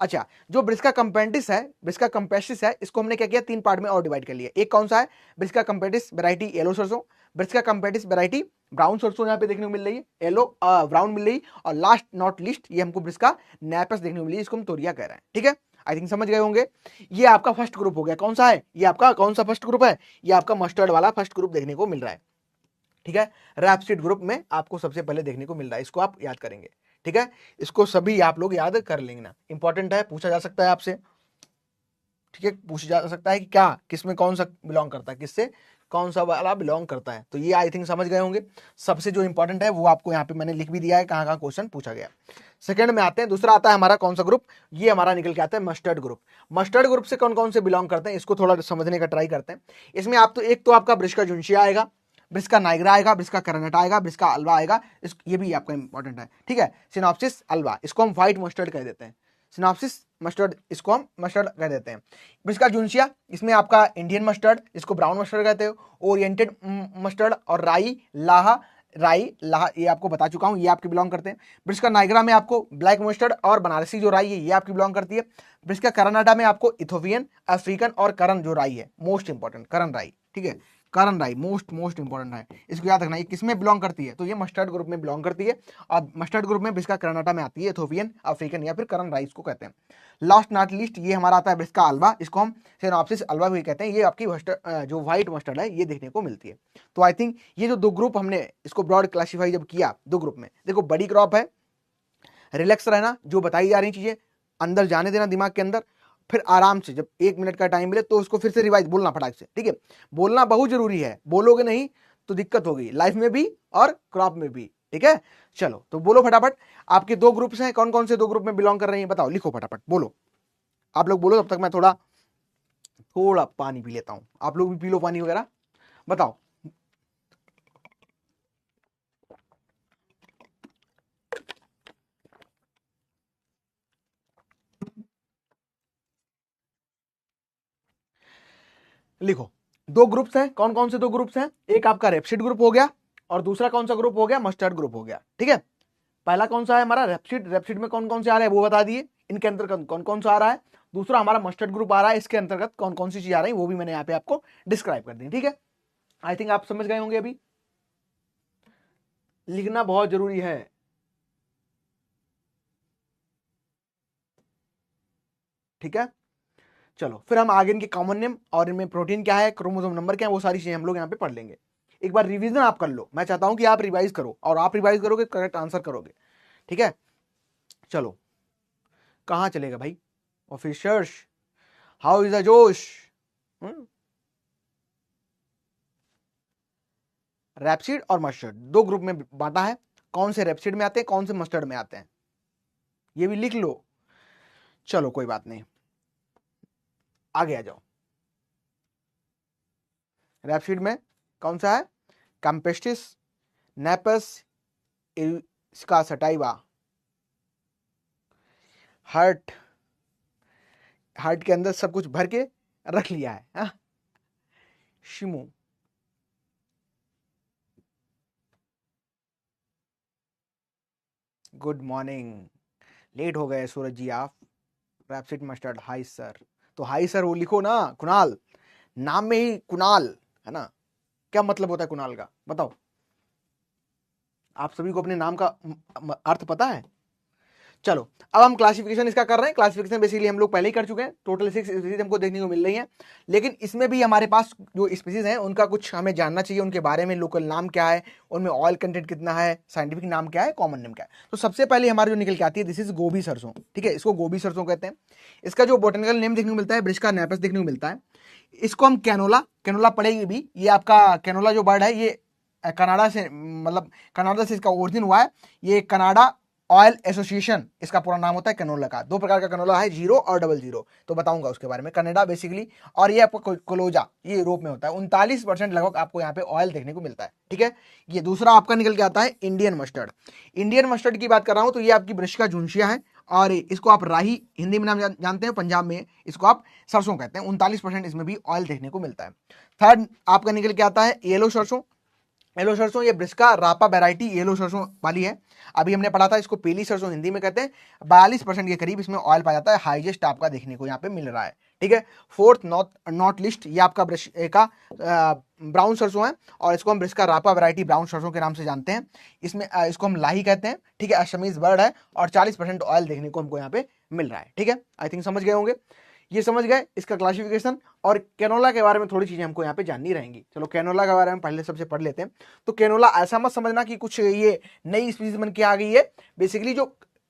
अच्छा, जो ब्रिस्का कंपेटिस है, ब्रिस्का कंपेटिस है, इसको हमने क्या किया, 3 पार्ट में और डिवाइड कर लिया। एक कौन सा है? ब्रिस्का कंपेटिस वैरायटी येलो सरसों, ब्रिस्का कंपेटिस वैरायटी ब्राउन सरसों यहाँ पे देखने को मिल रही है, येलो ब्राउन मिल रही, और लास्ट नॉट लिस्ट ये हमको ब्रिस्का नैपस देखने को मिली, इसको हम तोरिया कह रहे हैं। ठीक है, आई थिंक समझ गए होंगे। ये आपका फर्स्ट ग्रुप हो गया। कौन सा है ये आपका? कौन सा फर्स्ट ग्रुप है? ये आपका मस्टर्ड वाला फर्स्ट ग्रुप देखने को मिल रहा है। ठीक है, रैपसीड ग्रुप में आपको सबसे पहले देखने को मिल रहा है, इसको आप याद करेंगे। ठीक है, इसको सभी आप लोग याद कर लेंगे ना, इंपॉर्टेंट है, पूछा जा सकता है आपसे, ठीक है, पूछा जा सकता है कि क्या किसमें कौन सा बिलोंग करता है, किससे कौन सा वाला बिलोंग करता है। तो ये आई थिंक समझ गए होंगे। सबसे जो इंपॉर्टेंट है वो आपको यहाँ पे मैंने लिख भी दिया है कहाँ कहाँ क्वेश्चन पूछा गया। सेकंड में आते हैं, दूसरा आता है हमारा कौन सा ग्रुप, ये हमारा निकल के आता है मस्टर्ड ग्रुप। मस्टर्ड ग्रुप से कौन कौन से बिलोंग करते हैं इसको थोड़ा समझने का ट्राई करते हैं। इसमें आप तो एक तो आपका ब्रिस्का जुन्शिया आएगा, ब्रिस्का नाइग्रा आएगा, ब्रिस्का करनाटा आएगा, ब्रिस्का अल्वा आएगा, ये भी आपका इंपॉर्टेंट है, ठीक है। सिनॉप्सिस अल्वा, इसको हम व्हाइट मस्टर्ड कह देते हैं, सिनॉप्सिस मस्टर्ड, इसको हम मस्टर्ड कह देते हैं। ब्रिस्का जुन्शिया, इसमें आपका इंडियन मस्टर्ड, इसको ब्राउन मस्टर्ड कहते हो, ओरिएंटेड मस्टर्ड, और राई लाहा, ये आपको बता चुका हूं, ये आपके बिलोंग करते हैं। ब्रिस्का नाइग्रा में आपको ब्लैक मस्टर्ड और बनारसी जो राई है ये आपकी बिलोंग करती है। ब्रिस्का करनाटा में आपको इथोपियन, अफ्रीकन और करन जो राई है, मोस्ट इंपॉर्टेंट करन राई, ठीक है, करन राई मोस्ट इंपॉर्टेंट है, इसको याद रखना। ये किसमें बिलोंग करती है, तो ये मस्टर्ड ग्रुप में बिलोंग करती है। और मस्टर्ड ग्रुप में ब्रिस्का करनाटा में आती है, इथोपियन, अफ्रीकन या फिर करन राई इसको कहते हैं। लास्ट नॉट लीस्ट ये हमारा आता है ब्रिस्का अल्वा, इसको हम सिनॉप्सिस अल्वा भी कहते हैं। ये आपकी जो व्हाइट मस्टर्ड है ये देखने को मिलती है। तो आई थिंक ये जो दो ग्रुप हमने इसको ब्रॉड क्लासीफाई जब किया दो ग्रुप में, देखो बड़ी क्रॉप है, रिलैक्स रहना, जो बताई जा रही चीजें अंदर जाने देना दिमाग के अंदर, फिर आराम से जब 1 मिनट का टाइम मिले तो उसको फिर से रिवाइज बोलना फटाक से, ठीक है, बोलना बहुत जरूरी है, बोलोगे नहीं तो दिक्कत होगी लाइफ में भी और क्रॉप में भी, ठीक है। चलो तो बोलो फटाफट, आपके दो ग्रुप्स हैं, कौन कौन से दो ग्रुप में बिलोंग कर रहे हैं बताओ, लिखो फटाफट बोलो, आप लोग बोलो, तब तक मैं थोड़ा पानी पी लेता हूं, आप लोग भी पी लो पानी वगैरह, बताओ। लिखो, दो ग्रुप्स हैं, कौन कौन से दो ग्रुप्स हैं, एक आपका रेपसीड ग्रुप हो गया और दूसरा कौन सा ग्रुप हो गया, मस्टर्ड ग्रुप हो गया, ठीक है। पहला कौन सा है हमारा रेपसीड, रेपसीड में कौन कौन से आ रहे हैं वो बता दिए, इनके अंतर्गत कौन कौन सा आ रहा है। दूसरा हमारा मस्टर्ड ग्रुप आ रहा है, इसके अंतर्गत कौन कौन सी चीज आ रही है वो भी मैंने यहाँ पे आपको डिस्क्राइब कर दी, ठीक है। आई थिंक आप समझ गए होंगे। अभी लिखना बहुत जरूरी है, ठीक है। चलो फिर हम आगे इनके कॉमन नेम और इनमें प्रोटीन क्या है, क्रोमोसोम नंबर क्या है, वो सारी चीजें हम लोग यहाँ पे पढ़ लेंगे। एक बार रिवीजन आप कर लो, मैं चाहता हूं कि आप रिवाइज करो, और आप रिवाइज करोगे करेक्ट आंसर करोगे, ठीक है। चलो कहां चलेगा भाई, ऑफिसर्स हाउ इज द जोश। रैपसीड और मस्टर्ड दो ग्रुप में बांटा है, कौन से रैपसीड में आते हैं कौन से मस्टर्ड में आते हैं, ये भी लिख लो। चलो कोई बात नहीं, आगे आ जाओ। रैपसीड में कौन सा है, कैम्पेस्टिस, नेपस, इसका सटाइवा, हार्ट के अंदर सब कुछ भर के रख लिया है, हा? शिमू, गुड मॉर्निंग, लेट हो गए सूरज जी आप। रैपसीड मस्टर्ड, हाई सर, तो हाई सर वो लिखो ना, कुणाल, नाम में ही कुणाल है ना, क्या मतलब होता है कुणाल का बताओ, आप सभी को अपने नाम का अर्थ पता है। चलो अब हम क्लासिफिकेशन इसका कर रहे हैं, क्लासिफिकेशन बेसिकली हम लोग पहले ही कर चुके हैं, टोटल 6 स्पीसीज हमको देखने को मिल रही हैं, लेकिन इसमें भी हमारे पास जो स्पीसीज हैं उनका कुछ हमें जानना चाहिए, उनके बारे में, लोकल नाम क्या है, उनमें ऑयल कंटेंट कितना है, साइंटिफिक नाम क्या है, कॉमन नेम क्या है। तो सबसे पहले हमारे जो निकल के आती है, दिस इज गोभी सरसों, ठीक है, इसको गोभी सरसों कहते हैं। इसका जो बोटेनिकल नेम देखने को मिलता है, ब्रिस्का नेपस देखने को मिलता है। इसको हम कैनोला पढ़ेगी भी, ये आपका कैनोला जो बर्ड है ये कनाडा से, मतलब कनाडा से इसका ओरिजिन हुआ है, ये कनाडा ऑयल एसोसिएशन इसका पूरा नाम होता है कैनोला का। दो प्रकार का कैनोला है, 0 और 00, तो बताऊंगा उसके बारे में। कनाडा बेसिकली, और ये आपका कोलोजा, ये यूरोप में होता है। 39% लगभग आपको यहाँ पे ऑयल देखने को मिलता है, ठीक है। ये दूसरा आपका निकल के आता है इंडियन मस्टर्ड। इंडियन मस्टर्ड की बात कर रहा हूं तो ये आपकी ब्रिस्का जुन्शिया है, और इसको आप राही हिंदी में नाम जानते हैं, पंजाब में इसको आप सरसों कहते हैं। 39% इसमें भी ऑयल देखने को मिलता है। थर्ड आपका निकल के आता है येलो सरसों। येलो सरसों ये ब्रिस्का रापा वैरायटी येलो सरसों वाली है, अभी हमने पढ़ा था, इसको पीली सरसों हिंदी में कहते हैं। 42% के करीब इसमें ऑयल पाया जाता है, हाईएस्ट आपका देखने को यहाँ पे मिल रहा है, ठीक है। फोर्थ नॉट लिस्ट, ये आपका ब्रिस्का ब्राउन सरसों है, और इसको हम ब्रिस्का रापा वैरायटी ब्राउन सरसों के नाम से जानते हैं। इसमें इसको हम लाही कहते हैं, ठीक है, अशमीज बर्ड है, और 40% ऑयल देखने को हमको यहाँ पे मिल रहा है, ठीक है। आई थिंक समझ गए होंगे। ये समझ गए इसका क्लासिफिकेशन। और कैनोला के बारे में थोड़ी चीजें हमको यहाँ पे जाननी रहेंगी। चलो कैनोला के बारे में पहले सबसे पढ़ लेते हैं। तो कैनोला ऐसा मत समझना कि कुछ ये नई स्पीसीज बन के आ गई है। बेसिकली जो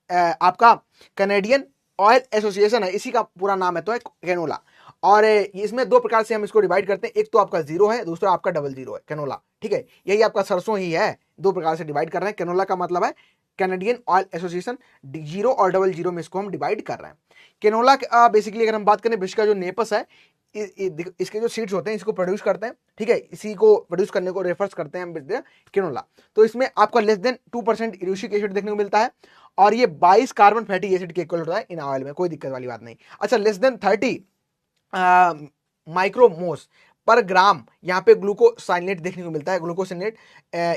आपका कैनेडियन ऑयल एसोसिएशन है, इसी का पूरा नाम है तो है कैनोला। और इसमें दो प्रकार से हम इसको डिवाइड करते हैं, एक तो आपका जीरो है, दूसरा आपका डबल जीरो है कैनोला। ठीक है, यही आपका सरसों ही है, दो प्रकार से डिवाइड कर रहे हैं। कैनोला का मतलब है कैनेडियन ऑयल एसोसिएशन, जीरो और डबल जीरो में इसको हम डिवाइड कर रहे हैं। कैनोला बेसिकली अगर हम बात करें, विश्व का जो नेपस है, इसके जो सीड्स होते हैं इसको प्रोड्यूस करते हैं। ठीक है, इसी को प्रोड्यूस करने को रेफर्स करते हैं कैनोला। तो इसमें आपका लेस देन 2% यूरिक एसिड देखने को मिलता है, और ये 22 कार्बन फैटी एसिड के इक्वल होता है इन ऑयल में, कोई दिक्कत वाली बात नहीं। अच्छा, लेस देन 30 माइक्रोमोस पर ग्राम यहाँ पे ग्लूकोसाइनेट देखने को मिलता है, ग्लूकोसाइनेट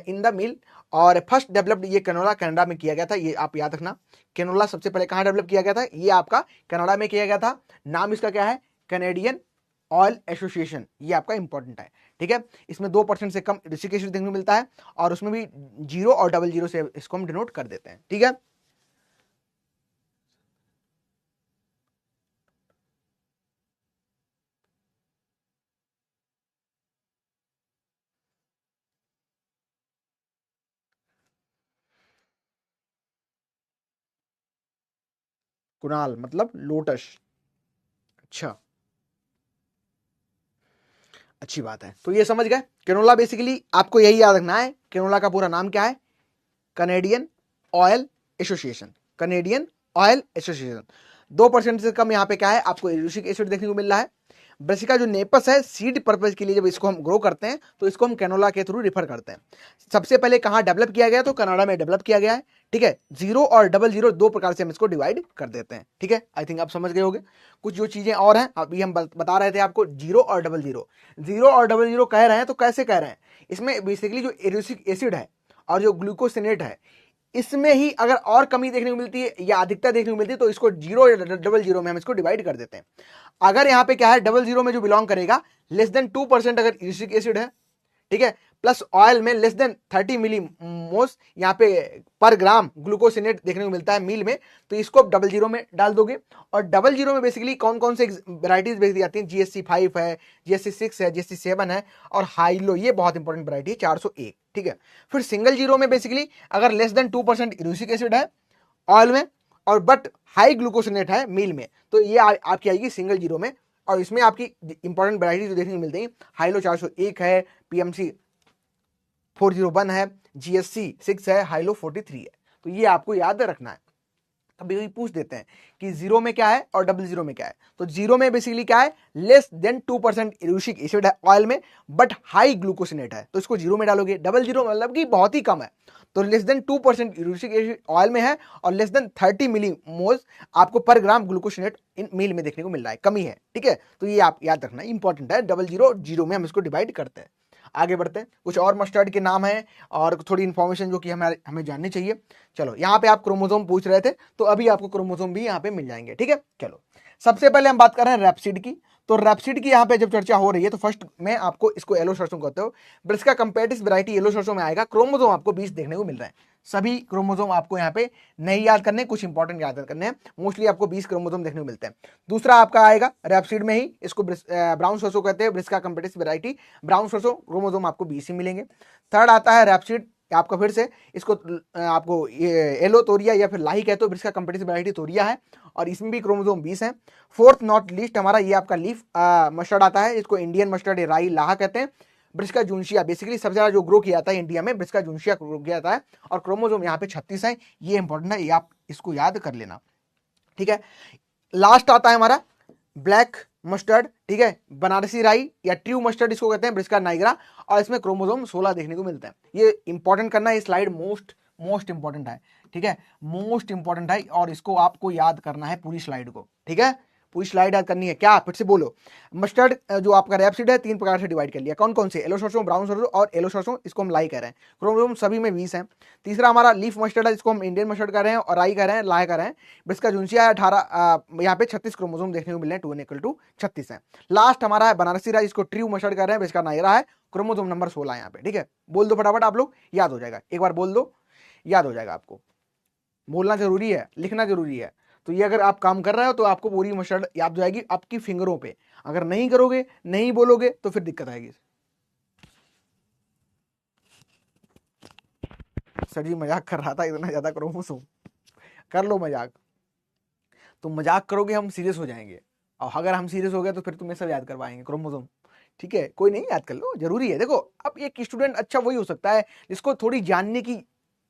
इन द मिल। और फर्स्ट डेवलप्ड ये कैनोला कनाडा में किया गया था, ये आप याद रखना। कैनोला सबसे पहले कहाँ डेवलप किया गया था, ये आपका कनाडा में किया गया था। नाम इसका क्या है, कैनेडियन ऑयल एसोसिएशन, ये आपका इंपॉर्टेंट है। ठीक है, इसमें 2% से कम यूरिक एसिड देखने को मिलता है, और उसमें भी जीरो और डबल जीरो से इसको हम डिनोट कर देते हैं। ठीक है, कुणाल मतलब लोटस। अच्छा, अच्छी बात है। तो ये समझ गए कैनोला, बेसिकली आपको यही याद रखना है, कैनोला का पूरा नाम क्या है, Canadian oil association, Canadian oil association. 2% से कम यहाँ पे क्या है, आपको यूरिक एसिड देखने को मिल रहा है। ब्रेसिका जो नेपस है, सीड पर्पज के लिए जब इसको हम ग्रो करते हैं तो इसको हम कैनोला के थ्रू रिफर करते हैं। सबसे पहले कहाँ डेवलप किया गया, तो कनाडा में डेवलप किया गया है। ठीक है, जीरो और डबल जीरो दो प्रकार से हम इसको डिवाइड कर देते हैं। ठीक है, आई थिंक आप समझ गए होंगे। कुछ जो चीजें और हैं अभी हम बता रहे थे आपको, जीरो और डबल जीरो, जीरो और डबल जीरो कह रहे हैं तो कैसे कह रहे हैं, इसमें बेसिकली जो यूरिक एसिड है और जो ग्लूकोसिनेट है, इसमें ही अगर और कमी देखने को मिलती है या अधिकता देखने को मिलती है तो इसको जीरो या डबल जीरो में हम इसको डिवाइड कर देते हैं। अगर यहाँ पे क्या है, डबल जीरो में जो बिलोंग करेगा, लेस देन 2% अगर यूरिक एसिड है, ठीक है, प्लस ऑयल में लेस देन 30 मिलीमोस यहाँ पे पर ग्राम ग्लूकोसिनेट देखने को मिलता है मील में, तो इसको डबल जीरो में डाल दोगे। और डबल जीरो में बेसिकली कौन कौन से वेराइटीज भेज दी जाती हैं, GSC 5 है, GSC 6 है, GSC 7 है, और हाइलो, ये बहुत इंपॉर्टेंट वेराइटी है 401। ठीक है, फिर सिंगल जीरो में बेसिकली अगर लेस देन 2% यूरिक एसिड है ऑयल में, और बट हाई ग्लूकोसिनेट है मील में, तो ये आपकी आएगी सिंगल जीरो में। और इसमें आपकी इंपॉर्टेंट वेराइटी जो देखने को मिलती है, हाइलो 401 है, PMC 401 है, GSC 6 है, हाइलो 43 है। तो ये आपको याद रखना है। कभी पूछ देते हैं कि जीरो में क्या है और डबल जीरो में क्या है, तो जीरो में बेसिकली क्या है, लेस देन 2% यूरिक एसिड है ऑयल में, बट हाई ग्लूकोसिनेट है, तो इसको जीरो में डालोगे। डबल जीरो मतलब कि बहुत ही कम है, तो less than 2% uric acid oil में है, और लेस देन 30 मिलीमोल्स आपको पर ग्राम ग्लूकोसिनेट इन मील में देखने को मिल रहा है, कमी है। ठीक है, तो ये आप याद रखना इंपॉर्टेंट है। डबल जीरो जीरो में हम इसको डिवाइड करते हैं। आगे बढ़ते हैं, कुछ और मस्टर्ड के नाम हैं और थोड़ी इन्फॉर्मेशन जो कि हमें जाननी चाहिए। चलो, यहाँ पे आप क्रोमोसोम पूछ रहे थे, तो अभी आपको क्रोमोसोम भी यहाँ पे मिल जाएंगे। ठीक है, चलो सबसे पहले हम बात कर रहे हैं रैप्सिड की। तो रैप्सिड की यहाँ पे जब चर्चा हो रही है, तो फर्स्ट में आपको इसको येलो सरसों कहते हो, बट इसका कंपेटिव वैरायटी येलो सरसों में आएगा। क्रोमोसोम आपको 20 देखने को मिल रहा है। सभी क्रोमोसोम आपको यहाँ पे नहीं याद करने, कुछ इंपॉर्टेंट याद करने हैं। मोस्टली आपको 20 क्रोमोसोम देखने को मिलते हैं। दूसरा आपका आएगा रैप्सिड में ही, इसको ब्राउन सरसों कहते हैं, ब्रिस्का कंपेटिव वैरायटी ब्राउन सरसों, क्रोमोसोम आपको 20 ही मिलेंगे। थर्ड आता है रैप्सिड, आपका फिर से इसको आपको येलो तोरिया या फिर लाही कहते हो, ब्रिस्का कंपेटिव वैरायटी तोरिया है, और इसमें भी क्रोमोसोम 20 है। फोर्थ नॉट लीस्ट हमारा ये आपका लीफ मस्टर्ड आता है, इसको इंडियन मस्टर्ड राई लाहा कहते हैं। ब्रिस्का जूनशिया, बेसिकली सबसे ज्यादा जो ग्रो किया जाता है इंडिया में, ब्रिस्का जूनशिया ग्रो किया जाता है, और क्रोमोसोम यहाँ पे 36 है। ये इंपॉर्टेंट है, ये आप इसको याद कर लेना। ठीक है, लास्ट आता है हमारा ब्लैक मस्टर्ड, ठीक है, बनारसी राई या ट्रू मस्टर्ड इसको कहते हैं, ब्रिस्का नाइग्रा, और इसमें क्रोमोसोम 16 देखने को मिलते हैं। ये इंपॉर्टेंट करना है, ये स्लाइड मोस्ट इंपॉर्टेंट है। ठीक है, मोस्ट इंपॉर्टेंट है, और इसको आपको याद करना है पूरी स्लाइड को। ठीक है, पूरी स्लाइड याद करनी है। क्या, फिर से बोलो। मस्टर्ड जो आपका रैप्सिड है 3 प्रकार से डिवाइड कर लिया, कौन कौन से, येलो सरसों, ब्राउन सरसों और येलो सरसों, इसको हम लाई कह रहे हैं। क्रोमोसोम सभी में 20 है। तीसरा हमारा लीफ मस्टर्ड है, जिसको हम इंडियन मस्टर्ड कर रहे हैं, और राई कह रहे हैं, लाह कह रहे हैं। ब्रिस्का जूनशिया है 18, यहाँ पे 36 क्रोमोसोम देखने को मिल रहे हैं, 2=36 है। लास्ट हमारा है बनारसी राई, इसको ट्रू मस्टर्ड कर रहे हैं, ब्रिस्का नाइग्रा है, क्रोमोसोम नंबर 16 यहाँ पे। ठीक है, बोल दो फटाफट आप लोग, याद हो जाएगा। एक बार बोल दो, याद हो जाएगा। आपको बोलना जरूरी है, लिखना जरूरी है। तो तो ये अगर आप काम कर रहे हो तो आपको पूरी मस्टर्ड याद हो जाएगी आपकी फिंगरों पे। अगर नहीं करोगे, नहीं बोलोगे तो फिर दिक्कत आएगी। सर जी मजाक कर रहा था, इतना ज्यादा क्रोमोसोम, कर लो मजाक। तो मजाक करोगे हम सीरियस हो जाएंगे, और अगर हम सीरियस हो गए तो फिर तुम्हें सब याद करवाएंगे क्रोमोसोम। ठीक है, कोई नहीं, याद कर लो, जरूरी है। देखो अब एक स्टूडेंट अच्छा वही हो सकता है जिसको थोड़ी जानने की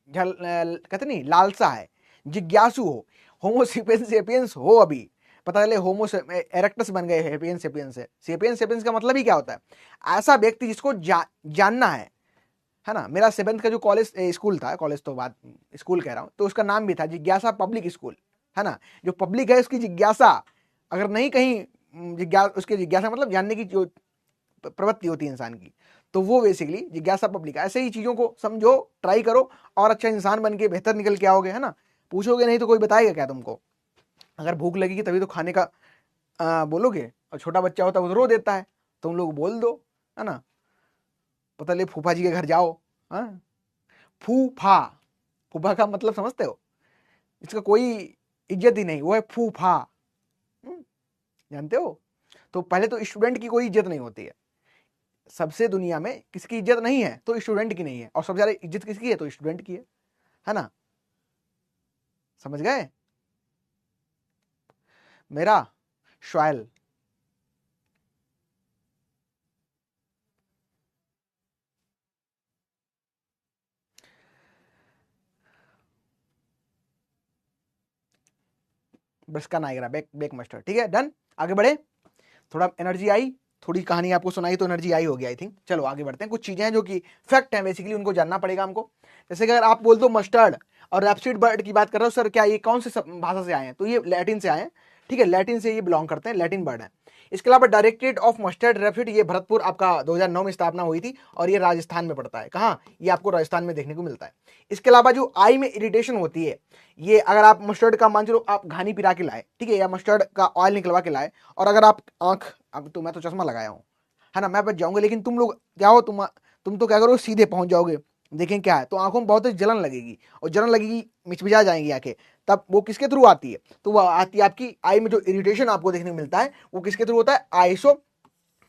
कहते नहीं लालसा है, जिज्ञासु हो, होमो सेपियंस हो, अभी पता चले होमो एरेक्टस बन गए हेपियंस सेपियंस है। सेपियंस सेपियंस का मतलब ही क्या होता है? ऐसा व्यक्ति जिसको जानना है ना। मेरा 7th का जो कॉलेज स्कूल था, कॉलेज तो बात स्कूल कह रहा हूँ, तो उसका नाम भी था जिज्ञासा पब्लिक स्कूल, है ना। जो पब्लिक है उसकी जिज्ञासा अगर नहीं कहीं उसके जिज्ञासा मतलब जानने की जो प्रवृत्ति होती है इंसान की, तो वो बेसिकली जिज्ञासा पब्लिक। ऐसे ही चीजों को समझो, ट्राई करो, और अच्छा इंसान बन के बेहतर निकल के आओगे, है ना। पूछोगे नहीं तो कोई बताएगा क्या तुमको? अगर भूख लगेगी तभी तो खाने का बोलोगे, और छोटा बच्चा होता है वो रो देता है, तुम लोग बोल दो, है ना। पता ले फूफा जी के घर जाओ, हाँ, फूफा, फूफा का मतलब समझते हो? इसका कोई इज्जत ही नहीं, वो है फूफा, जानते हो। तो पहले तो स्टूडेंट की कोई इज्जत नहीं होती है, सबसे दुनिया में किसकी इज्जत नहीं है तो स्टूडेंट की नहीं है, और सबसे ज्यादा इज्जत किसकी है तो स्टूडेंट की है ना। समझ गए? मेरा शायल ब्रश का नायगरा बैक बैक मस्टर्ड। ठीक है, डन। आगे बढ़े, थोड़ा एनर्जी आई, थोड़ी कहानी आपको सुनाई तो एनर्जी आई होगी आई थिंक। चलो आगे बढ़ते हैं। कुछ चीजें हैं जो कि फैक्ट है बेसिकली, उनको जानना पड़ेगा हमको। जैसे कि अगर आप बोल दो मस्टर्ड और रैपसीड बर्ड की बात कर रहे हो, सर क्या ये कौन से भाषा से आए हैं? तो ये लैटिन से आए हैं। ठीक है, लैटिन से ये बिलोंग करते हैं, लैटिन बर्ड है। इसके अलावा डायरेक्टरेट ऑफ मस्टर्ड रैपसीड, ये भरतपुर आपका 2009 में स्थापना हुई थी, और ये राजस्थान में पड़ता है। कहाँ? ये आपको राजस्थान में देखने को मिलता है। इसके अलावा जो आई में इरिटेशन होती है, ये अगर आप मस्टर्ड का मान लो आप घानी पिरा के लाए, ठीक है, या मस्टर्ड का ऑयल निकलवा के लाए, और अगर आप आंख, अब तो मैं तो चश्मा लगाया हूँ, है ना, मैं बच जाऊंगा, लेकिन तुम लोग क्या हो, तुम तो क्या करो, सीधे पहुंच जाओगे, देखें क्या है, तो आंखों में बहुत जलन लगेगी, और जलन लगेगी, मिचमिचा जाएंगी आंखें। तब वो किसके थ्रू आती है? तो वो आती है आपकी आई में जो इरिटेशन आपको देखने को मिलता है, वो किसके थ्रू होता है? आइसो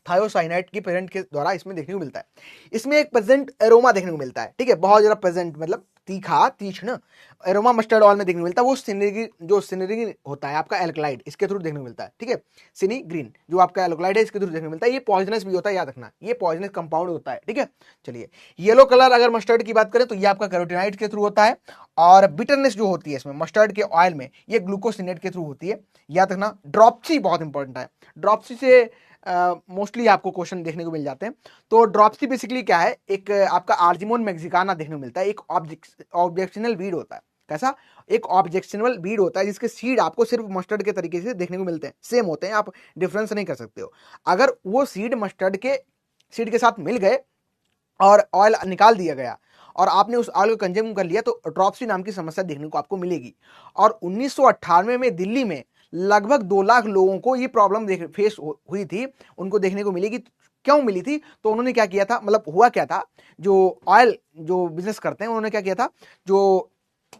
थायोसाइनाइड की प्रेजेंट के द्वारा इसमें देखने को मिलता है। इसमें एक प्रेजेंट एरोमा देखने को मिलता है। ठीक है, बहुत ज्यादा प्रेजेंट मतलब तीखा, तीक्ष्ण एरोमा मस्टर्ड ऑयल में देखने को मिलता है। वो सिनेरिन होता है आपका एल्कलाइड, इसके थ्रू देखने को मिलता है। ठीक है, सिनी ग्रीन जो आपका एल्कलाइड है, इसके थ्रू देखने को मिलता है। ये पॉइजनस भी होता है, याद रखना, ये पॉइजनस कंपाउंड होता है। ठीक है, चलिए, येलो कलर अगर मस्टर्ड की बात करें तो ये आपका कैरोटीनाइड के थ्रू होता है, और बिटरनेस जो होती है इसमें मस्टर्ड के ऑयल में, ये ग्लूकोसिनेट के थ्रू होती है, याद रखना। ड्रॉप्सी बहुत इंपॉर्टेंट है, ड्रॉप्सी से मोस्टली आपको क्वेश्चन देखने को मिल जाते हैं। तो ड्रॉप्सी बेसिकली क्या है? एक आपका आर्जिमोन मैक्सिकाना देखने को मिलता है, एक ऑब्जेक्शनल वीड होता है। कैसा? एक ऑब्जेक्शनल वीड होता है जिसके सीड आपको सिर्फ मस्टर्ड के तरीके से देखने को मिलते हैं, सेम होते हैं, आप डिफरेंस नहीं कर सकते हो। अगर वो सीड मस्टर्ड के सीड के साथ मिल गए और ऑयल निकाल दिया गया और आपने उस ऑयल को कंज्यूम कर लिया, तो ड्रॉप्सी नाम की समस्या देखने को आपको मिलेगी। और 1998 में दिल्ली में लगभग 2 लाख लोगों को ये प्रॉब्लम फेस हुई थी, उनको देखने को मिलेगी। क्यों मिली थी? तो उन्होंने क्या किया था, मतलब हुआ क्या था, जो ऑयल जो बिजनेस करते हैं उन्होंने क्या किया था, जो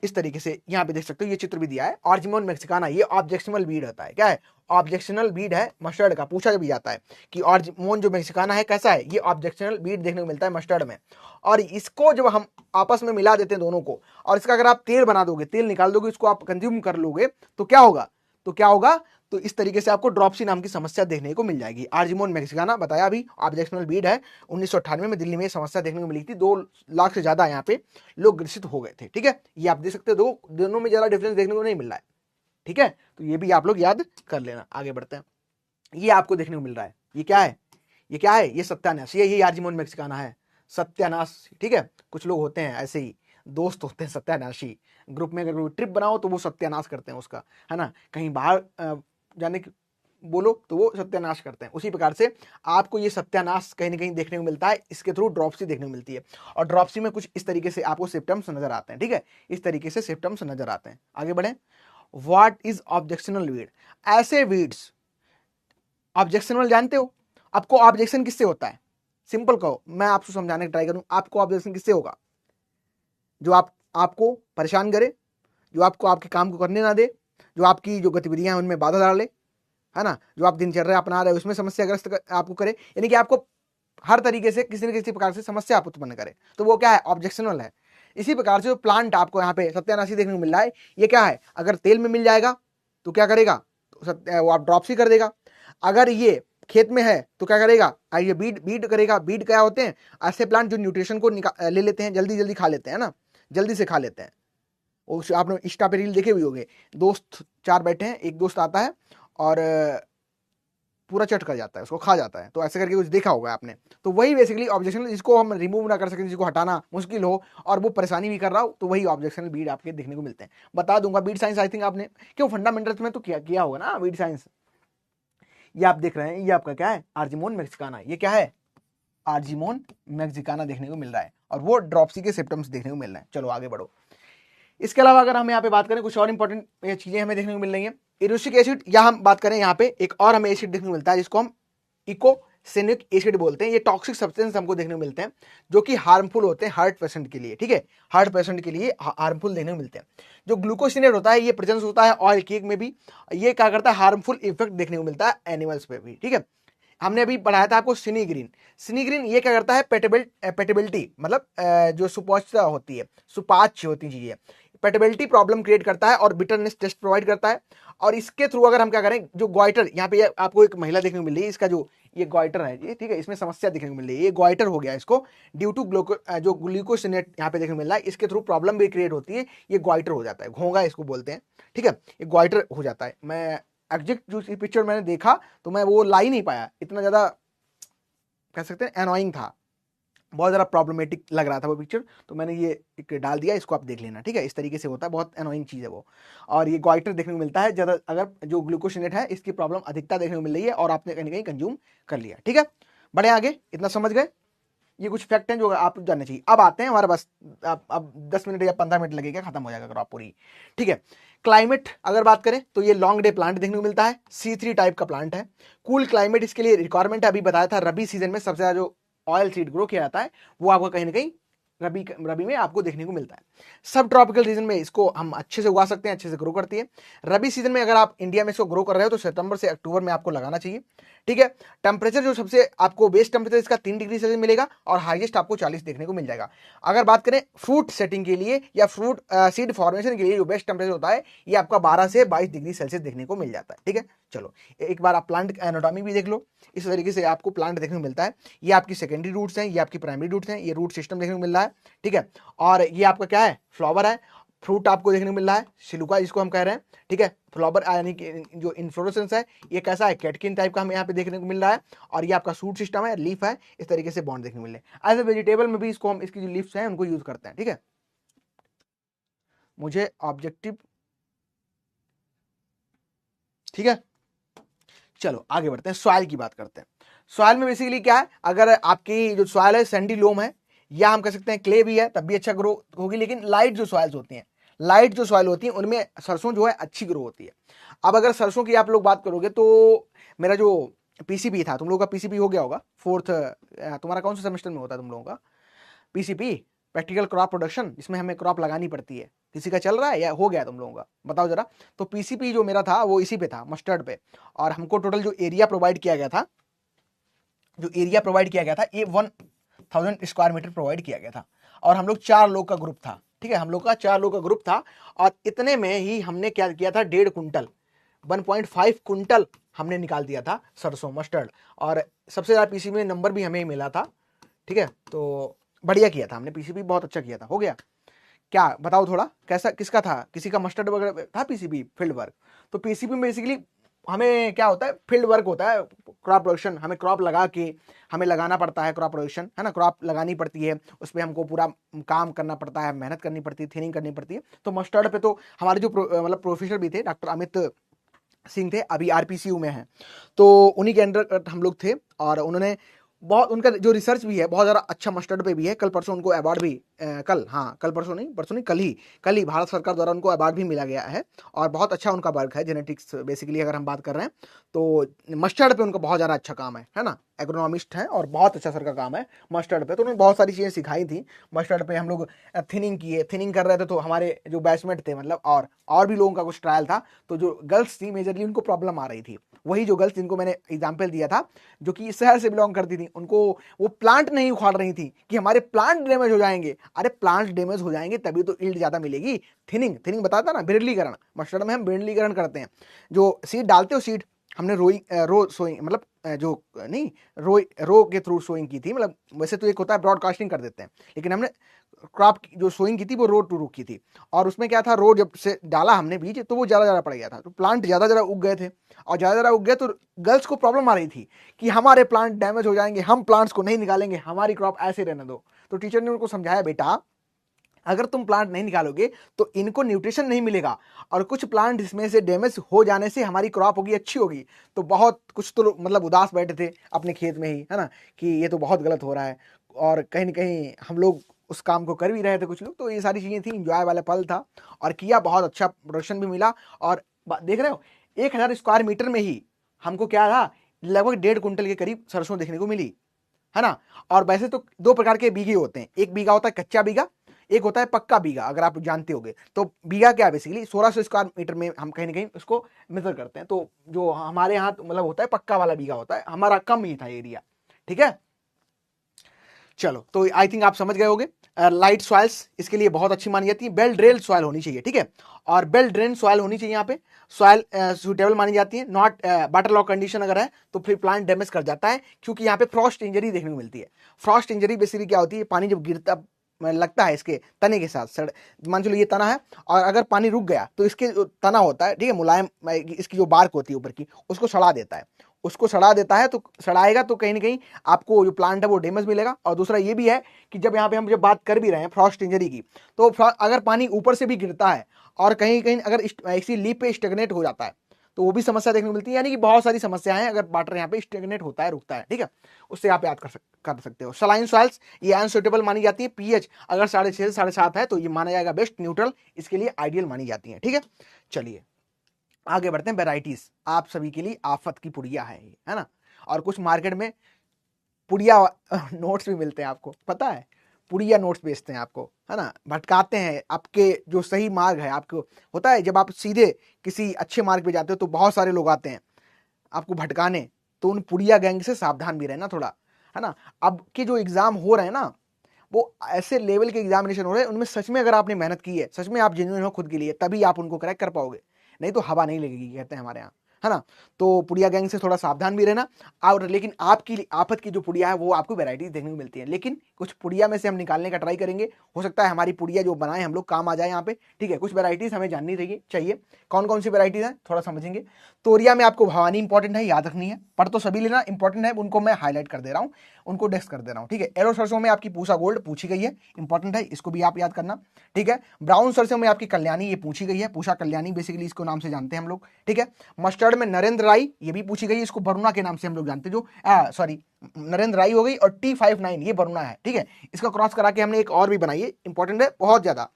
इस तरीके से यहाँ पे देख सकते हो, ये चित्र भी दिया है, ऑर्जिमोन मैक्सिकाना, ये ऑब्जेक्शनल वीड होता है। क्या है? ऑब्जेक्शनल वीड है मस्टर्ड का। पूछा भी जाता है कि ऑर्जिमोन जो मैक्सिकाना है कैसा है, ये ऑब्जेक्शनल वीड देखने को मिलता है मस्टर्ड में। और इसको जब हम आपस में मिला देते हैं दोनों को, और इसका अगर आप तेल बना दोगे, तेल निकाल दोगे, इसको आप कंज्यूम कर लोगे, तो क्या होगा? तो इस तरीके से आपको ड्रॉप्सी नाम की समस्या देखने को मिल जाएगी। आर्जिमोन मैक्सिकाना बताया अभी, ऑब्जेक्शनल वीड है। 1998 में दिल्ली में समस्या देखने को मिली थी, 2 लाख से ज्यादा यहाँ पे लोग ग्रसित हो गए थे। ठीक है, ये आप देख सकते हो, दोनों में ज्यादा डिफरेंस देखने को नहीं मिल रहा है। ठीक है, तो ये भी आप लोग याद कर लेना। आगे बढ़ते हैं, ये आपको देखने को मिल रहा है, ये क्या है? ये सत्यानाश, ये आर्जिमोन मैक्सिकाना है, सत्यानाश। ठीक है, कुछ लोग होते हैं ऐसे ही, दोस्त होते हैं सत्यानाशी, ग्रुप में अगर ट्रिप बनाओ तो वो सत्यानाश करते हैं उसका, है ना। कहीं बाहर जाने की बोलो तो वो सत्यानाश करते हैं। उसी प्रकार से आपको ये सत्यानाश कहीं ना कहीं देखने को मिलता है, इसके थ्रू ड्रॉप्सी देखने को मिलती है। और ड्रॉप्सी में कुछ इस तरीके से आपको सिम्टम्स नजर आते हैं। ठीक है, इस तरीके से सिम्टम्स नजर आते हैं। आगे बढ़े, व्हाट इज ऑब्जेक्शनल वीड? ऐसे वीड्स ऑब्जेक्शनल जानते हो? आपको ऑब्जेक्शन किससे होता है? सिंपल कहो, मैं आपको समझाने की ट्राई करूं, आपको ऑब्जेक्शन किससे होगा? जो आपको परेशान करे, जो आपको आपके काम को करने ना दे, जो आपकी जो गतिविधियां हैं उनमें बाधा डाले, है ना, जो आप दिनचर्या अपना रहे हैं उसमें समस्याग्रस्त आपको करे, यानी कि आपको हर तरीके से किसी न किसी प्रकार से समस्या आप उत्पन्न करे, तो वो क्या है, ऑब्जेक्शनल है। इसी प्रकार से जो प्लांट आपको यहाँ पे सत्यानाशी देखने को मिल रहा है, ये क्या है, अगर तेल में मिल जाएगा तो क्या करेगा, वो आप ड्रॉप्सी कर देगा। अगर ये खेत में है तो क्या करेगा, ये बीट करेगा। बीट क्या होते हैं, ऐसे प्लांट जो न्यूट्रिशन को ले लेते हैं, जल्दी जल्दी खा लेते हैं ना, जल्दी से खा लेते हैं। उस आपने इंस्टा पे रील देखे हुए होंगे, दोस्त 4 बैठे हैं, एक दोस्त आता है और पूरा चट कर जाता है, उसको खा जाता है, तो ऐसे करके कुछ देखा होगा आपने। तो वही बेसिकली ऑब्जेक्शनल, जिसको हम रिमूव ना कर सकें, जिसको हटाना मुश्किल हो और वो परेशानी भी कर रहा हो, तो वही ऑब्जेक्शनल बीड आपके देखने को मिलते हैं। बता दूंगा बीड साइंस, आई थिंक आपने क्यों फंडामेंटल्स में तो किया होगा ना बीड साइंस। ये आप देख रहे हैं, ये आपका क्या है, आर्जिमोन मैक्सिकाना। ये क्या है, आर्जिमोन मैक्सिकाना देखने को मिल रहा है, और वो ड्रॉप्सी के सिम्टम्स देखने को मिल रहे हैं। चलो आगे बढ़ो। इसके अलावा अगर हम यहाँ पे बात करें, कुछ और इंपॉर्टेंट चीजें हमें देखने को मिल रही है। इरोसिक एसिड, या हम बात करें यहाँ पे एक और हमें एसिड देखने को मिलता है जिसको हम इकोसेनिक एसिड बोलते हैं। ये टॉक्सिक सब्सटेंस हमको देखने को मिलते हैं जो कि हार्मफुल होते हैं हार्ट पेशेंट के लिए, ठीक है, हार्ट पेशेंट के लिए हार्मफुल देखने को मिलते हैं। जो ग्लूकोसिनेट होता है, ये प्रेजेंस होता है ऑयल केक में भी, ये क्या करता है, हार्मफुल इफेक्ट देखने को मिलता है एनिमल्स पे भी, ठीक है। हमने अभी पढ़ाया था आपको सिनीग्रीन। सिनीग्रीन ये क्या करता है, पेटेबिलिटी, मतलब जो सुपाच्य होती है, सुपाच्य होती चीजें, पेटेबिलिटी प्रॉब्लम क्रिएट करता है और बिटरनेस टेस्ट प्रोवाइड करता है। और इसके थ्रू अगर हम क्या करें, जो गॉइटर, यहाँ पे आपको एक महिला देखने को मिल रही है, इसका जो ये गॉइटर है ये, ठीक है, इसमें समस्या देखने को मिल रही है, ये गॉइटर हो गया इसको, ड्यू टू जो ग्लूकोसिनेट यहाँ पे देखने को मिल रहा है, इसके थ्रू प्रॉब्लम भी क्रिएट होती है, ये गॉइटर हो जाता है, घोंगा इसको बोलते हैं, ठीक है, ये गॉइटर हो जाता है। मैं एग्जैक्ट जो पिक्चर मैंने देखा तो मैं वो ला ही नहीं पाया, इतना ज्यादा कह सकते हैं एनोइंग था, बहुत ज़्यादा प्रॉब्लमेटिक लग रहा था वो पिक्चर, तो मैंने ये एक डाल दिया, इसको आप देख लेना, ठीक है। इस तरीके से होता है, बहुत एनोइंग चीज़ है वो। और ये गॉइटर देखने को मिलता है ज़्यादा, अगर जो ग्लूकोसिनेट है इसकी प्रॉब्लम अधिकता देखने को मिल रही है और आपने कहीं ना कहीं कंज्यूम कर लिया, ठीक है। बढ़े आगे, इतना समझ गए, ये कुछ फैक्ट हैं जो आप जानने चाहिए। अब आते हैं हमारे पास, अब 10 मिनट या 15 मिनट लगेगा, खत्म हो जाएगा क्रॉप पूरी, ठीक है। क्लाइमेट अगर बात करें तो ये लॉन्ग डे प्लांट देखने को मिलता है, C3 टाइप का प्लांट है। कूल क्लाइमेट इसके लिए रिक्वायरमेंट है, अभी बताया था रबी सीजन में सबसे ज्यादा जो ऑयल सीड ग्रो किया जाता है वो आपको कहीं ना कहीं रबी में आपको देखने को मिलता है। सब ट्रॉपिकल रीजन में इसको हम अच्छे से उगा सकते हैं, अच्छे से ग्रो करती है। रबी सीजन में अगर आप इंडिया में इसको ग्रो कर रहे हो तो सितंबर से अक्टूबर में आपको लगाना चाहिए, ठीक है। टेम्परेचर जो सबसे आपको बेस्ट टेम्परेचर इसका 3 डिग्री सेल्सियस मिलेगा और हाईएस्ट आपको 40 देखने को मिल जाएगा। अगर बात करें फ्रूट सेटिंग के लिए या फ्रूट सीड फॉर्मेशन के लिए जो बेस्ट टेम्परेचर होता है, ये आपका 12 से 22 डिग्री सेल्सियस देखने को मिल जाता है, ठीक है। चलो एक बार आप प्लांट एनाटॉमी भी देख लो, इस तरीके से आपको प्लांट देखने को मिलता है। ये आपकी सेकेंडरी रूट्स हैं, ये आपकी प्राइमरी रूट्स हैं, ये रूट सिस्टम देखने को मिल रहा है, ठीक है। और ये आपका क्या है, फ्लावर है। फ्रूट आपको देखने को मिल रहा है, सिलुका जिसको हम कह रहे हैं, ठीक है। फ्लावर यानी कि जो इन्फ्लोरेसेंस है ये कैसा है, कैटकिन टाइप का हमें यहाँ पे देखने को मिल रहा है। और ये आपका सूट सिस्टम है, लीफ है, इस तरीके से बॉन्ड देखने को मिल रहे हैं। एज ए वेजिटेबल में भी इसको हम, इसकी जो लीव्स हैं उनको यूज करते हैं, ठीक है। मुझे ऑब्जेक्टिव, ठीक है। चलो आगे बढ़ते हैं, सॉइल की बात करते हैं। सॉइल में बेसिकली क्या है, अगर आपकी जो सॉइल है सैंडी लोम है, या हम कह सकते हैं क्ले भी है, तब भी अच्छा ग्रो होगी। लेकिन लाइट जो सॉइल्स होती हैं, लाइट जो सॉइल होती है उनमें सरसों जो है अच्छी ग्रो होती है। अब अगर सरसों की आप लोग बात करोगे तो मेरा जो पीसीपी था, तुम लोगों का पीसीपी हो गया होगा, फोर्थ, तुम्हारा कौन सा सेमेस्टर में होता है तुम लोगों का पीसीपी, प्रैक्टिकल क्रॉप प्रोडक्शन, जिसमें हमें क्रॉप लगानी पड़ती है। किसी का चल रहा है या हो गया तुम लोगों का, बताओ जरा। तो पीसीपी जो मेरा था वो इसी पे था, मस्टर्ड पे। और हमको टोटल जो एरिया प्रोवाइड किया गया था, ये 1000 स्क्वायर मीटर प्रोवाइड किया गया था। और हम लोग 4 लोग का ग्रुप था, ठीक है, हम लोग का 4 लोग का ग्रुप था। और इतने में ही हमने क्या किया था, 1.5 कुंटल 1.5 कुंटल हमने निकाल दिया था सरसों मस्टर्ड। और सबसे ज्यादा पीसीपी में नंबर भी हमें मिला था, ठीक है। तो बढ़िया किया था हमने, पीसीपी बहुत अच्छा किया था, हो गया। क्या बताओ थोड़ा, कैसा किसका था, किसी का मस्टर्ड वगैरह था पीसीपी फील्ड वर्क। तो पीसीपी में बेसिकली हमें क्या होता है, फील्ड वर्क होता है, क्रॉप प्रोडक्शन, हमें क्रॉप लगा के हमें लगाना पड़ता है, क्रॉप प्रोडक्शन है ना, क्रॉप लगानी पड़ती है, उस पर हमको पूरा काम करना पड़ता है, मेहनत करनी पड़ती है, थिनिंग करनी पड़ती है। तो मस्टर्ड पे तो हमारे जो मतलब प्रोफेसर भी थे, डॉक्टर अमित सिंह थे, अभी आरपीसीयू में हैं, तो उन्हीं के अंडर हम लोग थे। और उन्होंने बहुत, उनका जो रिसर्च भी है बहुत ज़्यादा अच्छा मस्टर्ड पे भी है। कल परसों उनको अवार्ड भी कल, हाँ कल परसों नहीं कल ही भारत सरकार द्वारा उनको अवार्ड भी मिला गया है और बहुत अच्छा उनका वर्क है जेनेटिक्स बेसिकली अगर हम बात कर रहे हैं तो मस्टर्ड पे उनका बहुत ज़्यादा अच्छा काम है ना। एग्रोनॉमिस्ट हैं और बहुत अच्छा सर का काम है मस्टर्ड पे, तो उन्होंने बहुत सारी चीज़ें सिखाई थी मस्टर्ड पे। हम लोग थिनिंग किए, थिनिंग कर रहे थे तो हमारे जो बैचमेट थे मतलब और भी लोगों का कुछ ट्रायल था, तो जो गर्ल्स थी मेजरली उनको प्रॉब्लम आ रही थी, वही जो गर्ल्स जिनको मैंने एग्जाम्पल दिया था जो कि शहर से बिलोंग करती थी, उनको वो प्लांट नहीं उखाड़ रही थी कि हमारे प्लांट डैमेज हो जाएंगे। अरे प्लांट डैमेज हो जाएंगे तभी तो यील्ड ज्यादा मिलेगी। थिनिंग बताता ना, बिरलीकरण, मस्टर्ड में हम बिरलीकरण करते हैं, जो सीड डालते हो सीड, हमने रो सोइंग मतलब जो नहीं रो के थ्रू सोइंग की थी, मतलब वैसे तो एक होता है ब्रॉडकास्टिंग कर देते हैं, लेकिन हमने क्रॉप जो सोइंग की थी वो रो टू रो की थी, और उसमें क्या था, रो जब से डाला हमने बीज तो वो ज्यादा पड़ गया था, तो प्लांट ज्यादा उग गए थे, और ज्यादा उग गए तो गर्ल्स को प्रॉब्लम आ रही थी कि हमारे प्लांट डैमेज हो जाएंगे, हम प्लांट्स को नहीं निकालेंगे, हमारी क्रॉप ऐसे रहने दो। तो टीचर ने उनको समझाया, बेटा अगर तुम प्लांट नहीं निकालोगे तो इनको न्यूट्रिशन नहीं मिलेगा, और कुछ प्लांट इसमें से डैमेज हो जाने से हमारी क्रॉप होगी अच्छी होगी। तो बहुत कुछ तो मतलब उदास बैठे थे अपने खेत में ही, है ना, कि ये तो बहुत गलत हो रहा है, और कहीं ना कहीं हम लोग उस काम को कर भी रहे थे कुछ लोग, तो ये सारी चीजें थी, इंजॉय वाला पल था, और किया, बहुत अच्छा प्रोडक्शन भी मिला। और देख रहे हो 1,000 स्क्वायर मीटर में ही हमको क्या था, लगभग 1.5 कुंटल के करीब सरसों देखने को मिली, है ना। और वैसे तो 2 प्रकार के बीघे होते हैं, एक बीघा होता है कच्चा बीघा, एक होता है पक्का बीघा, अगर आप जानते होगे। तो बीघा क्या है, बेसिकली 1600 स्क्वायर मीटर में हम कहीं ना कहीं उसको मेजर करते हैं, तो जो हमारे यहाँ मतलब होता है पक्का वाला बीघा होता है, हमारा कम ही था एरिया, ठीक है। चलो, तो आई थिंक आप समझ गए होंगे। लाइट सॉइल्स इसके लिए बहुत अच्छी मानी जाती है, बेल ड्रेन सॉइल होनी चाहिए, ठीक है, और बेल ड्रेन सॉइल होनी चाहिए यहाँ पे, सॉइल सुटेबल मानी जाती है, नॉट वाटर लॉक कंडीशन अगर है तो फिर प्लांट डैमेज कर जाता है, क्योंकि यहाँ पे फ्रॉस्ट इंजरी देखने को मिलती है। फ्रॉस्ट इंजरी बेसिकली क्या होती है, पानी जब गिरता लगता है इसके तने के साथ, मान चलो ये तना है, और अगर पानी रुक गया तो इसके जो तना होता है, ठीक है, मुलायम, इसकी जो बार्क होती है ऊपर की, उसको सड़ा देता है, तो सड़ाएगा तो कहीं ना कहीं आपको जो प्लांट है वो डैमेज मिलेगा। और दूसरा ये भी है कि जब यहाँ पे हम जब बात कर भी रहे हैं फ्रॉस्ट इंजरी की, तो अगर पानी ऊपर से भी गिरता है और कहीं कहीं अगर इसी लीप पे स्टेगनेट हो जाता है तो वो भी समस्या देखने को मिलती है, यानी कि बहुत सारी समस्याएं हैं अगर वाटर यहाँ पे स्टेगनेट होता है, रुकता है, ठीक है, उससे आप याद कर सकते हो। सलाइन सॉइल्स ये अनसुटेबल मानी जाती है, पीएच अगर 6.5 से 7.5 है तो ये माना जाएगा बेस्ट, न्यूट्रल इसके लिए आइडियल मानी जाती है, ठीक है। चलिए आगे बढ़ते हैं, वेराइटीज आप सभी के लिए आफत की पुड़िया है ना, और कुछ मार्केट में पुड़िया नोट्स भी मिलते हैं, आपको पता है, पुड़िया नोट्स बेचते हैं आपको, है ना, भटकाते हैं आपके जो सही मार्ग है। आपको होता है जब आप सीधे किसी अच्छे मार्ग पे जाते हो तो बहुत सारे लोग आते हैं आपको भटकाने, तो उन पुड़िया गैंग से सावधान भी रहना थोड़ा, है ना। अब के जो एग्जाम हो रहे हैं ना, वो ऐसे लेवल के एग्जामिनेशन हो रहे हैं, उनमें सच में अगर आपने मेहनत की है, सच में आप जेन्युइन हो खुद के लिए, तभी आप उनको क्रैक कर पाओगे, नहीं तो हवा नहीं लगेगी, कहते हैं हमारे यहाँ, है ना। तो पुड़िया गैंग से थोड़ा सावधान भी रहना। और लेकिन आपकी आफत की जो पुड़िया है वो आपको वैरायटीज देखने को मिलती है, लेकिन कुछ पुड़िया में से हम निकालने का ट्राई करेंगे, हो सकता है हमारी पुड़िया जो बनाए हम लोग काम आ जाए यहाँ पे, ठीक है। कुछ वैरायटीज हमें जाननी चाहिए, कौन कौन सी वैरायटीज है थोड़ा समझेंगे। तोरिया में आपको भवानी इंपॉर्टेंट है, याद रखनी है, पर तो सभी लेना इंपॉर्टेंट है, उनको मैं हाईलाइट कर दे रहा हूँ, उनको डेस्क कर दे रहा हूँ, ठीक है। एरो सरसों में आपकी पूसा गोल्ड पूछी गई है, इंपॉर्टेंट है, इसको भी आप याद करना, ठीक है। ब्राउन सरसों में आपकी कल्याणी ये पूछी गई है, पूषा कल्याणी बेसिकली इसको नाम से जानते हैं हम लोग, ठीक है। मस्टर्ड में नरेंद्र राई ये भी पूछी गई है, इसको वरुणा के नाम से हम लोग जानते हैं, जो सॉरी नरेंद्र राई हो गई, और T59 ये वरुणा है, ठीक है। इसका क्रॉस करा के हमने एक और भी बनाई है, इंपॉर्टेंट है बहुत ज्यादा,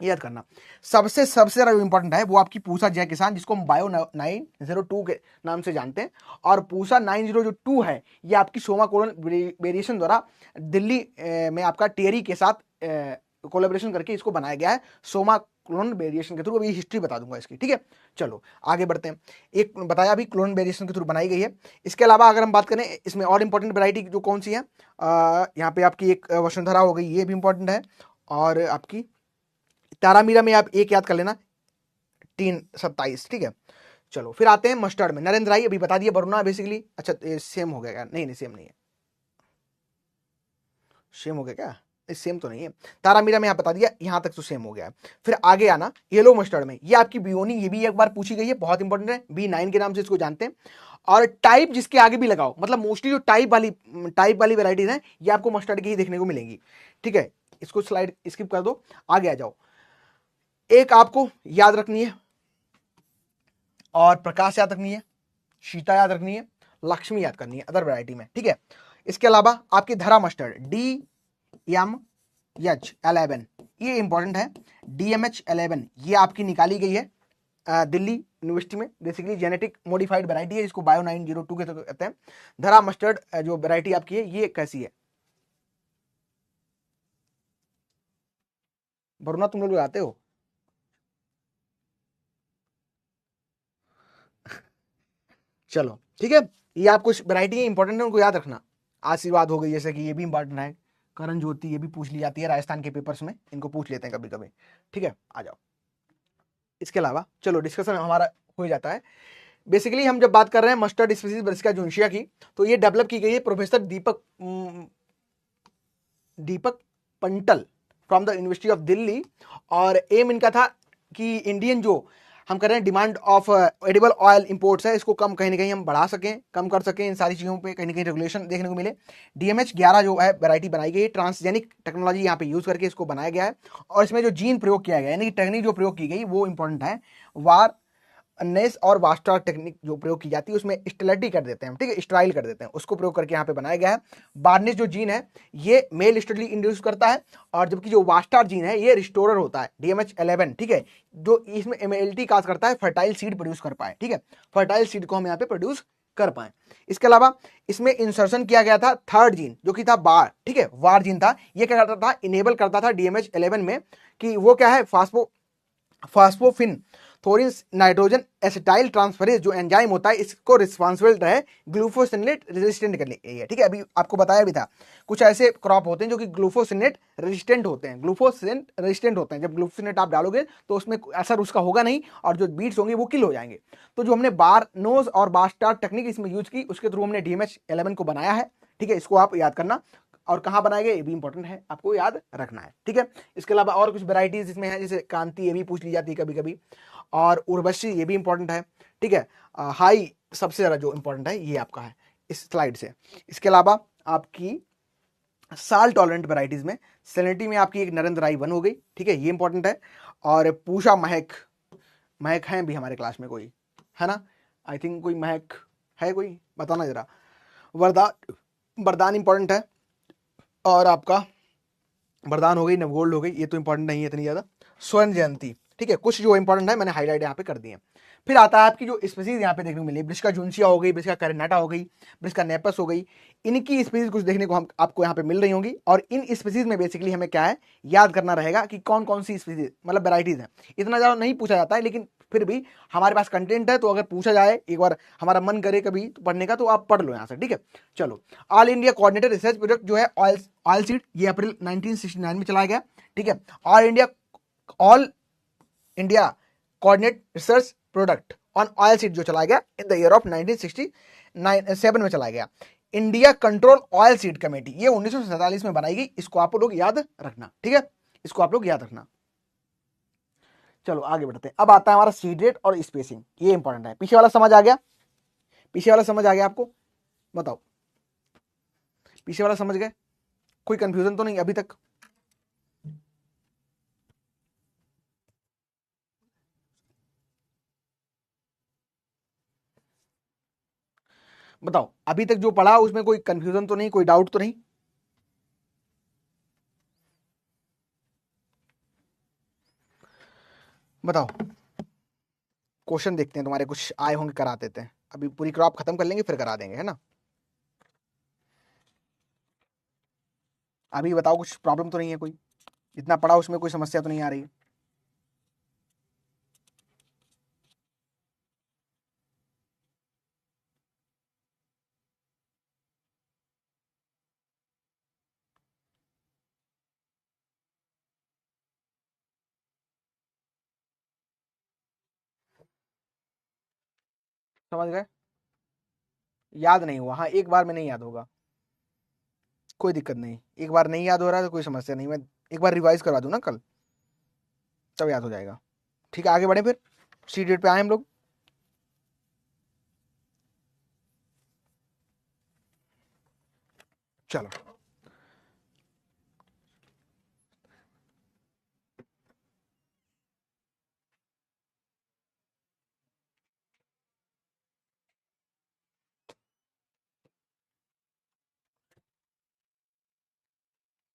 याद करना। सबसे ज्यादा जो इंपॉर्टेंट है वो आपकी पूसा जय किसान, जिसको हम बायो 902 के नाम से जानते हैं, और पूसा 9002 है, ये आपकी सोमा कोलन वेरिएशन द्वारा दिल्ली में आपका टेरी के साथ कोलेबोरेशन करके इसको बनाया गया है, सोमा क्लोन वेरिएशन के थ्रू। अभी हिस्ट्री बता दूंगा इसकी, ठीक है। चलो आगे बढ़ते हैं, एक बताया अभी क्लोन वेरिएशन के थ्रू बनाई गई है। इसके अलावा अगर हम बात करें इसमें और इंपॉर्टेंट वैरायटी जो कौन सी है, यहाँ पे आपकी एक वसुंधरा हो गई, ये भी इंपॉर्टेंट है, और आपकी तारामीरा में आप एक याद कर लेना 327, ठीक है। चलो फिर आते हैं मस्टर्ड में, नरेंद्र राई अभी बता दिया, वरुणा बेसिकली, अच्छा सेम हो गया क्या, नहीं सेम नहीं है, सेम हो गया क्या, सेम तो नहीं है, तारामीरा में यहाँ बता दिया, यहां तक तो सेम हो गया है। फिर आगे आना येलो मस्टर्ड में, ये आपकी बियोनी, ये भी एक बार पूछी गई है, बहुत इंपॉर्टेंट है, B9 के नाम से इसको जानते हैं। और टाइप जिसके आगे भी लगाओ, मतलब मोस्टली जो टाइप वाली वेराइटीज है ये आपको मस्टर्ड की ही देखने को मिलेंगी, ठीक है। इसको स्लाइड स्किप कर दो, आगे आ जाओ। एक आपको याद रखनी है, और प्रकाश याद रखनी है, शीता याद रखनी है, लक्ष्मी याद करनी है अदर वैरायटी में, ठीक है। इसके अलावा आपकी धरा मस्टर्ड DMT 11 ये इंपॉर्टेंट है। DMH11 ये आपकी निकाली गई है दिल्ली यूनिवर्सिटी में। बेसिकली जेनेटिक मॉडिफाइड वैरायटी है, इसको बायो 902 के तो कहते हैं। धरा मस्टर्ड जो वैरायटी आपकी है ये कैसी है? वरुणा तुम लोग आते हो? चलो ठीक है, ये आप कुछ वैरायटी इंपॉर्टेंट है, उनको याद रखना। आशीर्वाद हो गई जैसे कि, ये भी इंपॉर्टेंट है। करण ज्योति ये भी पूछ ली जाती है राजस्थान के पेपर्स में, इनको पूछ लेते हैं कभी कभी। ठीक है, आ जाओ। इसके अलावा चलो डिस्कशन हमारा हो जाता है। बेसिकली हम जब बात कर रहे हैं मस्टर्ड स्पीसीज ब्रासिका जोन्सिया की, तो ये डेवलप की गई है professor Deepak Pantal from the university of Delhi. और एम इनका था कि इंडियन जो हम कर रहे हैं demand of edible oil imports है, इसको कम कहीं ना कहीं हम बढ़ा सकें, कम कर सकें, इन सारी चीज़ों पे कहीं ना कहीं रेगुलेशन देखने को मिले। DMH11 जो है वैरायटी बनाई गई है, ट्रांसजेनिक टेक्नोलॉजी यहाँ पे यूज करके इसको बनाया गया है। और इसमें जो जीन प्रयोग किया गया है, यानी कि टेक्निक जो प्रयोग की गई वो इंपॉर्टेंट है। वार नेस और वास्टार टेक्निक जो प्रयोग की जाती है उसमें स्टेलिटी कर देते हैं, ठीक है, स्ट्राइल कर देते हैं, उसको प्रयोग करके यहाँ पे बनाया गया है। बार्नेस जो जीन है ये मेल स्टेडली इंड्यूस करता है, और जबकि जो वास्टार जीन है ये रिस्टोरर होता है, DMH11, ठीक है, जो इसमें MLT काज करता है फर्टाइल सीड प्रोड्यूस कर पाए, ठीक है, फर्टाइल सीड को हम यहाँ पे प्रोड्यूस कर पाए। इसके अलावा इसमें इंसर्शन किया गया था थर्ड जीन जो कि था बार, ठीक है, वार जीन था। ये क्या करता था, इनेबल करता था DMH11 में कि वो क्या है, फास्फोफिन थोरिन नाइट्रोजन एसिटाइल ट्रांसफरेज जो एंजाइम होता है, इसको रिस्पांसिबल है ग्लूफोसिनेट रेजिस्टेंट करने के लिए, ठीक है। अभी आपको बताया भी था कुछ ऐसे क्रॉप होते हैं जो कि ग्लूफोसिनेट रेजिस्टेंट होते हैं, ग्लूफोसिनेट रेजिस्टेंट होते हैं। जब ग्लूफोसिनेट आप डालोगे तो उसमें असर उसका होगा नहीं, और जो बीट्स होंगे वो किल हो जाएंगे। तो जो हमने बारनोज और बास्टार टेक्निक इसमें यूज की, उसके थ्रू हमने DMH11 को बनाया है, ठीक है, इसको आप याद करना। और कहाँ बनाए गए ये भी इंपॉर्टेंट है, आपको याद रखना है, ठीक है। इसके अलावा और कुछ वैरायटीज इसमें है, जैसे कांति ये भी पूछ ली जाती है कभी कभी, और उर्वशी ये भी इंपॉर्टेंट है, ठीक है। हाई सबसे ज्यादा जो इंपॉर्टेंट है ये आपका है इस स्लाइड से। इसके अलावा आपकी साल टॉलरेंट वैरायटीज में सेलेनिटी में आपकी एक नरेंद्र राई 1 हो गई, ठीक है, ये इंपॉर्टेंट है। और पूषा महक, महक है भी हमारे क्लास में कोई, है ना? आई थिंक कोई महक है, कोई बताना जरा। वरदान, वरदान इंपॉर्टेंट है। और आपका वरदान हो गई, नवगोल्ड हो गई, ये तो इंपॉर्टेंट नहीं है इतनी ज्यादा। स्वर्ण जयंती, ठीक है, कुछ जो इंपॉर्टेंट है मैंने हाईलाइट यहाँ पे कर दिए। फिर आता है आपकी जो स्पीसीज यहाँ पे देखने को मिली, ब्रिस्का जुन्सिया हो गई, ब्रिस्का कैरिनाटा हो गई, ब्रिस्का नेपस हो गई। इनकी स्पीसीज कुछ देखने को हम आपको यहाँ पे मिल रही होंगी। और इन स्पीसीज में बेसिकली हमें क्या है, याद करना रहेगा कि कौन कौन सी स्पीसीज मतलब वेराइटीज है। इतना ज्यादा नहीं पूछा जाता है, लेकिन फिर भी हमारे पास कंटेंट है, तो अगर पूछा जाए एक बार, हमारा मन करे कभी तो पढ़ने का, तो आप पढ़ लो यहाँ से, ठीक है। चलो, all India coordinated research project जो है ऑयल ऑयल सीड, ये अप्रैल 1969 में चलाया गया, ठीक है। All India coordinate research product on oil seed जो चलाया गया इन द ईयर ऑफ 1967 में चलाया गया। India control oil seed committee ये 1947 में बनाई गई, इसको आप लोग याद रखना, ठीक है, इसको आप लोग याद रखना। चलो आगे बढ़ते हैं। अब आता है हमारा सीड रेट और स्पेसिंग, ये इंपॉर्टेंट है। पीछे वाला समझ आ गया? पीछे वाला समझ आ गया आपको? बताओ, पीछे वाला समझ गए? कोई कंफ्यूजन तो नहीं अभी तक? बताओ, अभी तक जो पढ़ा उसमें कोई कंफ्यूजन तो नहीं, कोई डाउट तो नहीं? बताओ, क्वेश्चन देखते हैं तुम्हारे कुछ आए होंगे, करा देते हैं। अभी पूरी क्रॉप खत्म कर लेंगे फिर करा देंगे, है ना? अभी बताओ, कुछ प्रॉब्लम तो नहीं है कोई? इतना पढ़ा उसमें कोई समस्या तो नहीं आ रही? समझ गए? याद नहीं हुआ, हाँ, एक बार में नहीं याद होगा, कोई दिक्कत नहीं। एक बार नहीं याद हो रहा है तो कोई समस्या नहीं, मैं एक बार रिवाइज करवा दूं ना कल, तब याद हो जाएगा। ठीक है, आगे बढ़े फिर। सी डेट पे आए हम लोग। चलो,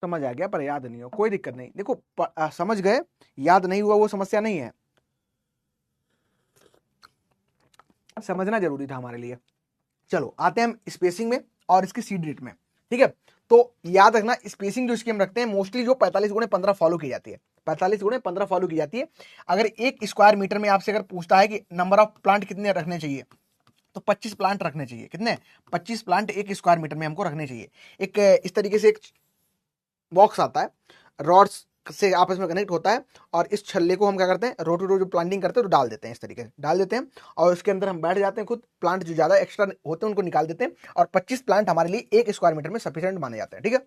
समझ आ गया पर याद नहीं हो, कोई दिक्कत नहीं। देखो समझ गए, याद नहीं हुआ वो समस्या नहीं है, समझना जरूरी था हमारे लिए। चलो आते हैं हम स्पेसिंग में और इसकी सीड रेट में, ठीक है। तो याद रखना स्पेसिंग जो इसकी हम रखते हैं मोस्टली जो 45x15 फॉलो की जाती है, 45x15 फॉलो की जाती है। अगर 1 स्क्वायर मीटर में आपसे अगर पूछता है कि नंबर ऑफ प्लांट कितने रखने चाहिए, तो 25 प्लांट रखने चाहिए। कितने? 25 प्लांट 1 स्क्वायर मीटर में हमको रखने चाहिए। एक इस तरीके से एक बॉक्स आता है, रॉड्स से आपस में कनेक्ट होता है, और इस छल्ले को हम क्या करते हैं, रो टू रो जो प्लांटिंग करते हैं तो डाल देते हैं, इस तरीके से डाल देते हैं, और उसके अंदर हम बैठ जाते हैं खुद। प्लांट जो ज्यादा एक्स्ट्रा होते हैं उनको निकाल देते हैं, और 25 प्लांट हमारे लिए 1 स्क्वायर मीटर में सफिशिएंट माने जाते हैं, ठीक है।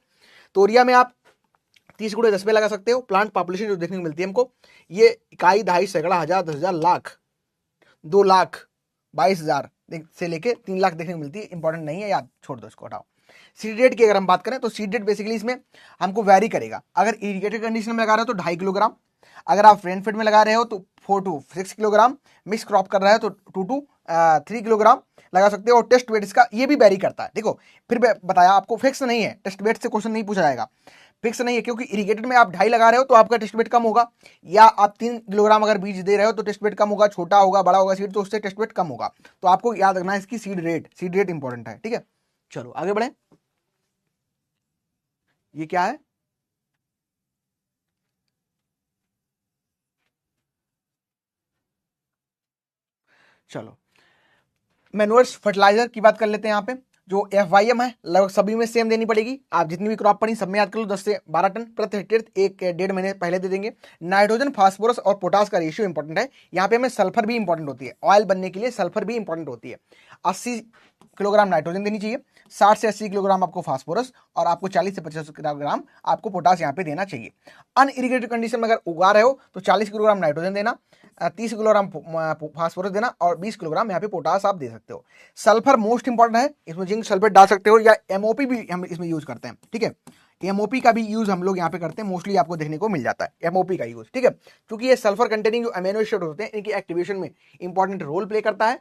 तो एरिया में आप 30 × 10 पे लगा सकते हो। प्लांट पॉपुलेशन जो देखने को मिलती है हमको, ये इकाई, दहाई, सैकड़ा, हजार, 10,000, लाख, 2 लाख, 22,000 से लेके 3 लाख देखने को मिलती है। इंपॉर्टेंट नहीं है, याद छोड़ दो, इसको हटाओ। सीड रेट की अगर हम बात करें तो सीड रेट बेसिकली इसमें हमको वैरी करेगा। अगर इरिगेटेड कंडीशन में लगा रहे हो तो 2.5 किलोग्राम, अगर आप रेनफेड में लगा रहे हो तो 4 to 6 किलोग्राम, मिक्स क्रॉप कर रहे हो तो 2 to 3 किलोग्राम लगा सकते हो। और टेस्ट वेट इसका ये भी वैरी करता है। देखो फिर बताया आपको, फिक्स नहीं है, टेस्ट वेट से क्वेश्चन नहीं पूछा जाएगा, फिक्स नहीं है, क्योंकि इरिगेटेड में आप 2.5 लगा रहे हो तो आपका टेस्ट वेट कम होगा, या आप 3 किलोग्राम अगर बीज दे रहे हो तो टेस्ट वेट कम होगा, छोटा होगा, बड़ा होगा सीड तो उससे टेस्ट वेट कम होगा। तो आपको याद रखना है इसकी सीड रेट इंपॉर्टेंट है, ठीक है। चलो आगे बढ़े। ये क्या है? चलो मैनुअल्स फर्टिलाइजर की बात कर लेते हैं। यहाँ पे जो FYM है लगभग सभी में सेम देनी पड़ेगी। आप जितनी भी क्रॉप पड़ी सब में याद कर लो, 10 से 12 टन प्रति हेक्टेयर, 1-1.5 महीने पहले दे देंगे। नाइट्रोजन, फास्फोरस और पोटास का रेशियो इंपॉर्टेंट है। यहाँ पे हमें सल्फर भी इंपॉर्टेंट होती है, ऑयल बनने के लिए सल्फर भी इंपॉर्टेंट होती है। 80 किलोग्राम नाइट्रोजन देनी चाहिए, 60 से 80 किलोग्राम आपको फास्फोरस, और आपको 40 से 50 किलोग्राम आपको पोटास यहाँ पे देना चाहिए। अनइरिगेटेड कंडीशन में अगर उगा रहे हो तो 40 किलोग्राम नाइट्रोजन देना, 30 किलोग्राम फास्फोरस देना, और 20 किलोग्राम यहाँ पे पोटास आप दे सकते हो। सल्फर मोस्ट इंपॉर्टेंट है, इसमें जिंक सल्फेट डाल सकते हो, या MOP भी हम इसमें यूज करते हैं, ठीक है। MOP का भी यूज हम लोग यहाँ पे करते हैं, मोस्टली आपको देखने को मिल जाता है MOP का यूज, ठीक है। क्योंकि ये सल्फर कंटेनिंग जो अमीनो एसिड होते हैं इनकी एक्टिवेशन में इंपॉर्टेंट रोल प्ले करता है।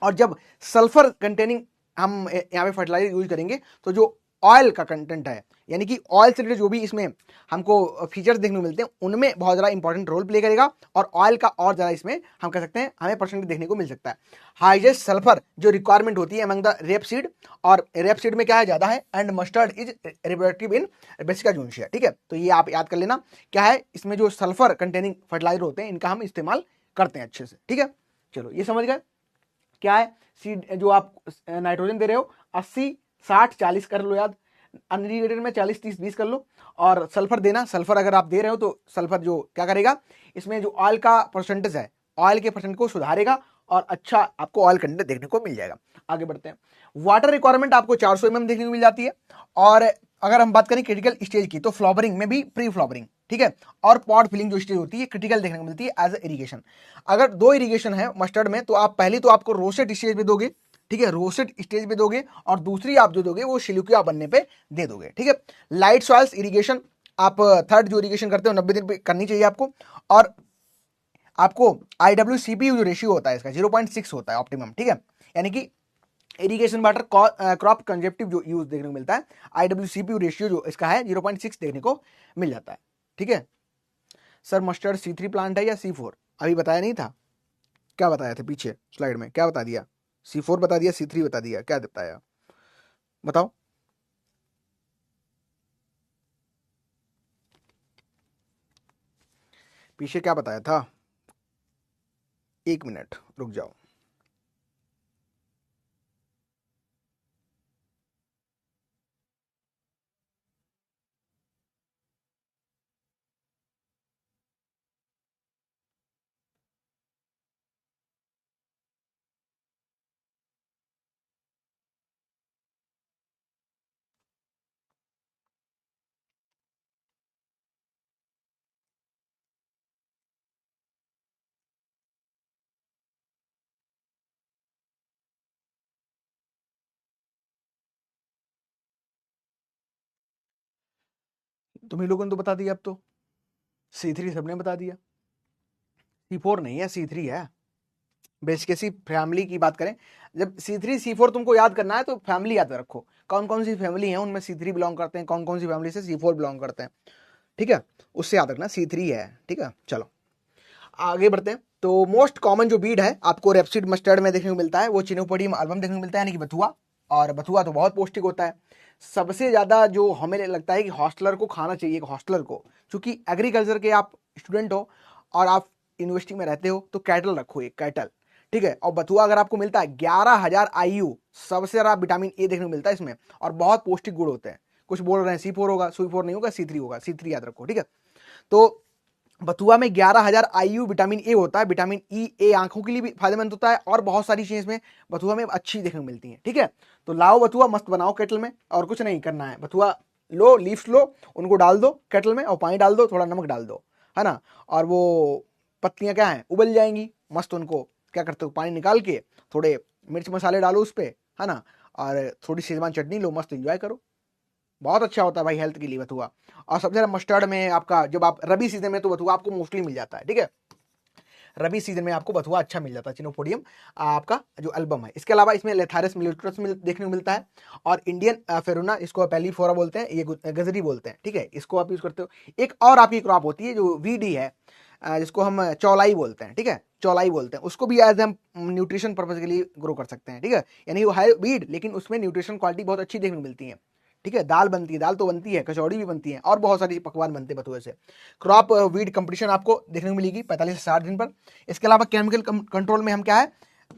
और जब सल्फर कंटेनिंग हम यहाँ पे फर्टिलाइजर यूज करेंगे तो जो ऑयल का कंटेंट है, यानी कि ऑयल से रिलेटेड जो भी इसमें हमको फीचर्स देखने को मिलते हैं उनमें बहुत ज़्यादा इंपॉर्टेंट रोल प्ले करेगा, और ऑयल का और ज़्यादा इसमें हम कह सकते हैं हमें परसेंटेज देखने को मिल सकता है। हाईएस्ट सल्फर जो रिक्वायरमेंट होती है अमंग द रेप सीड, और रेप सीड में क्या है ज़्यादा है, and mustard is reproductive in brassica Junia, ठीक है। तो ये आप याद कर लेना क्या है, इसमें जो सल्फर कंटेनिंग फर्टिलाइजर होते हैं इनका हम इस्तेमाल करते हैं अच्छे से, ठीक है। चलो ये समझ गए क्या है सीड, जो आप नाइट्रोजन दे रहे हो 80-60-40 कर लो याद, अनइरिगेटेड में 40-30-20 कर लो। और सल्फर देना, सल्फर अगर आप दे रहे हो तो सल्फर जो क्या करेगा, इसमें जो ऑयल का परसेंटेज है, ऑयल के परसेंट को सुधारेगा, और अच्छा आपको ऑयल कंटेंट देखने को मिल जाएगा। आगे बढ़ते हैं। वाटर रिक्वायरमेंट आपको 400 mm देखने को मिल जाती है। और अगर हम बात करें क्रिटिकल स्टेज की तो फ्लावरिंग में भी प्री फ्लावरिंग, ठीक है, और पॉट फिलिंग जो स्टेज होती है क्रिटिकल देखने को मिलती है एज इरिगेशन। अगर 2 इरिगेशन है मस्टर्ड में तो आप पहली तो आपको रोसेट स्टेज पे दोगे, ठीक है, रोसेट स्टेज पे दोगे, और दूसरी आप जो दोगे वो शिलुकिया बनने पे दे दोगे, ठीक है। लाइट सॉइल्स इरिगेशन आप थर्ड जो इरिगेशन करते हो 90 दिन पे करनी चाहिए आपको। और आपको IWCP जो रेशियो होता है इसका 0.6 होता है ऑप्टिमम, ठीक है। यानी कि इरिगेशन वाटर क्रॉप कंजेप्टिव जो यूज देखने को मिलता है, IWCP रेशियो जो इसका है 0.6 देखने को मिल जाता है, ठीक है। सर मस्टर्ड C3 प्लांट है या C4? अभी बताया नहीं था, क्या बताया था पीछे स्लाइड में, क्या बता दिया? C4 बता दिया, C3 बता दिया, क्या बताया बताओ? पीछे क्या बताया था? 1 मिनट रुक जाओ। तुम्ही लोगों ने तो बता दिया, अब तो C3 सबने बता दिया, C4 नहीं है, C3 है। बेसिकली फैमिली की बात करें, जब C3 C4 तुमको याद करना है तो फैमिली याद रखो, कौन कौन सी फैमिली है उनमें C3 बिलोंग करते हैं, कौन कौन सी फैमिली से C4 बिलोंग करते हैं, ठीक है, उससे याद रखना C3 है, ठीक है। चलो आगे बढ़ते हैं। तो मोस्ट कॉमन जो बीड है आपको रेपसीड मस्टर्ड में देखने को मिलता है वो चिनोपोडियम एल्बम देखने को मिलता है, यानी कि बथुआ। और बथुआ तो बहुत पौष्टिक होता है। सबसे ज्यादा जो हमें लगता है कि हॉस्टलर को खाना चाहिए, हॉस्टलर को, क्योंकि एग्रीकल्चर के आप स्टूडेंट हो और आप यूनिवर्सिटी में रहते हो, तो कैटल रखो, एक कैटल, ठीक है। और बथुआ अगर आपको मिलता है 11,000 IU, सबसे ज्यादा विटामिन ए देखने को मिलता है इसमें, और बहुत पौष्टिक गुण होते हैं। कुछ बोल रहे हैं C4 होगा, C4 नहीं होगा, C3 होगा, C3 याद रखो, ठीक है। तो बथुआ में 11,000 IU विटामिन ए होता है। विटामिन ए आंखों के लिए भी फायदेमंद होता है, और बहुत सारी चीजें इसमें बथुआ में अच्छी देखने को मिलती हैं, ठीक है। तो लाओ बथुआ, मस्त बनाओ केटल में, और कुछ नहीं करना है। बथुआ लो, लीव्स लो, उनको डाल दो केटल में, और पानी डाल दो, थोड़ा नमक डाल दो, है ना। और वो पत्तियां क्या है, उबल जाएंगी मस्त। उनको क्या करते हो, पानी निकाल के थोड़े मिर्च मसाले डालो उस पर, है ना, और थोड़ी शेजवान चटनी लो, मस्त एंजॉय करो। बहुत अच्छा होता है भाई हेल्थ के लिए बथुआ। और सबसे ज्यादा मस्टर्ड में आपका, जब आप रबी सीजन में, तो बथुआ आपको मोस्टली मिल जाता है, ठीक है। रबी सीजन में आपको बथुआ अच्छा मिल जाता है, चिनोपोडियम आपका जो एल्बम है। इसके अलावा इसमें लेथारिस मिलिट्रस देखने को मिलता है, और इंडियन फेरुना, इसको पेलीफोरा बोलते हैं, ये गजरी बोलते हैं, ठीक है, इसको आप यूज करते हो। एक और आपकी क्रॉप होती है जो VD है, जिसको हम चौलाई बोलते हैं, ठीक है, चौलाई बोलते हैं। उसको भी एज हम न्यूट्रिशन पर्पज के लिए ग्रो कर सकते हैं, ठीक है। यानी वो है वीड, लेकिन उसमें न्यूट्रिशन क्वालिटी बहुत अच्छी देखने को मिलती है, ठीक है। दाल बनती है, दाल तो बनती है, कचौड़ी भी बनती है, और बहुत सारी पकवान बनते हैं बथुए से। क्रॉप वीड कंपटीशन आपको देखने को मिलेगी 45 से 60 दिन पर। इसके अलावा केमिकल कंट्रोल में हम क्या है,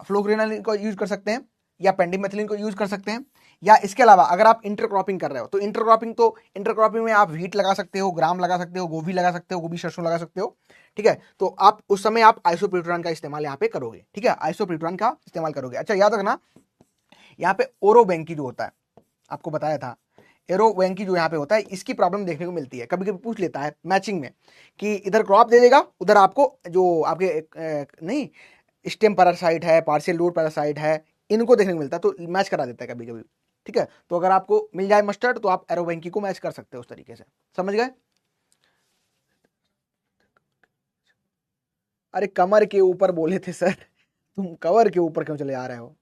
फ्लोग्रेनालिन को यूज कर सकते हैं, या पेंडिमेथिलिन को यूज कर सकते हैं। या इसके अलावा अगर आप इंटरक्रॉपिंग कर रहे हो, तो इंटरक्रॉपिंग में आप व्हीट लगा सकते हो, ग्राम लगा सकते हो, गोभी लगा सकते हो, गोभी सरसों लगा सकते हो, ठीक है। तो आप उस समय आप आइसोप्रिट्रान का इस्तेमाल यहाँ पे करोगे, ठीक है, आइसोप्रिट्रान का इस्तेमाल करोगे। अच्छा याद रखना, यहाँ पे ओरोबेंकी जो होता है, आपको बताया था, एरोवेंकी जो यहाँ पे होता है, इसकी प्रॉब्लम देखने को मिलती है। कभी कभी पूछ लेता है मैचिंग में कि इधर क्रॉप दे देगा, उधर आपको जो आपके नहीं स्टेम पैरासाइट है, पार्शियल रूट पैरासाइट है, इनको देखने को मिलता है, तो मैच करा देता है कभी कभी, ठीक है। तो अगर आपको मिल जाए मस्टर्ड, तो आप एरोवेंकी को मैच कर सकते हो उस तरीके से, समझ गए। अरे कमर के ऊपर बोले थे सर, तुम कवर के ऊपर क्यों चले आ रहे हो।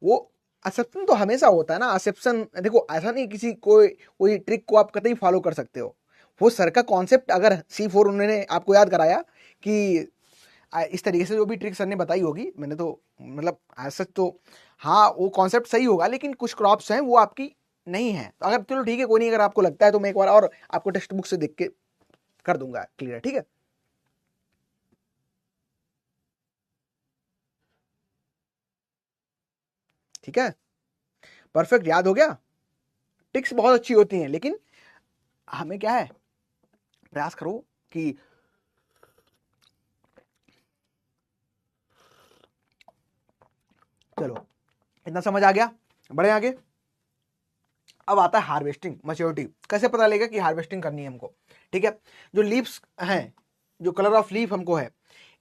वो असेप्शन तो हमेशा होता है ना, असेप्शन देखो, ऐसा नहीं किसी कोई ट्रिक को आप कतई फॉलो कर सकते हो। वो सर का कॉन्सेप्ट अगर C4 उन्होंने आपको याद कराया कि इस तरीके से जो भी ट्रिक सर ने बताई होगी, मैंने तो मतलब ऐसा तो, हाँ वो कॉन्सेप्ट सही होगा, लेकिन कुछ क्रॉप्स हैं वो आपकी नहीं है। तो अगर चलो ठीक है, कोई नहीं, अगर आपको लगता है तो मैं एक बार और आपको टेक्स्ट बुक से देख के कर दूंगा क्लियर, ठीक है। ठीक है, परफेक्ट, याद हो गया। टिक्स बहुत अच्छी होती हैं, लेकिन हमें क्या है, प्रयास करो कि चलो इतना समझ आ गया, बढ़े आगे। अब आता है हार्वेस्टिंग मैच्योरिटी, कैसे पता लगेगा कि हार्वेस्टिंग करनी है हमको, ठीक है। जो लीव्स हैं, जो कलर ऑफ लीफ हमको है,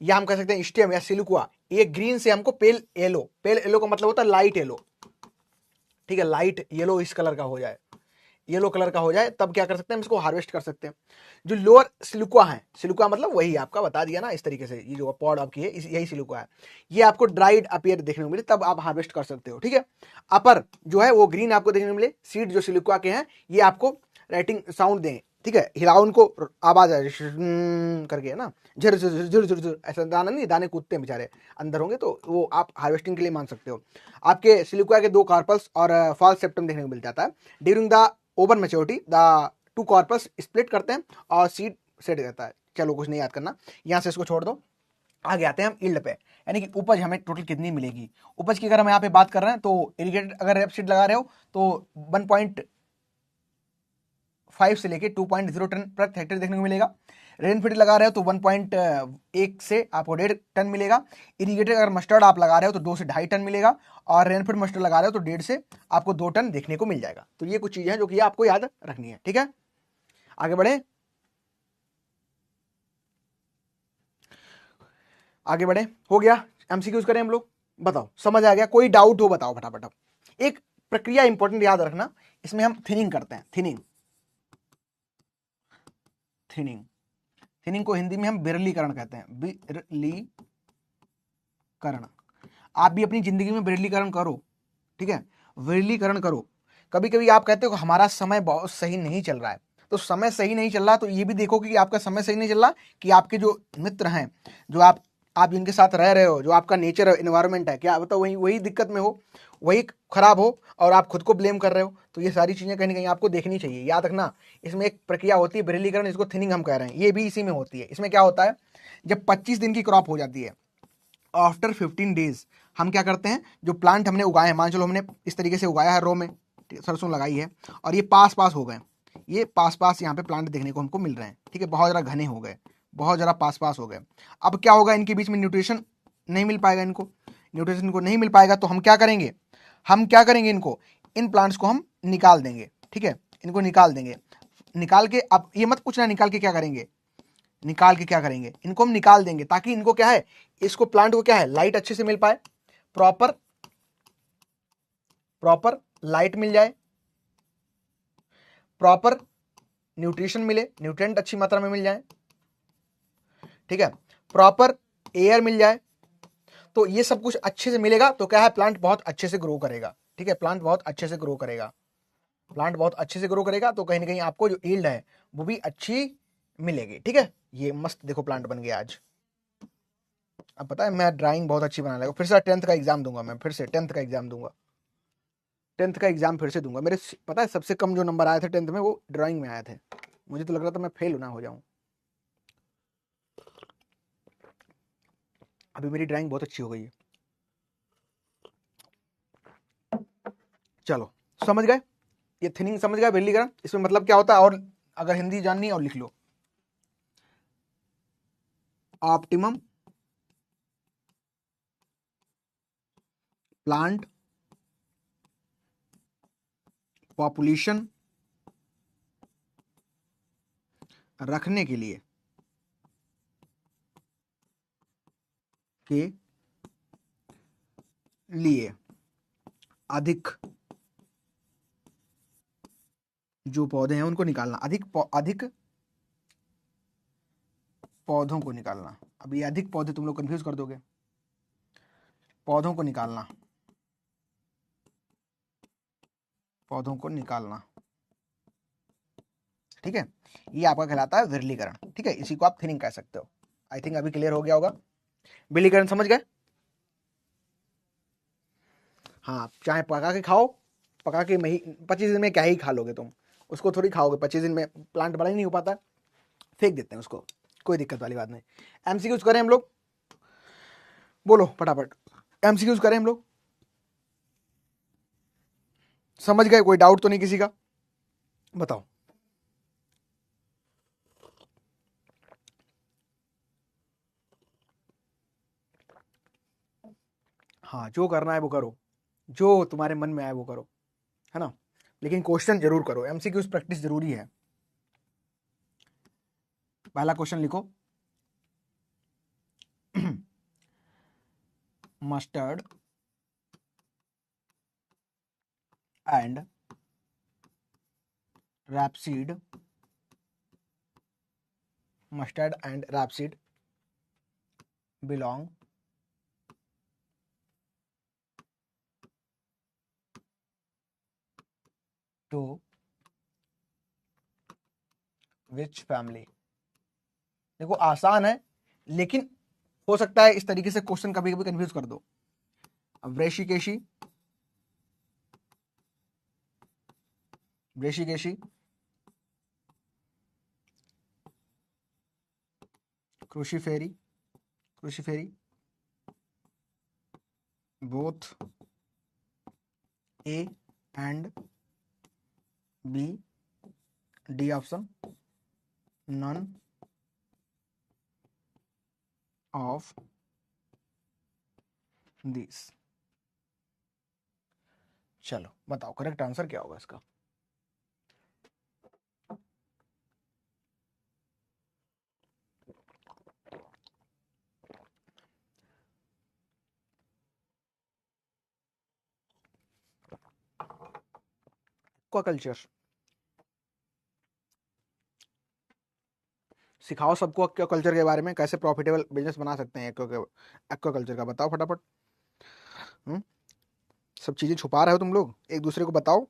या हम कह सकते हैं स्टेम या सिलिकुआ, ये ग्रीन से हमको पेल येलो, पेल येलो का मतलब होता है लाइट येलो, ठीक है, लाइट येलो इस कलर का हो जाए, येलो कलर का हो जाए, तब क्या कर सकते हैं, हम इसको हार्वेस्ट कर सकते हैं। जो लोअर सिलिकुआ है, सिलिकुआ मतलब वही आपका बता दिया ना इस तरीके से, ये जो पॉड आपकी है यही सिलिकुआ है, ये आपको ड्राइड अपीयर देखने को मिले, तब आप हार्वेस्ट कर सकते हो, ठीक है। अपर जो है वो ग्रीन आपको देखने को मिले, सीड जो सिलिकुआ के हैं, ये आपको राइटिंग साउंड दें, ठीक है, हिलाओ उनको, आवाज आए करके, है ना, झर झर झर झर झर, ऐसा दाना नहीं, दाने कूदते हैं बेचारे अंदर होंगे, तो वो आप हार्वेस्टिंग के लिए मान सकते हो। आपके सिलिकुआ के 2 कार्पल्स और फॉल्स सेप्टम देखने को मिल जाता है। During the over maturity the 2 corpus split करते हैं, और सीड सेट रहता है। चलो कुछ नहीं याद करना, यहाँ से इसको छोड़ दो। आगे आते हैं हम ईल्ड पे, यानी कि उपज हमें टोटल कितनी मिलेगी। उपज की अगर हम यहाँ पे बात कर रहे हैं, तो इरिगेटेड अगर रेपसीड लगा रहे हो, तो 1.5 से लेके 2.0 टन प्रति हेक्टेयर देखने को मिलेगा। रेनफीड लगा रहे हो तो 1.1 से आपको 1.5 टन मिलेगा। इरिगेटेड अगर मस्टर्ड आप लगा रहे हो तो 2 से 2.5 टन मिलेगा, और रेनफीड मस्टर्ड लगा रहे हो तो 1.5 से आपको 2 टन देखने को मिल जाएगा। तो ये कुछ चीजें हैं जो कि आपको याद रखनी है, ठीक है। आगे बढ़े, आगे बढ़े, हो गया, MCQs करें हम लोग। बताओ समझ आ गया, कोई डाउट हो बताओ फटाफट। एक प्रक्रिया इंपॉर्टेंट याद रखना, इसमें हम थिनिंग करते हैं, थिनिंग, थिनिंग, थिनिंग को हिंदी में हम बिरलीकरण कहते हैं, बिरलीकरण, करण। आप भी अपनी जिंदगी में विरलीकरण करो, ठीक है, विरलीकरण करो। कभी कभी आप कहते हो हमारा समय बहुत सही नहीं चल रहा है, तो समय सही नहीं चल रहा तो ये भी देखो कि आपका समय सही नहीं चल रहा, कि आपके जो मित्र हैं, जो आप जिनके साथ रह रहे हो, जो आपका नेचर एनवायरनमेंट है, क्या बताओ वही वही दिक्कत में हो, वही खराब हो, और आप खुद को ब्लेम कर रहे हो। तो ये सारी चीजें कहीं ना कहीं आपको देखनी चाहिए। याद रखना, इसमें एक प्रक्रिया होती है विरलीकरण, इसको थिनिंग हम कह रहे हैं, ये भी इसी में होती है। इसमें क्या होता है, जब 25 दिन की क्रॉप हो जाती है, आफ्टर 15 डेज हम क्या करते हैं, जो प्लांट हमने उगाए हैं, मान चलो हमने इस तरीके से उगाया है, रो में सरसों लगाई है, और ये पास पास हो गए, ये पास पास यहाँ पे प्लांट देखने को हमको मिल रहे हैं, ठीक है, बहुत ज़्यादा घने हो गए, बहुत ज़्यादा पास पास हो गए। अब क्या होगा, इनके बीच में न्यूट्रिशन नहीं मिल पाएगा, इनको न्यूट्रिशन को नहीं मिल पाएगा, तो हम क्या करेंगे, इनको, इन प्लांट्स को हम निकाल देंगे, ठीक है, इनको निकाल देंगे। निकाल के, अब ये मत पूछना निकाल के क्या करेंगे, इनको हम निकाल देंगे, ताकि इनको क्या है, इसको प्लांट को क्या है, लाइट अच्छे से मिल पाए, प्रॉपर लाइट मिल जाए, प्रॉपर न्यूट्रिशन मिले, न्यूट्रिएंट अच्छी मात्रा में मिल जाए, ठीक है, प्रॉपर एयर मिल जाए। तो ये सब कुछ अच्छे से मिलेगा तो क्या है, प्लांट बहुत अच्छे से ग्रो करेगा, ठीक है, प्लांट बहुत अच्छे से ग्रो करेगा, तो कहीं ना कहीं आपको जो यील्ड है वो भी अच्छी मिलेगी, ठीक है। ये मस्त देखो प्लांट बन गया आज। अब पता है मैं ड्राइंग बहुत अच्छी बना लगा, फिर से 10th का एग्जाम दूंगा मैं, फिर से 10th का एग्जाम दूंगा, 10th का एग्जाम फिर से दूंगा। मेरे पता है सबसे कम जो नंबर आए थे 10th में, वो ड्राइंग में आए थे। मुझे तो लग रहा था मैं फेल ना हो जाऊं। अभी मेरी ड्राइंग बहुत अच्छी हो गई है। चलो समझ गए, ये थिनिंग समझ गए, विरलीकरण इसमें मतलब क्या होता है, और अगर हिंदी जाननी है और लिख लो, ऑप्टिमम प्लांट पॉपुलेशन रखने के लिए अधिक जो पौधे हैं उनको निकालना, अधिक पौधों को निकालना। अब ये अधिक पौधे तुम लोग कंफ्यूज कर दोगे, पौधों को निकालना, ठीक है, ये आपका कहलाता है विरलीकरण, ठीक है, इसी को आप थिनिंग कह सकते हो। आई थिंक अभी क्लियर हो गया होगा, विरलीकरण समझ गए। हाँ, चाहे पका के खाओ, पका के 25 दिन में क्या ही खा लोगे तुम, उसको थोड़ी खाओगे 25 दिन में, प्लांट बड़ा ही नहीं हो पाता, फेंक देते हैं उसको, कोई दिक्कत वाली बात नहीं। एमसीक्यूज करें हम लोग, बोलो फटाफट, एमसीक्यूज करें हम लोग, समझ गए, कोई डाउट तो नहीं किसी का, बताओ। हाँ, जो करना है वो करो, जो तुम्हारे मन में आए वो करो, है ना, लेकिन क्वेश्चन जरूर करो, एमसीक्यूज प्रैक्टिस जरूरी है। पहला क्वेश्चन लिखो, mustard and rapeseed, belong to which family. देखो आसान है, लेकिन हो सकता है इस तरीके से क्वेश्चन कभी कभी कंफ्यूज कर दो। वृषिकेशी, क्रूसीफेरी, both A and B, D option, none of this. चलो बताओ करेक्ट आंसर क्या होगा इसका। एक्वाकल्चर, सिखाओ सबको एक्वाकल्चर के बारे में, कैसे प्रॉफिटेबल बिजनेस बना सकते हैं एक्वाकल्चर का, बताओ फटाफट। हम्म सब चीजें छुपा रहे हो तुम लोग, एक दूसरे को बताओ।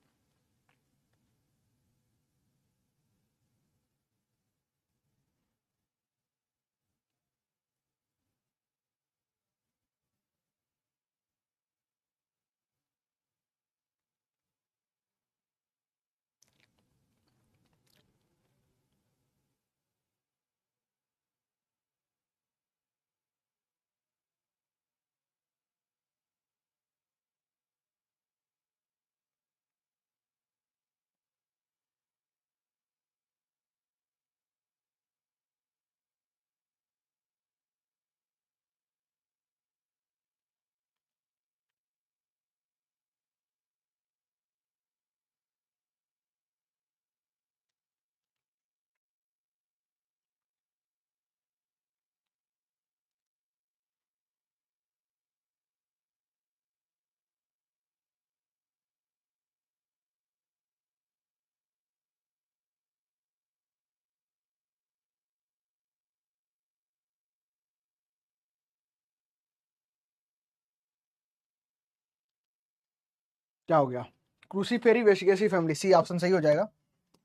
क्या हो गया? क्रूसीफेरी वेशिगेसी फैमिली, सी ऑप्शन सही हो जाएगा।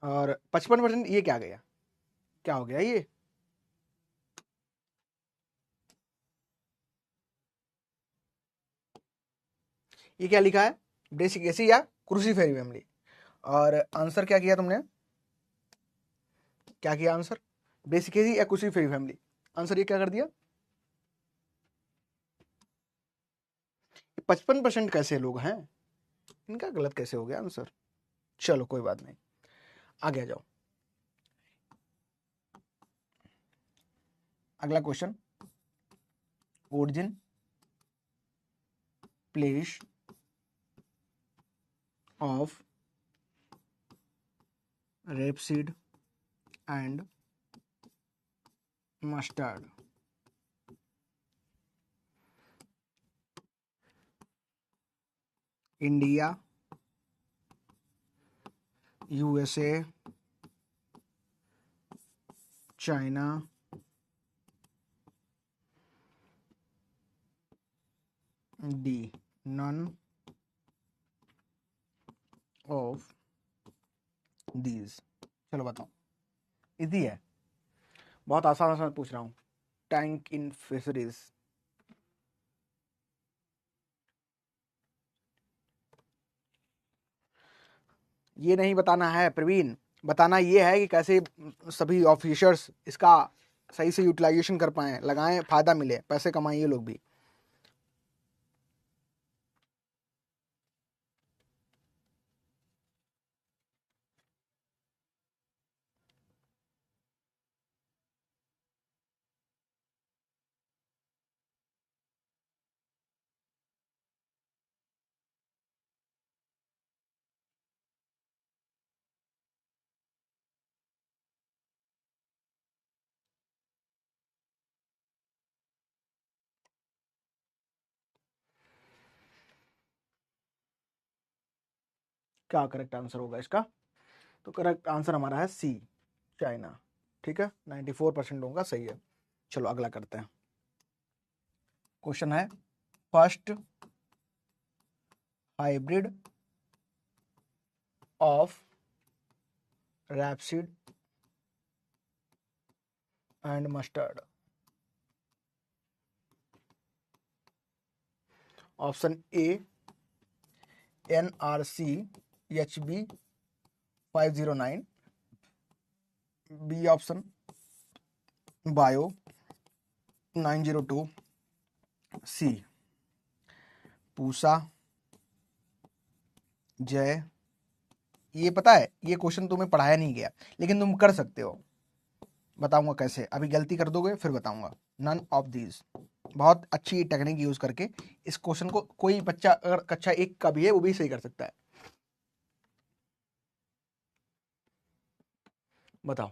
और 55% ये क्या गया, क्या हो गया ये क्या लिखा है? ब्रेसिकेसी या क्रूसीफेरी फैमिली। और आंसर क्या किया तुमने, क्या किया आंसर? ब्रेसिकेसी या क्रूसीफेरी फैमिली। आंसर ये क्या कर दिया? 55% कैसे लोग हैं, इनका गलत कैसे हो गया आंसर? चलो कोई बात नहीं, आगे आ जाओ। अगला question, origin, place of rapeseed and mustard. India, USA, China, D none of these. चलो बताओ, इजी है, बहुत आसान आसान पूछ रहा हूँ। Tank in fisheries. ये नहीं बताना है प्रवीण, बताना ये है कि कैसे सभी ऑफिसर्स इसका सही से यूटिलाइजेशन कर पाए, लगाएं, फायदा मिले, पैसे कमाएं ये लोग भी। क्या करेक्ट आंसर होगा इसका? तो करेक्ट आंसर हमारा है सी, चाइना। ठीक है, 94% लोगों का सही है। चलो अगला करते हैं। क्वेश्चन है, first hybrid of rapeseed and mustard. Option A NRC HB 509, B option bio 902, C Pusa Jai. ये पता है, ये क्वेश्चन तुम्हें पढ़ाया नहीं गया, लेकिन तुम कर सकते हो। बताऊंगा कैसे, अभी गलती कर दोगे फिर बताऊंगा। नन ऑफ दीज, बहुत अच्छी टेक्निक यूज करके इस क्वेश्चन को कोई बच्चा अगर कक्षा 1 का भी है वो भी सही कर सकता है। बताओ,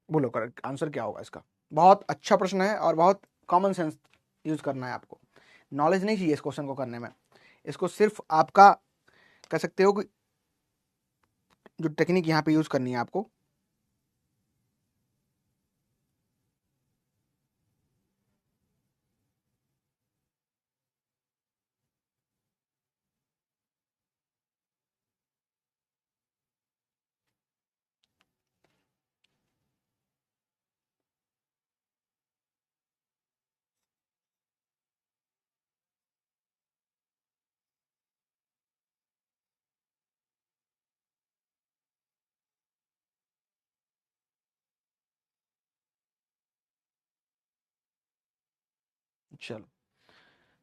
बोलो करेक्ट आंसर क्या होगा इसका? बहुत अच्छा प्रश्न है और बहुत कॉमन सेंस यूज करना है आपको। नॉलेज नहीं चाहिए इस क्वेश्चन को करने में, इसको सिर्फ आपका कह सकते हो कि जो टेक्निक यहाँ पे यूज करनी है आपको, चलो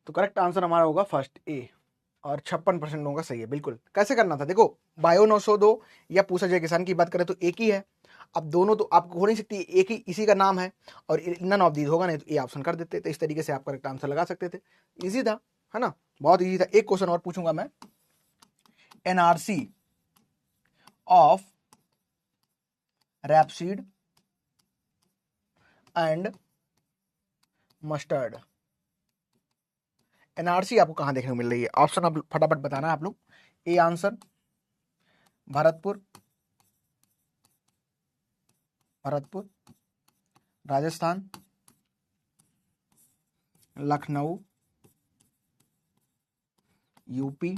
तो करेक्ट आंसर हमारा होगा फर्स्ट ए, और 56% लोगों का सही है। बिल्कुल कैसे करना था, देखो बायो 902 या पूछा जाए किसान की बात करें तो एक ही है। अब दोनों तो आपको हो नहीं सकती, एक ही इसी का नाम है और नन ऑफ दीज होगा नहीं, तो ए ऑप्शन कर देते, तो इस तरीके से आप करेक्ट आंसर लगा सकते थे। इजी था, है ना, बहुत इजी था। एक क्वेश्चन और पूछूंगा मैं, NRC of rapeseed and mustard, NRC आपको कहां देखने को मिल रही है? ऑप्शन आप फटाफट बताना है आप लोग। A answer Bharatpur, Bharatpur, Rajasthan, Lucknow, UP,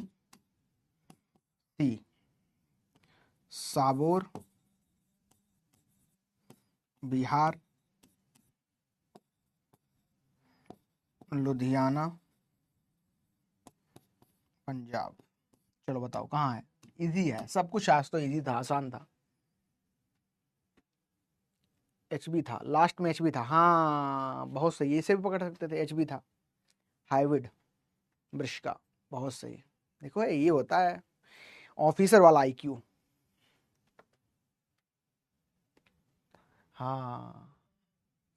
C Sabour, Bihar, Ludhiana, Punjab. चलो बताओ कहाँ है? इजी है सब कुछ, आज तो इजी था, आसान था। एच बी था, लास्ट में एच बी था, हाँ बहुत सही, इसे भी पकड़ सकते थे, एच बी था, हाइब्रिड ब्रश का, बहुत सही। देखो ये होता है ऑफिसर वाला आईक्यू। हाँ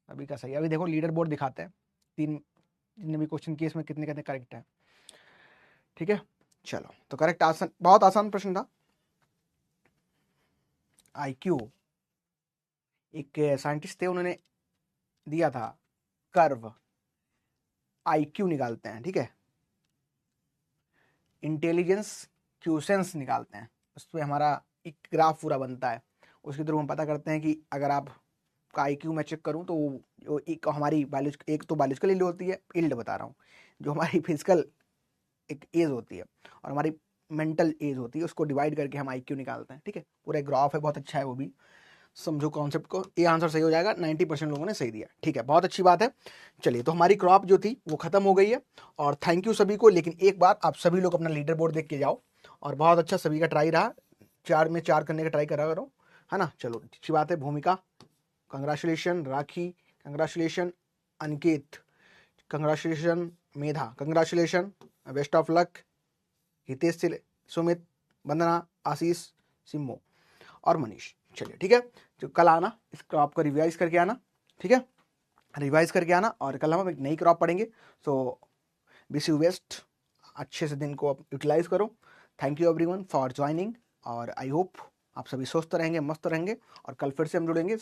अभी का सही। अभी देखो लीडर बोर्ड दिखाते हैं, तीन जितने भी क्वेश्चन किए इसमें कितने कितने करेक्ट है। ठीक है चलो, तो करेक्ट आसान, बहुत आसान प्रश्न था। आईक्यू, एक साइंटिस्ट थे, उन्होंने दिया था कर्व, आईक्यू निकालते हैं, ठीक है, इंटेलिजेंस क्यूसेंस निकालते हैं, उस पर हमारा एक ग्राफ पूरा बनता है। उसके थ्रू हम पता करते हैं कि अगर आप का आईक्यू मैं चेक करूं तो वो एक हमारी बायोलॉजी, एक तो बायोलॉजिकल इल्ड होती है, इल्ड बता रहा हूँ, जो हमारी फिजिकल एक एज होती है और हमारी मेंटल एज होती है, उसको डिवाइड करके हम आईक्यू निकालते हैं। ठीक है, पूरा एक ग्राफ है, बहुत अच्छा है वो भी, समझो कॉन्सेप्ट को। ये आंसर सही हो जाएगा, 90% लोगों ने सही दिया। ठीक है, बहुत अच्छी बात है। चलिए तो हमारी क्रॉप जो थी वो खत्म हो गई है, और थैंक यू सभी को। लेकिन एक बार आप सभी लोग अपना लीडर बोर्ड देख के जाओ, और बहुत अच्छा सभी का ट्राई रहा, 4 में 4 करने का ट्राई करा करो, है ना। चलो अच्छी बात है। Bhumika congratulation, Rakhi congratulation, Ankit congratulation, Medha congratulation, best of luck, Hitesh, Sumit, Vandana, Ashish, Simmo और मनीष। चलिए ठीक है, तो कल आना, इस क्रॉप को रिवाइज करके आना, ठीक है, रिवाइज करके आना, और कल हम एक नई क्रॉप पढ़ेंगे। सो विश यू बेस्ट, अच्छे से दिन को यूटिलाइज करो। Thank you everyone for joining, और आई होप आप सभी स्वस्थ रहेंगे, मस्त रहेंगे, और कल फिर से हम जुड़ेंगे।